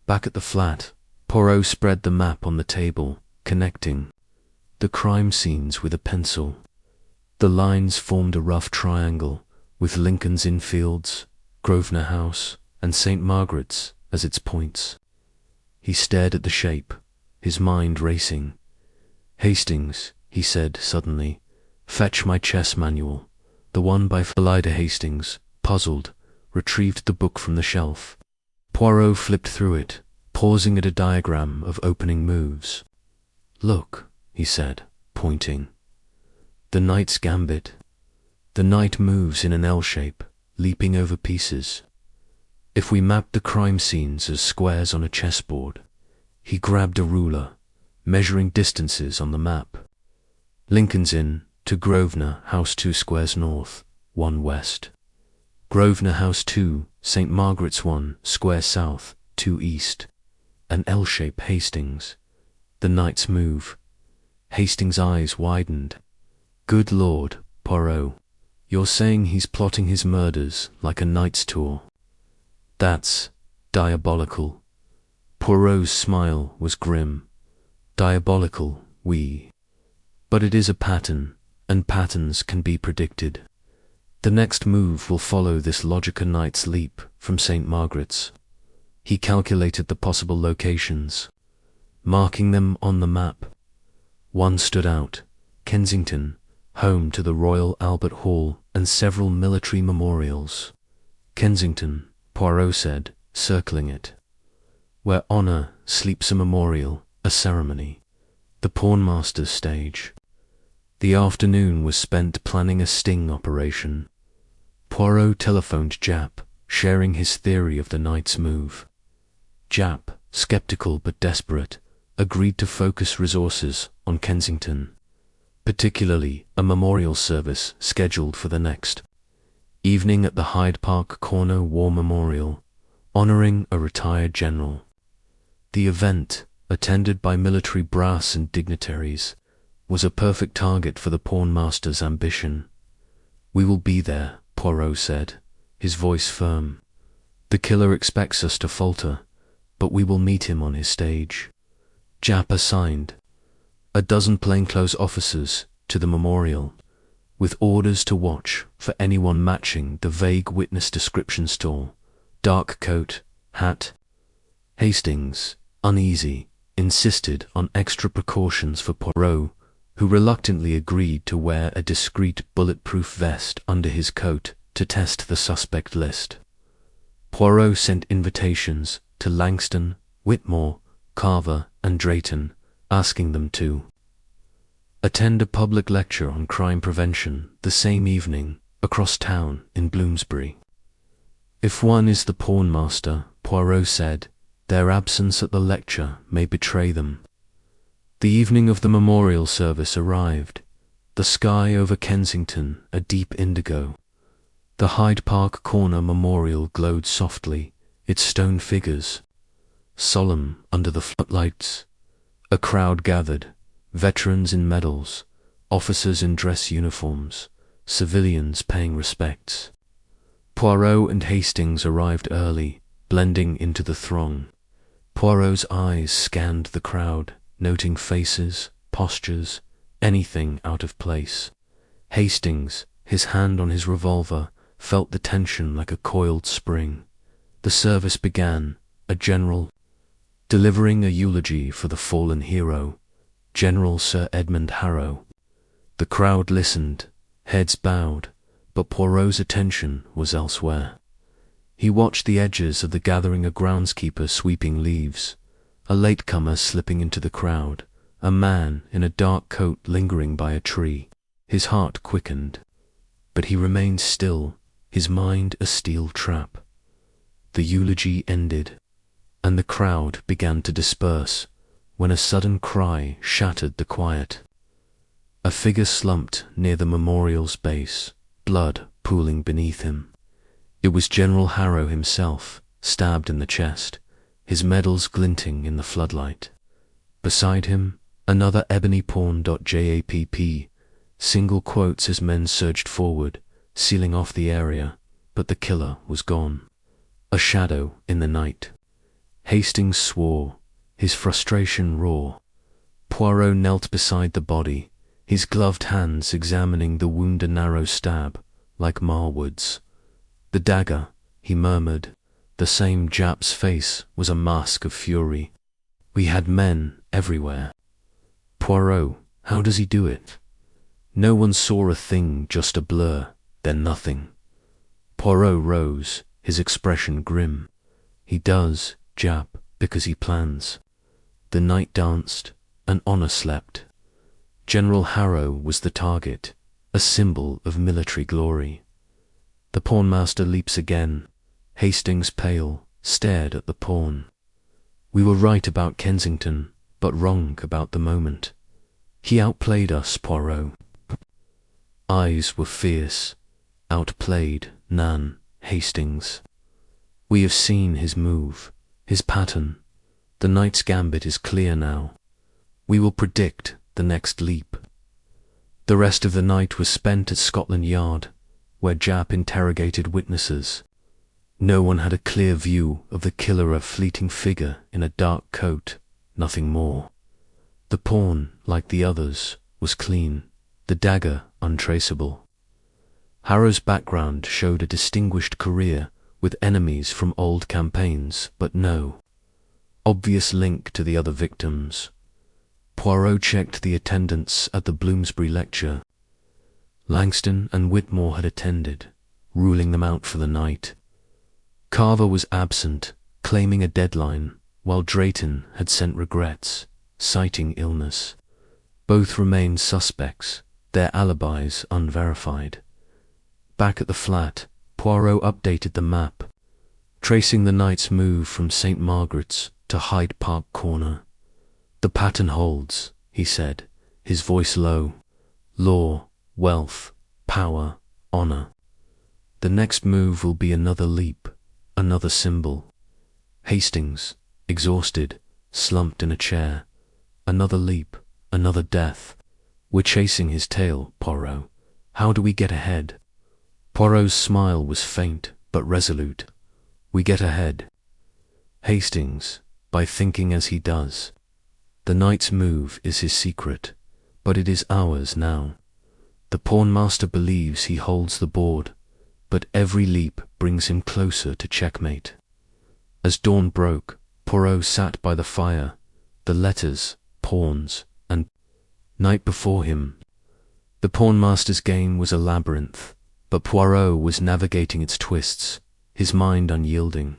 Back at the flat, Poirot spread the map on the table, connecting the crime scenes with a pencil. The lines formed a rough triangle, with Lincoln's Inn Fields, Grosvenor House, and St. Margaret's as its points. He stared at the shape, his mind racing. "Hastings," he said suddenly, "fetch my chess manual." The one by Philida Hastings, puzzled, retrieved the book from the shelf. Poirot flipped through it, pausing at a diagram of opening moves. "Look," he said, pointing. "The knight's gambit. The knight moves in an L shape, leaping over pieces. If we map the crime scenes as squares on a chessboard." He grabbed a ruler, measuring distances on the map. Lincoln's Inn to Grosvenor House 2 squares north, 1 west. Grosvenor House 2, St. Margaret's 1 square south, 2 east. An L-shape Hastings. The knight's move. Hastings' eyes widened. "Good Lord, Poirot, you're saying he's plotting his murders like a knight's tour? That's diabolical." Poirot's smile was grim. "Diabolical, oui. But it is a pattern, and patterns can be predicted. The next move will follow this logic, a knight's leap from St. Margaret's." He calculated the possible locations, marking them on the map. One stood out: Kensington, home to the Royal Albert Hall and several military memorials. "Kensington," Poirot said, circling it. "Where honor sleeps, a memorial, a ceremony. The pawnmaster's stage." The afternoon was spent planning a sting operation. Poirot telephoned Japp, sharing his theory of the night's move. Japp, skeptical but desperate, agreed to focus resources on Kensington, particularly a memorial service scheduled for the next evening at the Hyde Park Corner War Memorial, honoring a retired general. The event, attended by military brass and dignitaries, was a perfect target for the pawnmaster's ambition. "We will be there," Poirot said, his voice firm. "The killer expects us to falter, but we will meet him on his stage." Japp assigned a dozen plainclothes officers to the memorial, with orders to watch for anyone matching the vague witness description stall: dark coat, hat. Hastings, uneasy, insisted on extra precautions for Poirot, who reluctantly agreed to wear a discreet bulletproof vest under his coat to test the suspect list. Poirot sent invitations to Langston, Whitmore, Carver, and Drayton, asking them to attend a public lecture on crime prevention the same evening across town in Bloomsbury. "If one is the pawnmaster," Poirot said, "their absence at the lecture may betray them." The evening of the memorial service arrived, the sky over Kensington a deep indigo. The Hyde Park Corner Memorial glowed softly, its stone figures solemn under the floodlights. A crowd gathered, veterans in medals, officers in dress uniforms, civilians paying respects. Poirot and Hastings arrived early, blending into the throng. Poirot's eyes scanned the crowd, noting faces, postures, anything out of place. Hastings, his hand on his revolver, felt the tension like a coiled spring. The service began, a general delivering a eulogy for the fallen hero, General Sir Edmund Harrow. The crowd listened, heads bowed, but Poirot's attention was elsewhere. He watched the edges of the gathering, a groundskeeper sweeping leaves, a latecomer slipping into the crowd, a man in a dark coat lingering by a tree. His heart quickened, but he remained still, his mind a steel trap. The eulogy ended, and the crowd began to disperse, when a sudden cry shattered the quiet. A figure slumped near the memorial's base, blood pooling beneath him. It was General Harrow himself, stabbed in the chest, his medals glinting in the floodlight. Beside him, another ebony pawn. JAPP, single quotes as men surged forward, sealing off the area, but the killer was gone. A shadow in the night. Hastings swore, his frustration raw. Poirot knelt beside the body, his gloved hands examining the wound, a narrow stab, like Marwood's. The dagger, he murmured, the same Jap's face was a mask of fury. We had men everywhere. Poirot, how does he do it? No one saw a thing, just a blur, then nothing. Poirot rose, his expression grim. He does, Jap, because he plans. The night danced, and honor slept. General Harrow was the target, a symbol of military glory. The pawnmaster leaps again. Hastings, pale, stared at the pawn. We were right about Kensington, but wrong about the moment. He outplayed us, Poirot. Eyes were fierce. Outplayed, Nan, Hastings. We have seen his move, his pattern. The knight's gambit is clear now. We will predict the next leap. The rest of the night was spent at Scotland Yard, where Jap interrogated witnesses. No one had a clear view of the killer, a fleeting figure in a dark coat, nothing more. The pawn, like the others, was clean, the dagger untraceable. Harrow's background showed a distinguished career with enemies from old campaigns, but no obvious link to the other victims. Poirot checked the attendance at the Bloomsbury lecture. Langston and Whitmore had attended, ruling them out for the night. Carver was absent, claiming a deadline, while Drayton had sent regrets, citing illness. Both remained suspects, their alibis unverified. Back at the flat, Poirot updated the map, tracing the knight's move from St. Margaret's to Hyde Park Corner. The pattern holds, he said, his voice low. Law, wealth, power, honor. The next move will be another leap, another symbol. Hastings, exhausted, slumped in a chair. Another leap, another death. We're chasing his tail, Poirot. How do we get ahead? Poirot's smile was faint but resolute. We get ahead. Hastings, by thinking as he does. The knight's move is his secret, but it is ours now. The pawnmaster believes he holds the board, but every leap brings him closer to checkmate. As dawn broke, Poirot sat by the fire, the letters, pawns, and night before him. The pawnmaster's game was a labyrinth, but Poirot was navigating its twists, his mind unyielding.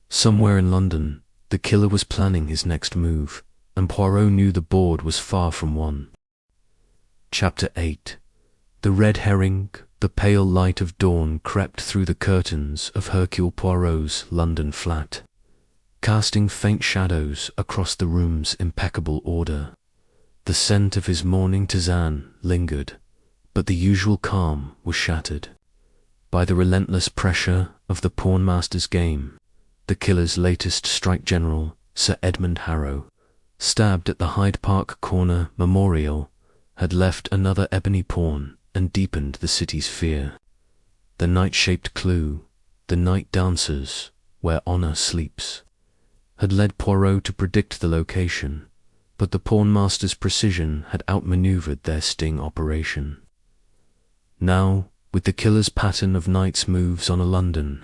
Somewhere in London, the killer was planning his next move, and Poirot knew the board was far from one. Chapter 8. The red herring, the pale light of dawn crept through the curtains of Hercule Poirot's London flat, casting faint shadows across the room's impeccable order. The scent of his morning tisane lingered, but the usual calm was shattered by the relentless pressure of the pawnmaster's game. The killer's latest strike general, Sir Edmund Harrow, stabbed at the Hyde Park Corner Memorial, had left another ebony pawn and deepened the city's fear. The night-shaped clue, the night dancers, where honor sleeps, had led Poirot to predict the location, but the pawnmaster's precision had outmaneuvered their sting operation. Now, with the killer's pattern of knight's moves on a London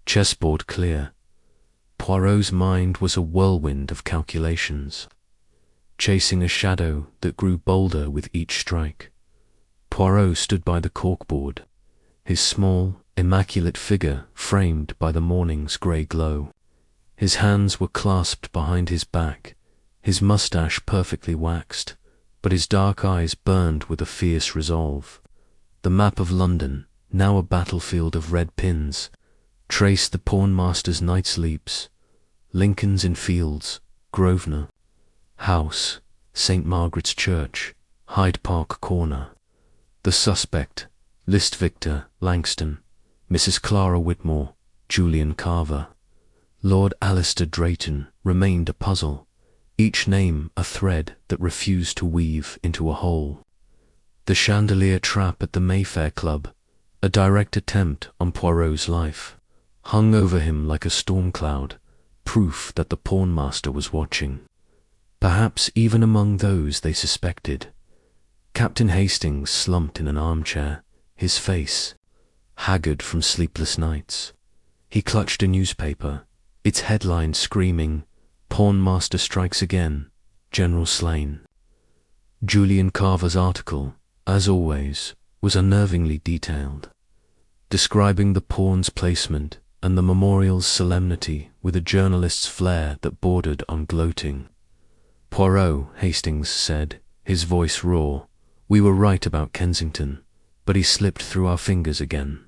chessboard clear, Poirot's mind was a whirlwind of calculations, chasing a shadow that grew bolder with each strike. Poirot stood by the corkboard, his small, immaculate figure framed by the morning's grey glow. His hands were clasped behind his back, his moustache perfectly waxed, but his dark eyes burned with a fierce resolve. The map of London, now a battlefield of red pins, traced the pawnmaster's night's leaps. Lincoln's Inn Fields, Grosvenor House, St. Margaret's Church, Hyde Park Corner. The suspect, List Victor Langston, Mrs. Clara Whitmore, Julian Carver. Lord Alistair Drayton remained a puzzle, each name a thread that refused to weave into a whole. The chandelier trap at the Mayfair Club, a direct attempt on Poirot's life, hung over him like a storm cloud, proof that the pawnmaster was watching. Perhaps even among those they suspected. Captain Hastings slumped in an armchair, his face haggard from sleepless nights. He clutched a newspaper, its headline screaming, "Pawnmaster strikes again, General slain." Julian Carver's article, as always, was unnervingly detailed, describing the pawn's placement and the memorial's solemnity with a journalist's flair that bordered on gloating. "Poirot," Hastings said, his voice raw, "we were right about Kensington, but he slipped through our fingers again.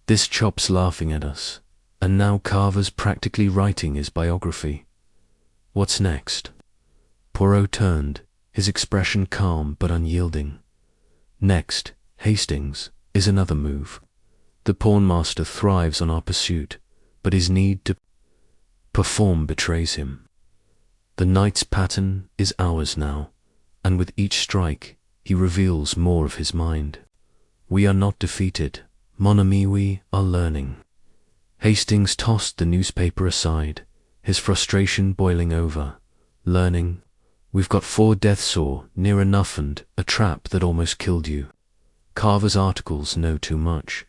This chop's laughing at us, and now Carver's practically writing his biography. What's next?" Poirot turned, his expression calm but unyielding. "Next, Hastings, is another move. The pawnmaster thrives on our pursuit, but his need to perform betrays him. The knight's pattern is ours now, and with each strike he reveals more of his mind. We are not defeated, mon ami, we are learning." Hastings tossed the newspaper aside, his frustration boiling over. "Learning? We've got 4 death sore, near enough, and a trap that almost killed you. Carver's articles know too much.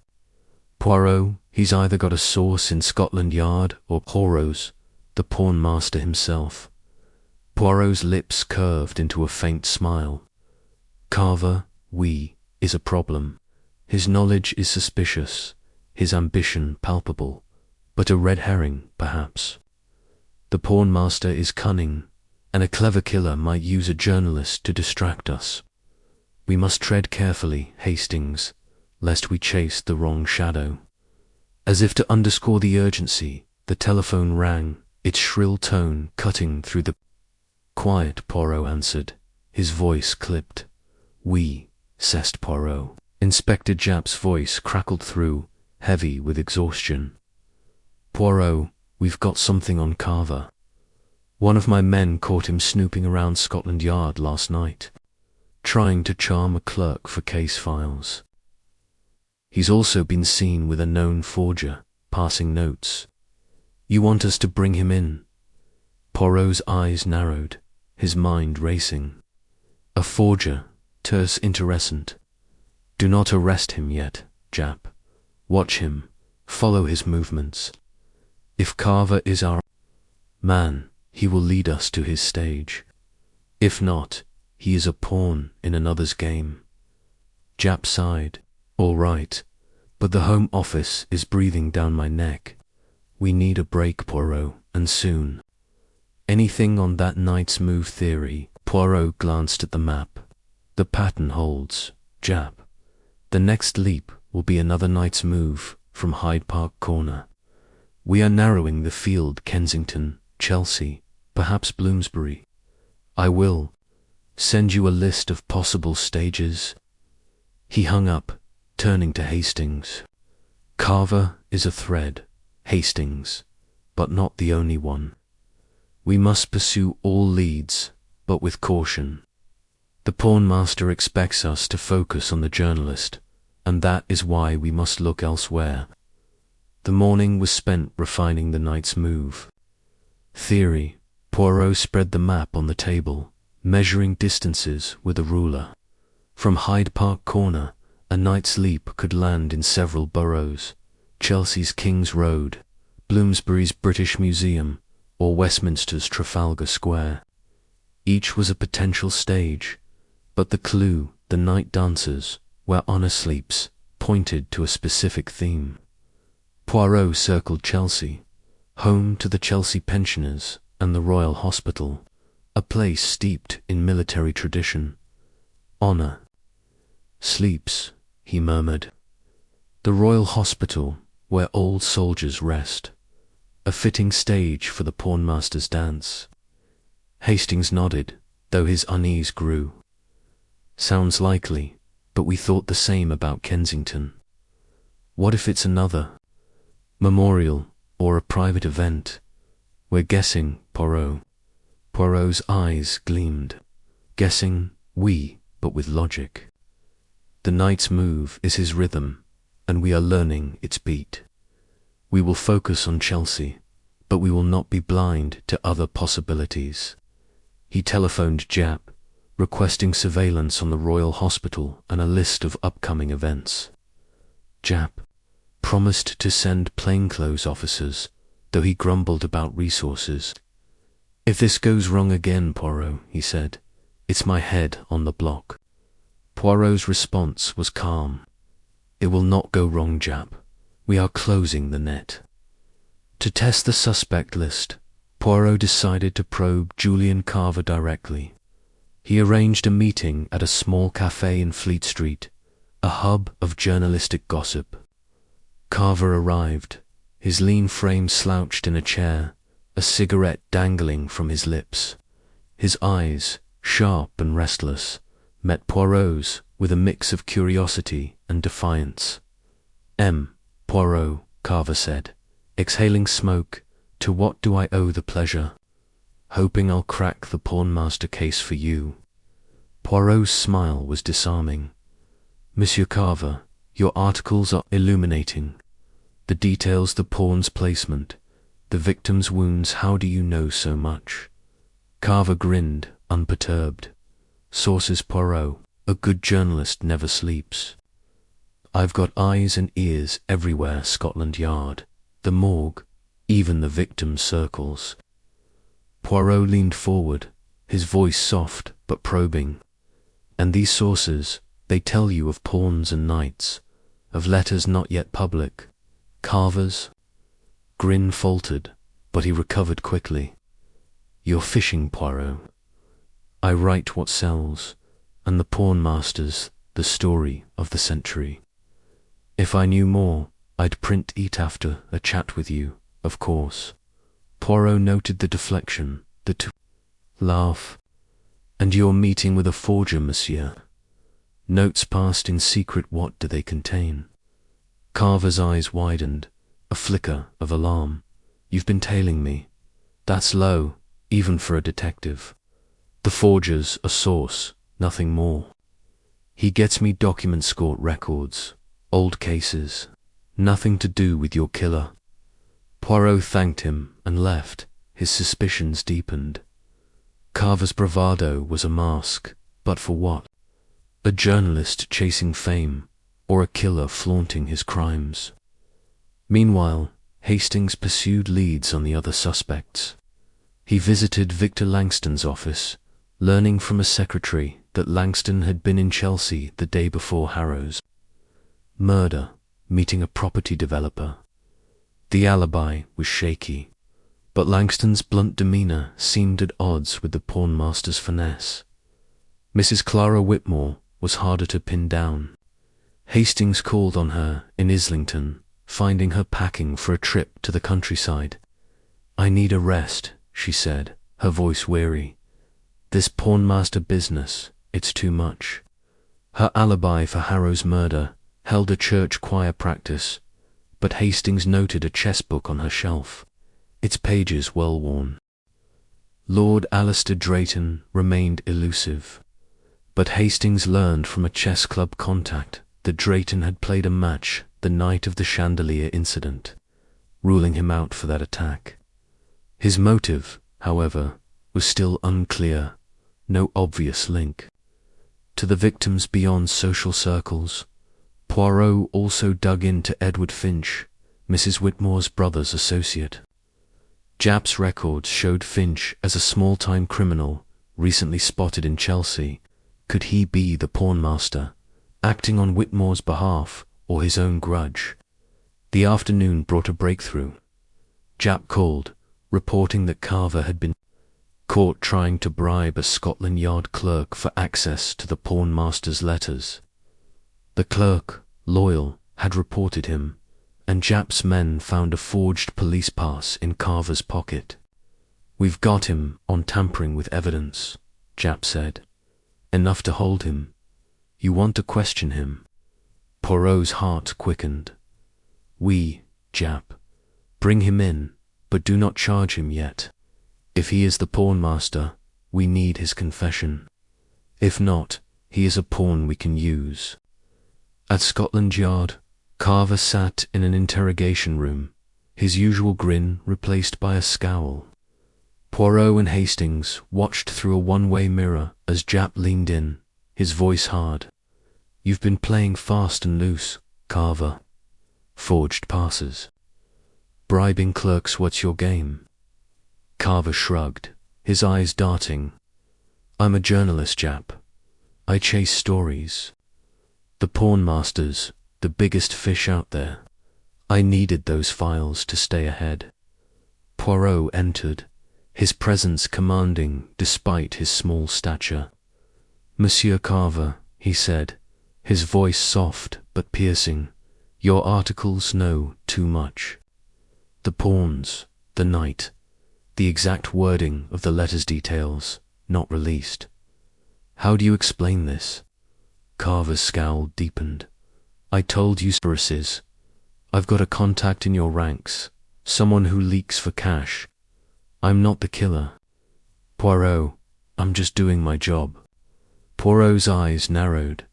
Poirot, he's either got a source in Scotland Yard or Horrocks, the pawnmaster himself." Poirot's lips curved into a faint smile. "Carver, is a problem. His knowledge is suspicious, his ambition palpable, but a red herring, perhaps. The pawnmaster is cunning, and a clever killer might use a journalist to distract us. We must tread carefully, Hastings, lest we chase the wrong shadow." As if to underscore the urgency, the telephone rang, its shrill tone cutting through the quiet. Poirot answered, his voice clipped. "Oui," cessed Poirot. Inspector Japp's voice crackled through, heavy with exhaustion. "Poirot, we've got something on Carver. One of my men caught him snooping around Scotland Yard last night, trying to charm a clerk for case files. He's also been seen with a known forger, passing notes. You want us to bring him in?" Poirot's eyes narrowed, his mind racing. "A forger, terse interesant. Do not arrest him yet, Japp. Watch him, follow his movements. If Carver is our man, he will lead us to his stage. If not, he is a pawn in another's game." Japp sighed. "All right, but the Home Office is breathing down my neck. We need a break, Poirot, and soon." "Anything on that night's move theory?" Poirot glanced at the map. "The pattern holds, Japp. The next leap will be another night's move from Hyde Park Corner. We are narrowing the field. Kensington, Chelsea, perhaps Bloomsbury. I will send you a list of possible stages." He hung up, turning to Hastings. "Carver is a thread, Hastings, but not the only one. We must pursue all leads, but with caution. The pawnmaster expects us to focus on the journalist, and that is why we must look elsewhere." The morning was spent refining the night's move. Theory. Poirot spread the map on the table, measuring distances with a ruler. From Hyde Park Corner, a night's leap could land in several boroughs: Chelsea's King's Road, Bloomsbury's British Museum, or Westminster's Trafalgar Square. Each was a potential stage, but the clue, the night dancers, where honor sleeps, pointed to a specific theme. Poirot circled Chelsea, home to the Chelsea pensioners and the Royal Hospital, a place steeped in military tradition. "Honor sleeps," he murmured. "The Royal Hospital, where old soldiers rest. A fitting stage for the pawnmaster's dance." Hastings nodded, though his unease grew. "Sounds likely, but we thought the same about Kensington. What if it's another memorial, or a private event? We're guessing, Poirot. Poirot's eyes gleamed. Guessing, but with logic. The night's move is his rhythm, and we are learning its beat. We will focus on Chelsea, but we will not be blind to other possibilities. He telephoned Jap, requesting surveillance on the Royal Hospital and a list of upcoming events. Jap promised to send plainclothes officers, though he grumbled about resources. If this goes wrong again, Poirot, he said, it's my head on the block. Poirot's response was calm. It will not go wrong, Jap. We are closing the net. To test the suspect list, Poirot decided to probe Julian Carver directly. He arranged a meeting at a small cafe in Fleet Street, a hub of journalistic gossip. Carver arrived, his lean frame slouched in a chair, a cigarette dangling from his lips. His eyes, sharp and restless, met Poirot's with a mix of curiosity and defiance. Poirot, Carver said, exhaling smoke, to what do I owe the pleasure? Hoping I'll crack the pawnmaster case for you. Poirot's smile was disarming. Monsieur Carver, your articles are illuminating. The details, the pawn's placement, the victim's wounds, how do you know so much? Carver grinned, unperturbed. Sources, Poirot. A good journalist never sleeps. I've got eyes and ears everywhere, Scotland Yard, the morgue, even the victim's circles. Poirot leaned forward, his voice soft but probing. And these sources, they tell you of pawns and knights, of letters not yet public, Carver's? Grin faltered, but he recovered quickly. You're fishing, Poirot. I write what sells, and the pawnmaster's the story of the century. If I knew more, I'd print it after a chat with you, of course. Poirot noted the deflection, the laugh. And you're meeting with a forger, monsieur. Notes passed in secret, what do they contain? Carver's eyes widened, a flicker of alarm. You've been tailing me. That's low, even for a detective. The forger's a source, nothing more. He gets me documents, court records, old cases, nothing to do with your killer. Poirot thanked him and left, his suspicions deepened. Carver's bravado was a mask, but for what? A journalist chasing fame, or a killer flaunting his crimes? Meanwhile, Hastings pursued leads on the other suspects. He visited Victor Langston's office, learning from a secretary that Langston had been in Chelsea the day before Harrow's murder, meeting a property developer. The alibi was shaky, but Langston's blunt demeanour seemed at odds with the pawnmaster's finesse. Mrs. Clara Whitmore was harder to pin down. Hastings called on her in Islington, finding her packing for a trip to the countryside. I need a rest, she said, her voice weary. This pawnmaster business, it's too much. Her alibi for Harrow's murder held a church choir practice, but Hastings noted a chess book on her shelf, its pages well worn. Lord Alistair Drayton remained elusive, but Hastings learned from a chess club contact that Drayton had played a match the night of the chandelier incident, ruling him out for that attack. His motive, however, was still unclear, no obvious link. To the victims beyond social circles, Poirot also dug into Edward Finch, Mrs. Whitmore's brother's associate. Jap's records showed Finch as a small-time criminal recently spotted in Chelsea. Could he be the pawnmaster, acting on Whitmore's behalf or his own grudge? The afternoon brought a breakthrough. Jap called, reporting that Carver had been caught trying to bribe a Scotland Yard clerk for access to the pawnmaster's letters. The clerk, loyal, had reported him, and Jap's men found a forged police pass in Carver's pocket. We've got him on tampering with evidence, Jap said. Enough to hold him. You want to question him? Poirot's heart quickened. Oui, Jap. Bring him in, but do not charge him yet. If he is the pawnmaster, we need his confession. If not, he is a pawn we can use. At Scotland Yard, Carver sat in an interrogation room, his usual grin replaced by a scowl. Poirot and Hastings watched through a one-way mirror as Japp leaned in, his voice hard. You've been playing fast and loose, Carver. Forged passes. Bribing clerks, what's your game? Carver shrugged, his eyes darting. I'm a journalist, Japp. I chase stories. The pawnmasters, the biggest fish out there. I needed those files to stay ahead. Poirot entered, his presence commanding despite his small stature. Monsieur Carver, he said, his voice soft but piercing, your articles know too much. The pawns, the night, the exact wording of the letter's details, not released. How do you explain this? Carver's scowl deepened. I told you, conspiracies. I've got a contact in your ranks, someone who leaks for cash. I'm not the killer. Poirot, I'm just doing my job. Poirot's eyes narrowed.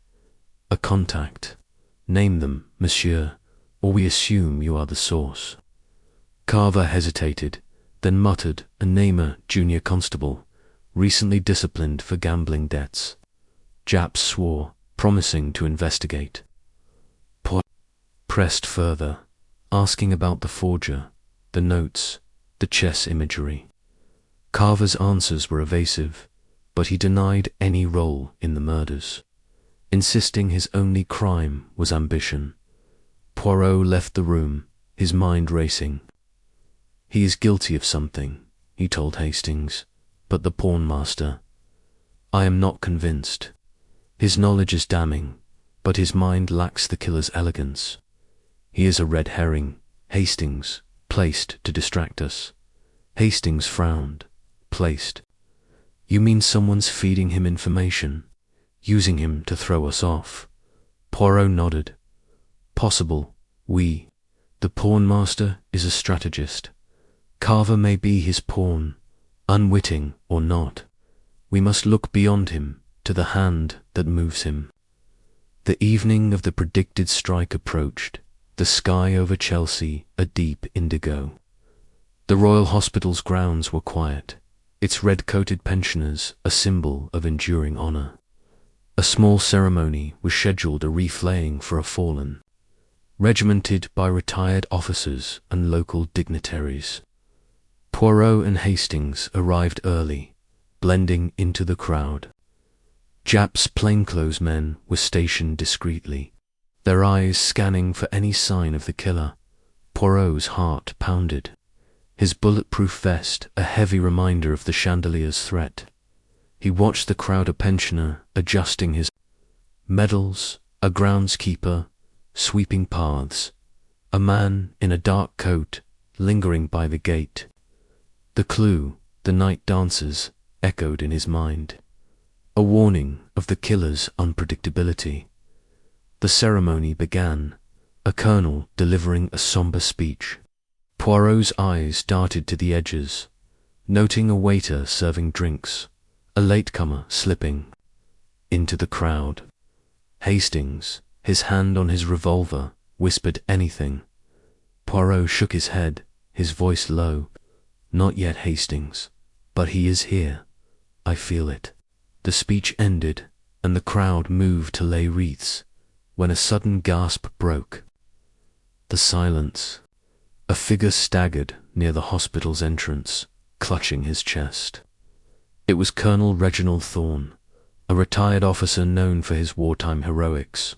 A contact. Name them, monsieur, or we assume you are the source. Carver hesitated, then muttered a namer, junior constable, recently disciplined for gambling debts. Japp swore, promising to investigate. Poirot pressed further, asking about the forger, the notes, the chess imagery. Carver's answers were evasive, but he denied any role in the murders, insisting his only crime was ambition. Poirot left the room, his mind racing. He is guilty of something, he told Hastings, but the pawnmaster. I am not convinced. His knowledge is damning, but his mind lacks the killer's elegance. He is a red herring, Hastings, placed to distract us. Hastings frowned. Placed. You mean someone's feeding him information, using him to throw us off? Poirot nodded. Possible. The pawnmaster is a strategist. Carver may be his pawn, unwitting or not. We must look beyond him, to the hand that moves him. The evening of the predicted strike approached, the sky over Chelsea a deep indigo. The Royal Hospital's grounds were quiet, its red-coated pensioners a symbol of enduring honour. A small ceremony was scheduled, a wreath laying for a fallen, regimented by retired officers and local dignitaries. Poirot and Hastings arrived early, blending into the crowd. Japp's plainclothes men were stationed discreetly, their eyes scanning for any sign of the killer. Poirot's heart pounded, his bulletproof vest a heavy reminder of the chandelier's threat. He watched the crowd, a pensioner adjusting his medals, a groundskeeper sweeping paths, a man in a dark coat lingering by the gate. The clue, the night dancers, echoed in his mind, a warning of the killer's unpredictability. The ceremony began, a colonel delivering a somber speech. Poirot's eyes darted to the edges, noting a waiter serving drinks, a latecomer slipping into the crowd. Hastings, his hand on his revolver, whispered anything. Poirot shook his head, his voice low. Not yet, Hastings, but he is here. I feel it. The speech ended, and the crowd moved to lay wreaths, when a sudden gasp broke. The silence. A figure staggered near the hospital's entrance, clutching his chest. It was Colonel Reginald Thorne, a retired officer known for his wartime heroics.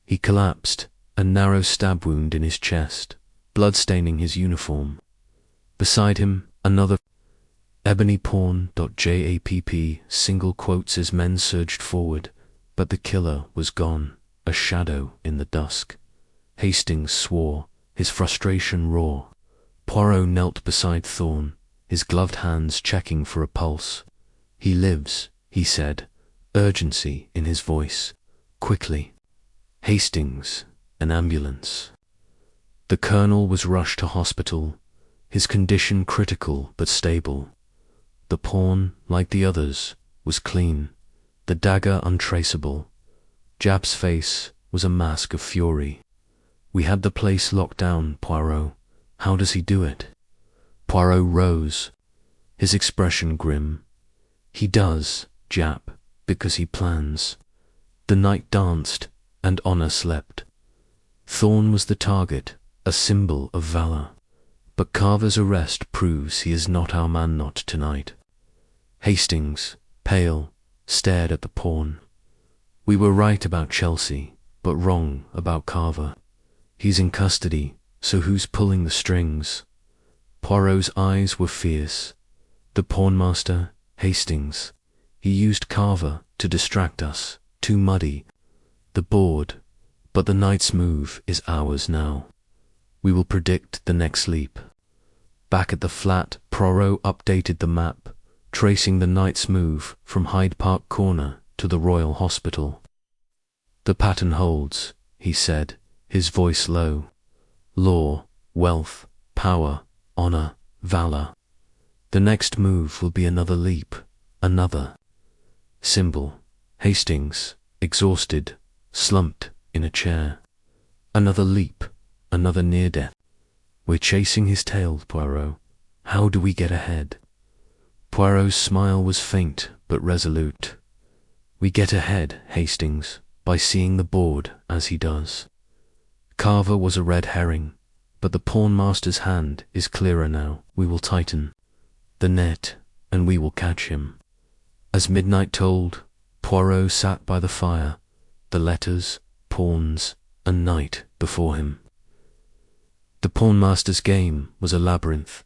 He collapsed, a narrow stab wound in his chest, blood-staining his uniform. Beside him, another ebony pawn.japp single quotes as men surged forward, but the killer was gone, a shadow in the dusk. Hastings swore, his frustration raw. Poirot knelt beside Thorne, his gloved hands checking for a pulse. He lives, he said, urgency in his voice. Quickly. Hastings, an ambulance. The colonel was rushed to hospital, his condition critical but stable. The pawn, like the others, was clean, the dagger untraceable. Japp's face was a mask of fury. "We had the place locked down, Poirot. How does he do it?" Poirot rose, his expression grim. "He does, Japp, because he plans." The night danced, and honor slept. Thorn was the target, a symbol of valor. But Carver's arrest proves he is not our man not tonight. Hastings, pale, stared at the pawn. "We were right about Chelsea, but wrong about Carver. He's in custody, so who's pulling the strings?" Poirot's eyes were fierce. "The pawnmaster, Hastings. He used Carver to distract us, too muddy. The board, but the night's move is ours now. We will predict the next leap." Back at the flat, Poirot updated the map, tracing the night's move from Hyde Park Corner to the Royal Hospital. "The pattern holds," he said, his voice low. "Law, wealth, power, honor, valor. The next move will be another leap, another." Symbol, Hastings, exhausted, slumped in a chair. "Another leap, another near death. We're chasing his tail, Poirot. How do we get ahead?" Poirot's smile was faint but resolute. "We get ahead, Hastings, by seeing the board as he does. Carver was a red herring, but the pawnmaster's hand is clearer now. We will tighten the net, and we will catch him." As midnight told, Poirot sat by the fire, the letters, pawns, and night before him. The pawnmaster's game was a labyrinth,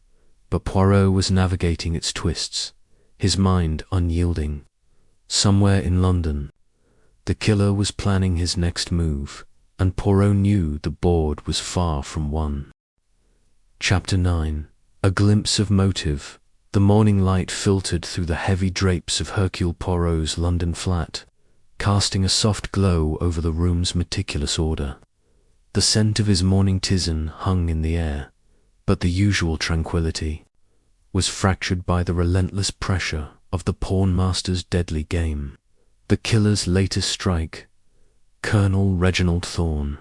but Poirot was navigating its twists, his mind unyielding. Somewhere in London, the killer was planning his next move, and Poirot knew the board was far from won. Chapter 9. A glimpse of motive. The morning light filtered through the heavy drapes of Hercule Poirot's London flat, casting a soft glow over the room's meticulous order. The scent of his morning tisane hung in the air, but the usual tranquillity was fractured by the relentless pressure of the pawnmaster's deadly game. The killer's latest strike, Colonel Reginald Thorn,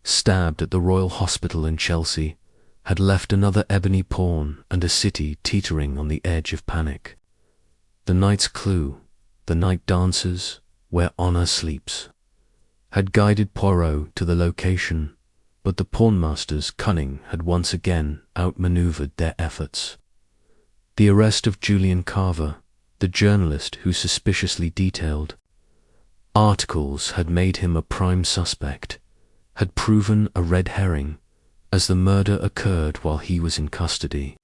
stabbed at the Royal Hospital in Chelsea, had left another ebony pawn and a city teetering on the edge of panic. The night's clue, the night dancers, where honor sleeps, had guided Poirot to the location, but the pawnmaster's cunning had once again outmaneuvered their efforts. The arrest of Julian Carver, the journalist who suspiciously detailed articles had made him a prime suspect, had proven a red herring, as the murder occurred while he was in custody.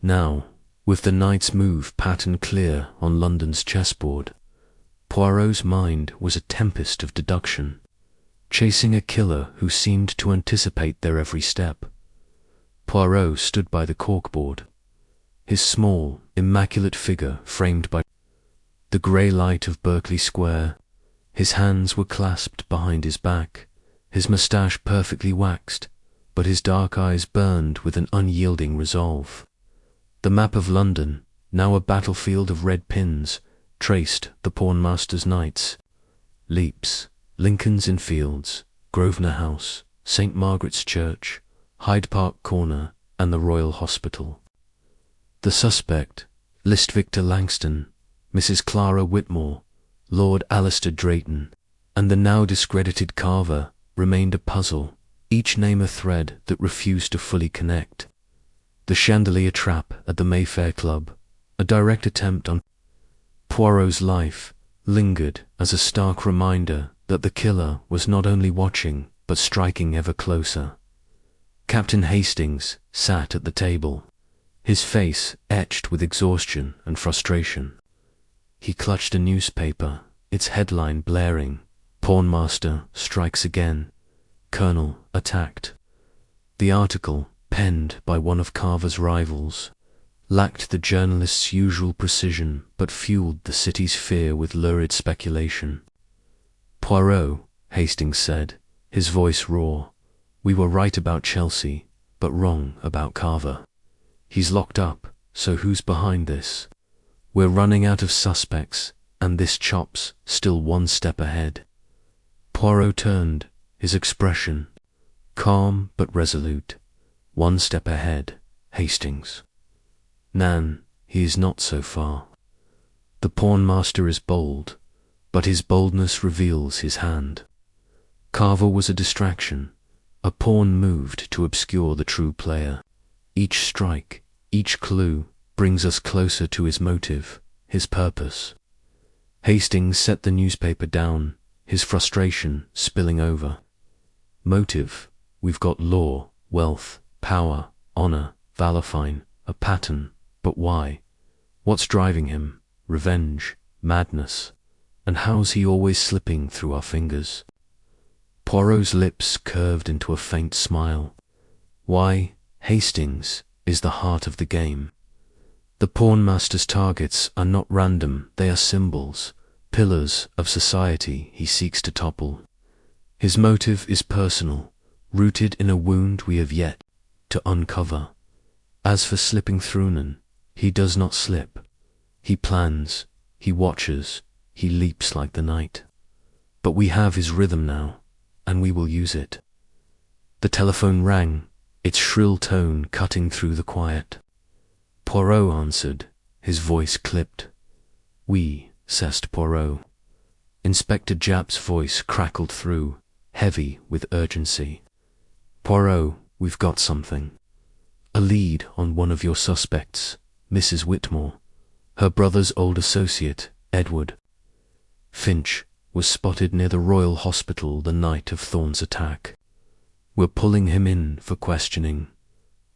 Now, with the night's move pattern clear on London's chessboard, Poirot's mind was a tempest of deduction, chasing a killer who seemed to anticipate their every step. Poirot stood by the corkboard, his small, immaculate figure framed by the grey light of Berkeley Square. His hands were clasped behind his back, his moustache perfectly waxed, but his dark eyes burned with an unyielding resolve. The map of London, now a battlefield of red pins, traced the pawnmaster's knights. Leaps, Lincoln's Inn Fields, Grosvenor House, St. Margaret's Church, Hyde Park Corner, and the Royal Hospital. The suspect, List Victor Langston, Mrs. Clara Whitmore, Lord Alistair Drayton, and the now discredited Carver remained a puzzle, each name a thread that refused to fully connect. The chandelier trap at the Mayfair Club, a direct attempt on Poirot's life, lingered as a stark reminder that the killer was not only watching but striking ever closer. Captain Hastings sat at the table, his face etched with exhaustion and frustration. He clutched a newspaper, its headline blaring, "Pawnmaster strikes again. Colonel attacked." The article, penned by one of Carver's rivals, lacked the journalist's usual precision but fueled the city's fear with lurid speculation. "Poirot," Hastings said, his voice raw, We were right about Chelsea, but wrong about Carver. He's locked up, so who's behind this? We're running out of suspects, and this chop's still one step ahead. Poirot turned, his expression calm but resolute. One step ahead, Hastings. Nan, he is not so far. The pawnmaster is bold, but his boldness reveals his hand. Carver was a distraction, a pawn moved to obscure the true player. Each strike, each clue, brings us closer to his motive, his purpose. Hastings set the newspaper down, his frustration spilling over. Motive, we've got law, wealth, power, honor, valor, fine, a pattern, but why? What's driving him? Revenge, madness, and how's he always slipping through our fingers? Poirot's lips curved into a faint smile. Why, Hastings is the heart of the game. The pawnmaster's targets are not random, they are symbols, pillars of society he seeks to topple. His motive is personal, rooted in a wound we have yet to uncover. As for slipping through, he does not slip. He plans, he watches, he leaps like the night. But we have his rhythm now, and we will use it. The telephone rang, its shrill tone cutting through the quiet. Poirot answered, his voice clipped. "Oui," said Poirot. Inspector Japp's voice crackled through, heavy with urgency. "Poirot, we've got something. A lead on one of your suspects, Mrs. Whitmore. Her brother's old associate, Edward Finch, was spotted near the Royal Hospital the night of Thorne's attack. We're pulling him in for questioning.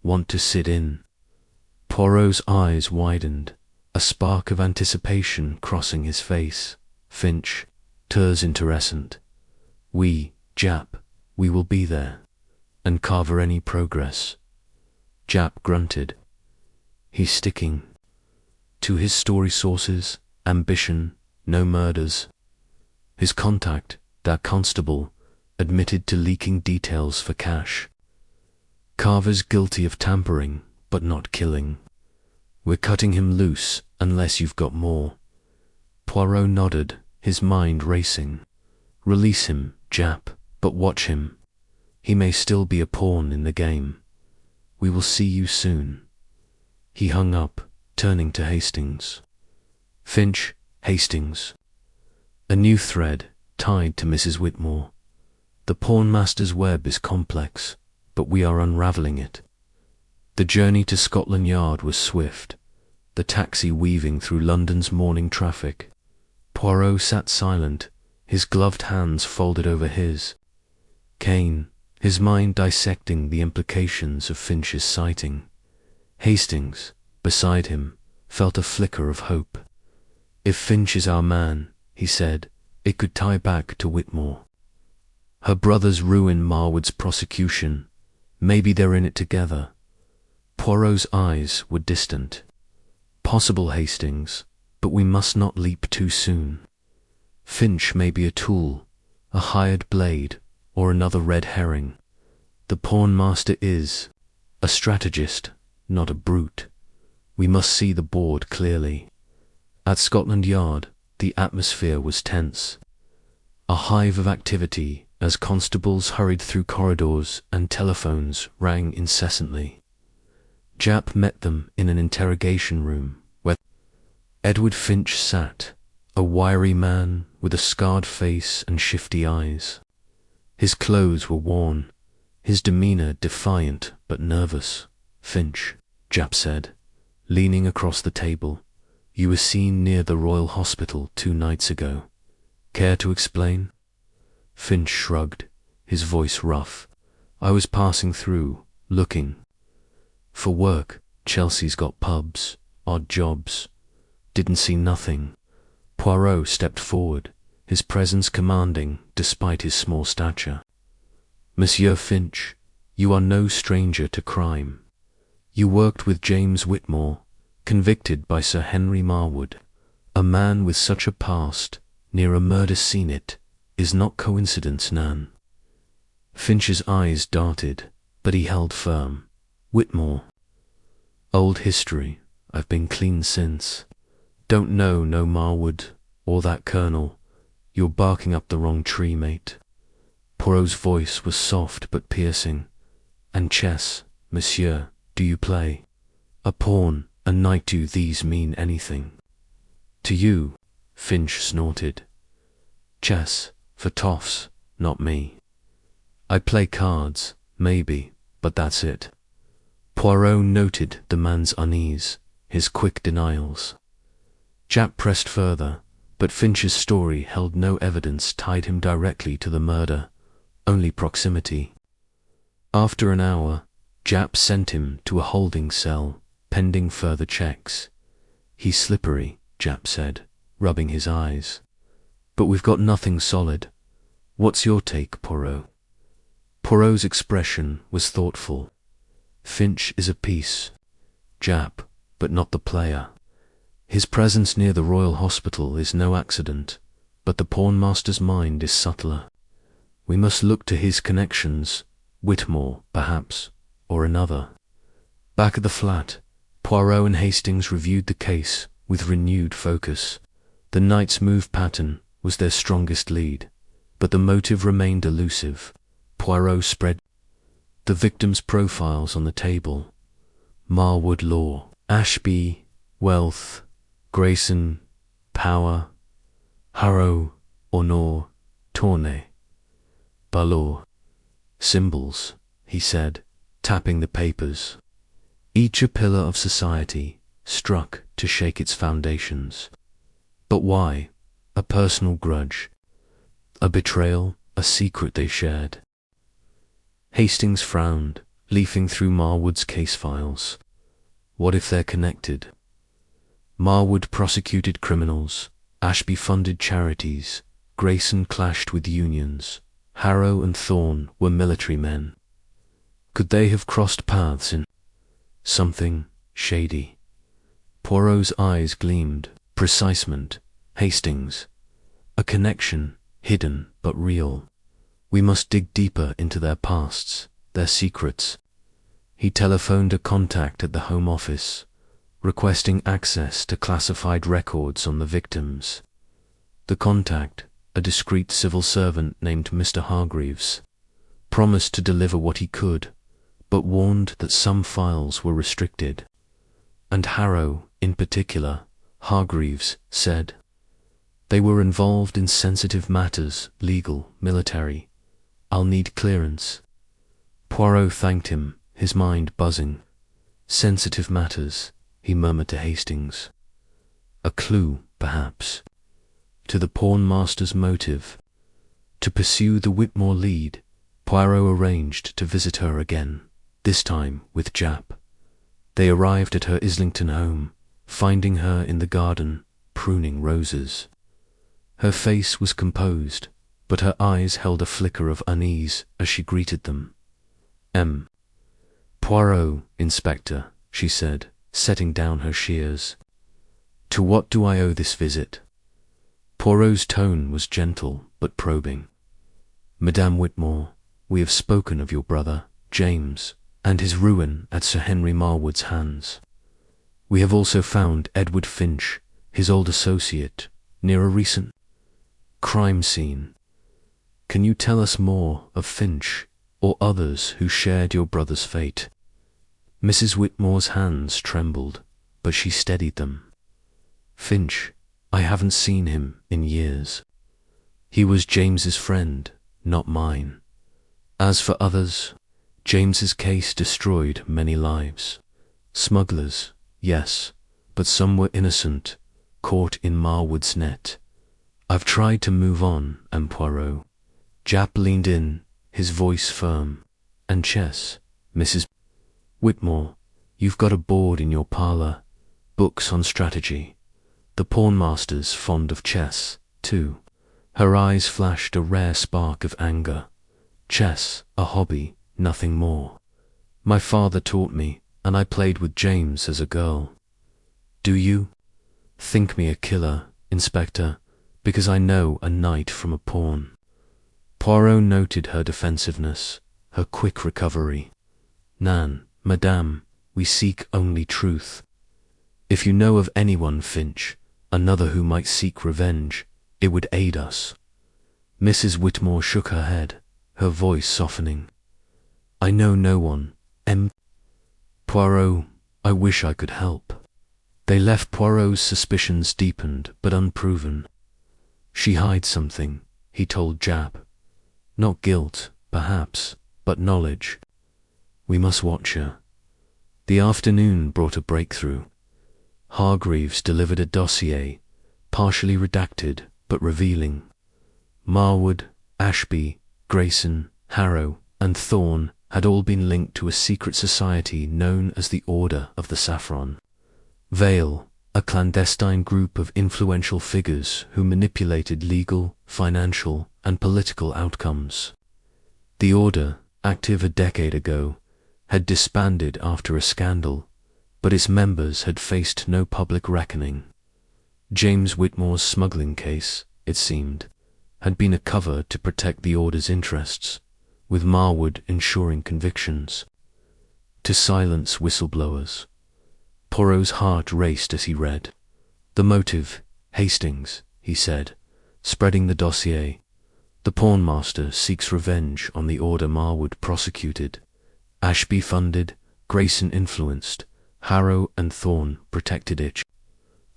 Want to sit in?" Poirot's eyes widened, a spark of anticipation crossing his face. "Finch, très intéressant. Oui, Japp, we will be there. And Carver, any progress?" Japp grunted. "He's sticking to his story sources, ambition, no murders. His contact, that constable, admitted to leaking details for cash. Carver's guilty of tampering, but not killing. We're cutting him loose unless you've got more." Poirot nodded, his mind racing. "Release him, Japp, but watch him. He may still be a pawn in the game. We will see you soon." He hung up, turning to Hastings. "Finch, Hastings. A new thread tied to Mrs. Whitmore. The pawnmaster's web is complex, but we are unraveling it." The journey to Scotland Yard was swift, the taxi weaving through London's morning traffic. Poirot sat silent, his gloved hands folded over his. Kane, his mind dissecting the implications of Finch's sighting. Hastings, beside him, felt a flicker of hope. "If Finch is our man," he said, "it could tie back to Whitmore. Her brother's ruin Marwood's prosecution. Maybe they're in it together." Poirot's eyes were distant. "Possible, Hastings, but we must not leap too soon. Finch may be a tool, a hired blade, or another red herring. The pawnmaster is a strategist, not a brute. We must see the board clearly." At Scotland Yard, the atmosphere was tense. A hive of activity as constables hurried through corridors and telephones rang incessantly. Japp met them in an interrogation room where Edward Finch sat, a wiry man with a scarred face and shifty eyes. His clothes were worn, his demeanor defiant but nervous. "Finch," Japp said, leaning across the table, "you were seen near the Royal Hospital 2 nights ago. Care to explain?" Finch shrugged, his voice rough. "I was passing through, looking. For work, Chelsea's got pubs, odd jobs. Didn't see nothing." Poirot stepped forward, his presence commanding despite his small stature. "Monsieur Finch, you are no stranger to crime. You worked with James Whitmore, convicted by Sir Henry Marwood. A man with such a past, near a murder scene, it is not coincidence, Nan." Finch's eyes darted, but he held firm. Whitmore. Old history. I've been clean since. Don't know no Marwood, or that colonel. You're barking up the wrong tree, mate. Poirot's voice was soft but piercing. And chess, monsieur, do you play? A pawn, a knight, do these mean anything? To you, Finch snorted. Chess, for toffs, not me. I play cards, maybe, but that's it. Poirot noted the man's unease, his quick denials. Japp pressed further, but Finch's story held no evidence tied him directly to the murder, only proximity. After an hour, Japp sent him to a holding cell, pending further checks. He's slippery, Japp said, rubbing his eyes. But we've got nothing solid. What's your take, Poirot? Poirot's expression was thoughtful. Finch is a piece. Japp, but not the player. His presence near the Royal Hospital is no accident, but the pawnmaster's mind is subtler. We must look to his connections, Whitmore, perhaps, or another. Back at the flat, Poirot and Hastings reviewed the case with renewed focus. The night's move pattern was their strongest lead, but the motive remained elusive. Poirot spread the victims' profiles on the table. Marwood law, Ashby, wealth, Grayson, power, Harrow, honor, Tournay, Balor. Symbols, he said, tapping the papers. Each a pillar of society, struck to shake its foundations. But why? A personal grudge, a betrayal, a secret they shared. Hastings frowned, leafing through Marwood's case files. What if they're connected? Marwood prosecuted criminals, Ashby funded charities, Grayson clashed with unions, Harrow and Thorne were military men. Could they have crossed paths in something shady? Poirot's eyes gleamed. Precisement, Hastings. A connection, hidden but real. We must dig deeper into their pasts, their secrets. He telephoned a contact at the Home Office, requesting access to classified records on the victims. The contact, a discreet civil servant named Mr. Hargreaves, promised to deliver what he could, but warned that some files were restricted. And Harrow, in particular, Hargreaves said, they were involved in sensitive matters, legal, military. I'll need clearance. Poirot thanked him, his mind buzzing. Sensitive matters, he murmured to Hastings. A clue, perhaps, to the pawnmaster's motive. To pursue the Whitmore lead, Poirot arranged to visit her again, this time with Japp. They arrived at her Islington home, finding her in the garden, pruning roses. Her face was composed, but her eyes held a flicker of unease as she greeted them. Poirot, Inspector, she said, setting down her shears. To what do I owe this visit? Poirot's tone was gentle but probing. Madame Whitmore, we have spoken of your brother, James, and his ruin at Sir Henry Marwood's hands. We have also found Edward Finch, his old associate, near a recent crime scene. Can you tell us more of Finch or others who shared your brother's fate? Mrs. Whitmore's hands trembled, but she steadied them. Finch, I haven't seen him in years. He was James's friend, not mine. As for others, James's case destroyed many lives. Smugglers, yes, but some were innocent, caught in Marwood's net. I've tried to move on, Poirot. Japp leaned in, his voice firm. And chess, Mrs. Whitmore, you've got a board in your parlour, books on strategy. The pawnmaster's fond of chess, too. Her eyes flashed a rare spark of anger. Chess, a hobby, nothing more. My father taught me, and I played with James as a girl. Do you think me a killer, Inspector, because I know a knight from a pawn? Poirot noted her defensiveness, her quick recovery. "Nan, madame, we seek only truth. If you know of anyone, Finch, another who might seek revenge, it would aid us." Mrs. Whitmore shook her head, her voice softening. "I know no one, M. Poirot, I wish I could help." They left. Poirot's suspicions deepened, but unproven. "She hides something," he told Jap. "Not guilt, perhaps, but knowledge. We must watch her." The afternoon brought a breakthrough. Hargreaves delivered a dossier, partially redacted but revealing. Marwood, Ashby, Grayson, Harrow, and Thorne had all been linked to a secret society known as the Order of the Saffron. Vale, a clandestine group of influential figures who manipulated legal, financial, and political outcomes. The Order, active a decade ago, had disbanded after a scandal, but its members had faced no public reckoning. James Whitmore's smuggling case, it seemed, had been a cover to protect the Order's interests, with Marwood ensuring convictions. To silence whistleblowers. Poirot's heart raced as he read. "The motive, Hastings," he said, spreading the dossier. "The pawnmaster seeks revenge on the Order Marwood prosecuted. Ashby funded, Grayson influenced, Harrow and Thorne protected it,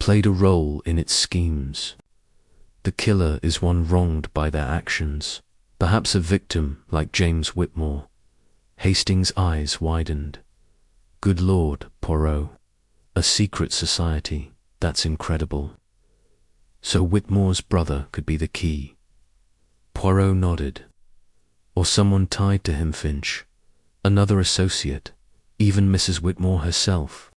played a role in its schemes. The killer is one wronged by their actions, perhaps a victim like James Whitmore." Hastings' eyes widened. "Good Lord, Poirot. A secret society, that's incredible. So Whitmore's brother could be the key." Poirot nodded. "Or someone tied to him, Finch. Another associate, even Mrs. Whitmore herself.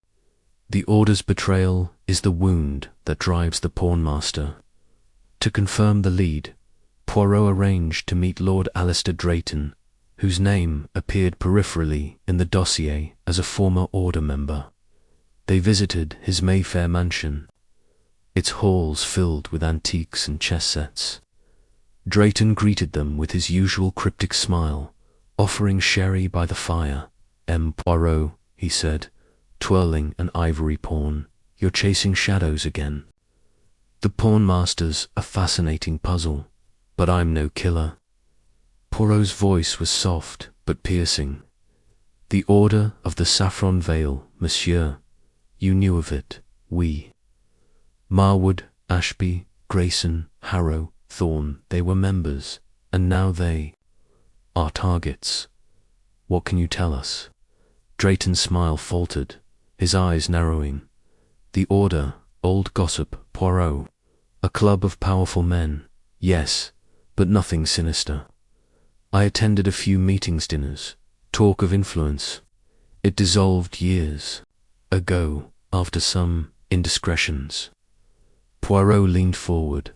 The Order's betrayal is the wound that drives the pawnmaster." To confirm the lead, Poirot arranged to meet Lord Alistair Drayton, whose name appeared peripherally in the dossier as a former Order member. They visited his Mayfair mansion, its halls filled with antiques and chess sets. Drayton greeted them with his usual cryptic smile, offering sherry by the fire. "M. Poirot," he said, twirling an ivory pawn, "you're chasing shadows again. The pawnmaster's a fascinating puzzle, but I'm no killer." Poirot's voice was soft but piercing. "The Order of the Saffron Veil, monsieur. You knew of it, we. Marwood, Ashby, Grayson, Harrow, Thorne, they were members, and now they are targets. What can you tell us?" Drayton's smile faltered, his eyes narrowing. "The Order, old gossip, Poirot. A club of powerful men, yes, but nothing sinister. I attended a few meetings, dinners, talk of influence. It dissolved years ago after some indiscretions." Poirot leaned forward.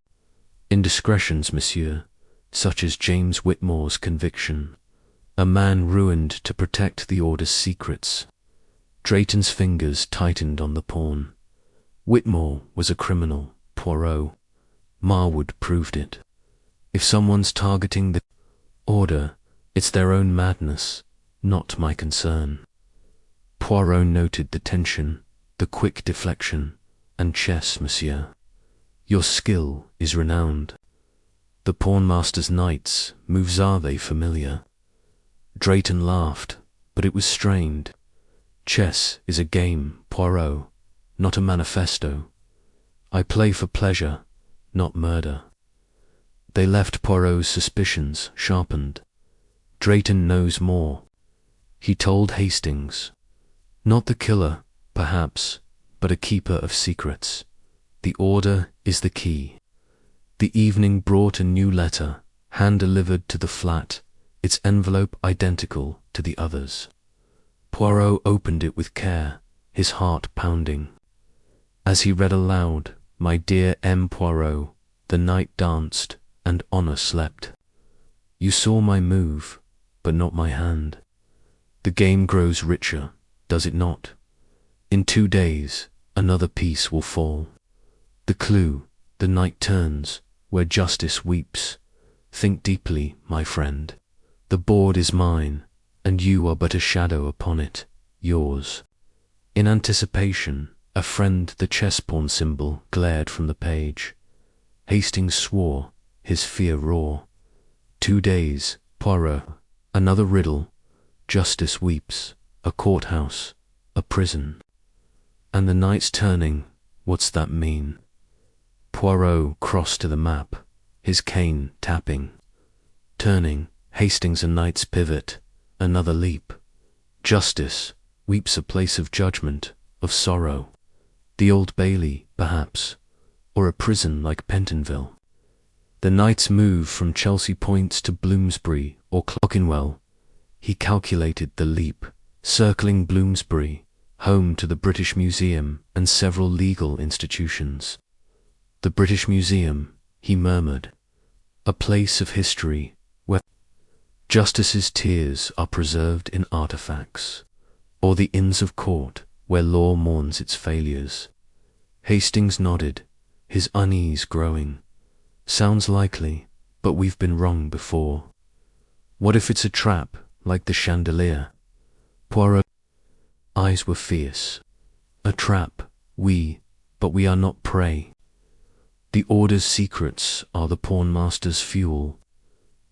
"Indiscretions, monsieur, such as James Whitmore's conviction. A man ruined to protect the Order's secrets." Drayton's fingers tightened on the pawn. "Whitmore was a criminal, Poirot. Marwood proved it. If someone's targeting the Order, it's their own madness, not my concern." Poirot noted the tension, the quick deflection, and chess, monsieur. "Your skill is renowned. The pawnmaster's knights, moves are they familiar?" Drayton laughed, but it was strained. "Chess is a game, Poirot, not a manifesto. I play for pleasure, not murder." They left. Poirot's suspicions sharpened. Drayton knows more. He told Hastings. Not the killer, perhaps, but a keeper of secrets. The Order is the key. The evening brought a new letter, hand-delivered to the flat, its envelope identical to the others. Poirot opened it with care, his heart pounding. As he read aloud, "My dear M. Poirot, the night danced, and honor slept. You saw my move, but not my hand. The game grows richer, does it not? In 2 days, another piece will fall. The clue, the night turns, where justice weeps. think deeply, my friend. The board is mine, and you are but a shadow upon it, yours. In anticipation, a friend, the chess-pawn symbol, glared from the page. Hastings swore, his fear raw. 2 days, Poirot, another riddle. Justice weeps, a courthouse, a prison. And the knight's turning, what's that mean? Poirot crossed to the map, his cane tapping. Turning, Hastings a knight's pivot, another leap. Justice weeps, a place of judgment, of sorrow. The Old Bailey, perhaps, or a prison like Pentonville. The knight's move from Chelsea Points to Bloomsbury or Clerkenwell. He calculated the leap, circling Bloomsbury, home to the British Museum and several legal institutions. The British Museum, he murmured, a place of history where justice's tears are preserved in artifacts, or the Inns of Court where law mourns its failures. Hastings nodded, his unease growing. Sounds likely, but we've been wrong before. What if it's a trap, like the chandelier? Poirot's eyes were fierce. A trap, but we are not prey. The Order's secrets are the pawnmaster's fuel.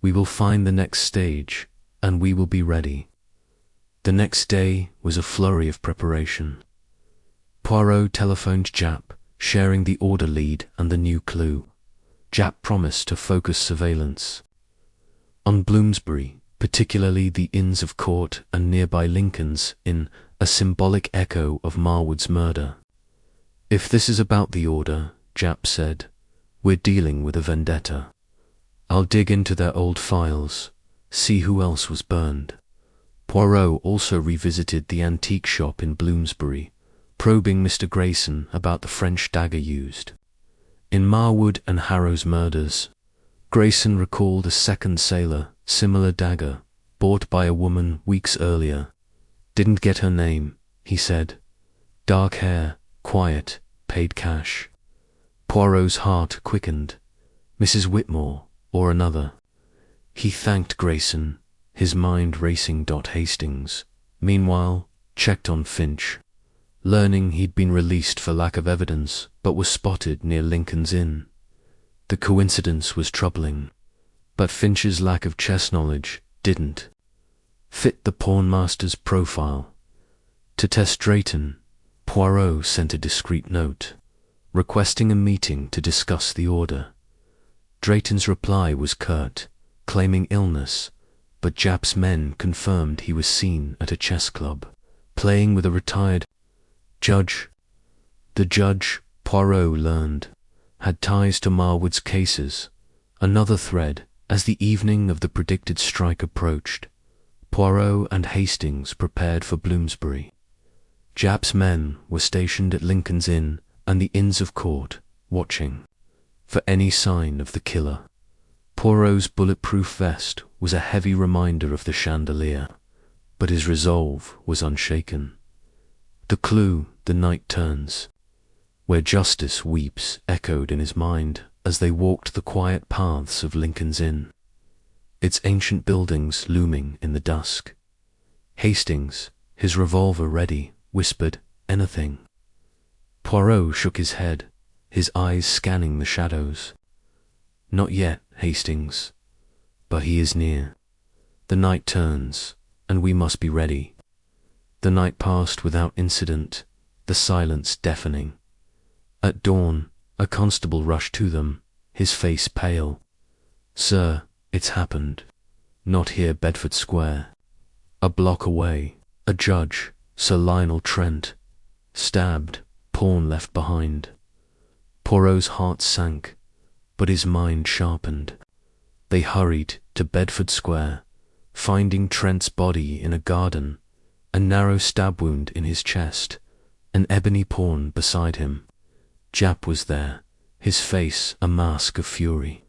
We will find the next stage, and we will be ready. The next day was a flurry of preparation. Poirot telephoned Japp, sharing the Order lead and the new clue. Japp promised to focus surveillance on Bloomsbury, particularly the Inns of Court and nearby Lincoln's Inn, a symbolic echo of Marwood's murder. If this is about the Order, Japp said, we're dealing with a vendetta. I'll dig into their old files, see who else was burned. Poirot also revisited the antique shop in Bloomsbury, probing Mr. Grayson about the French dagger used in Marwood and Harrow's murders. Grayson recalled a second sailor, similar dagger, bought by a woman weeks earlier. Didn't get her name, he said. Dark hair, quiet, paid cash. Poirot's heart quickened. Mrs. Whitmore, or another. He thanked Grayson, his mind racing. Hastings, meanwhile, checked on Finch, learning he'd been released for lack of evidence but was spotted near Lincoln's Inn. The coincidence was troubling, but Finch's lack of chess knowledge didn't fit the pawnmaster's profile. To test Drayton, Poirot sent a discreet note, requesting a meeting to discuss the Order. Drayton's reply was curt, claiming illness, but Japp's men confirmed he was seen at a chess club, playing with a retired judge. The judge, Poirot learned, had ties to Marwood's cases, another thread as the evening of the predicted strike approached. Poirot and Hastings prepared for Bloomsbury. Japp's men were stationed at Lincoln's Inn and the Inns of Court, watching for any sign of the killer. Poirot's bulletproof vest was a heavy reminder of the chandelier, but his resolve was unshaken. The clue, the night turns, where justice weeps, echoed in his mind as they walked the quiet paths of Lincoln's Inn, its ancient buildings looming in the dusk. Hastings, his revolver ready, whispered, anything. Poirot shook his head, his eyes scanning the shadows. Not yet, Hastings, but he is near. The night turns, and we must be ready. The night passed without incident, the silence deafening. At dawn, a constable rushed to them, his face pale. Sir, it's happened. Not here, Bedford Square. A block away, a judge, Sir Lionel Trent, stabbed, pawn left behind. Poirot's heart sank, but his mind sharpened. They hurried to Bedford Square, finding Trent's body in a garden, a narrow stab wound in his chest, an ebony pawn beside him. Japp was there, his face a mask of fury.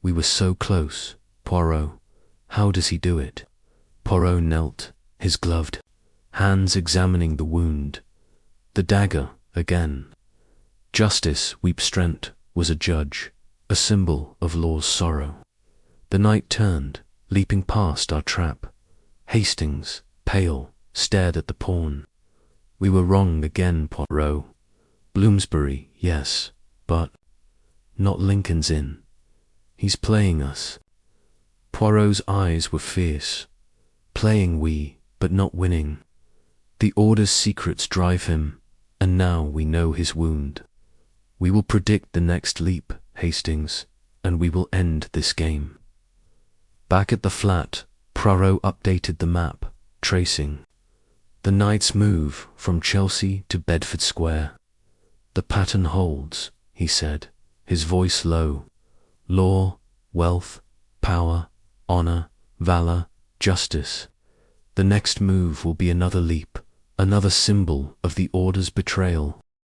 We were so close, Poirot. How does he do it? Poirot knelt, his gloved hands examining the wound. The dagger, again. Justice weeps. Trent was a judge, a symbol of law's sorrow. The knight turned, leaping past our trap. Hastings, pale, stared at the pawn. We were wrong again, Poirot. Bloomsbury, yes, but not Lincoln's Inn. He's playing us. Poirot's eyes were fierce. Playing we, but not winning. The Order's secrets drive him, and now we know his wound. We will predict the next leap, Hastings, and we will end this game. Back at the flat, Poirot updated the map, tracing the knight's move from Chelsea to Bedford Square. The pattern holds, he said, his voice low. Law, wealth, power, honor, valor, justice. The next move will be another leap, another symbol of the Order's betrayal.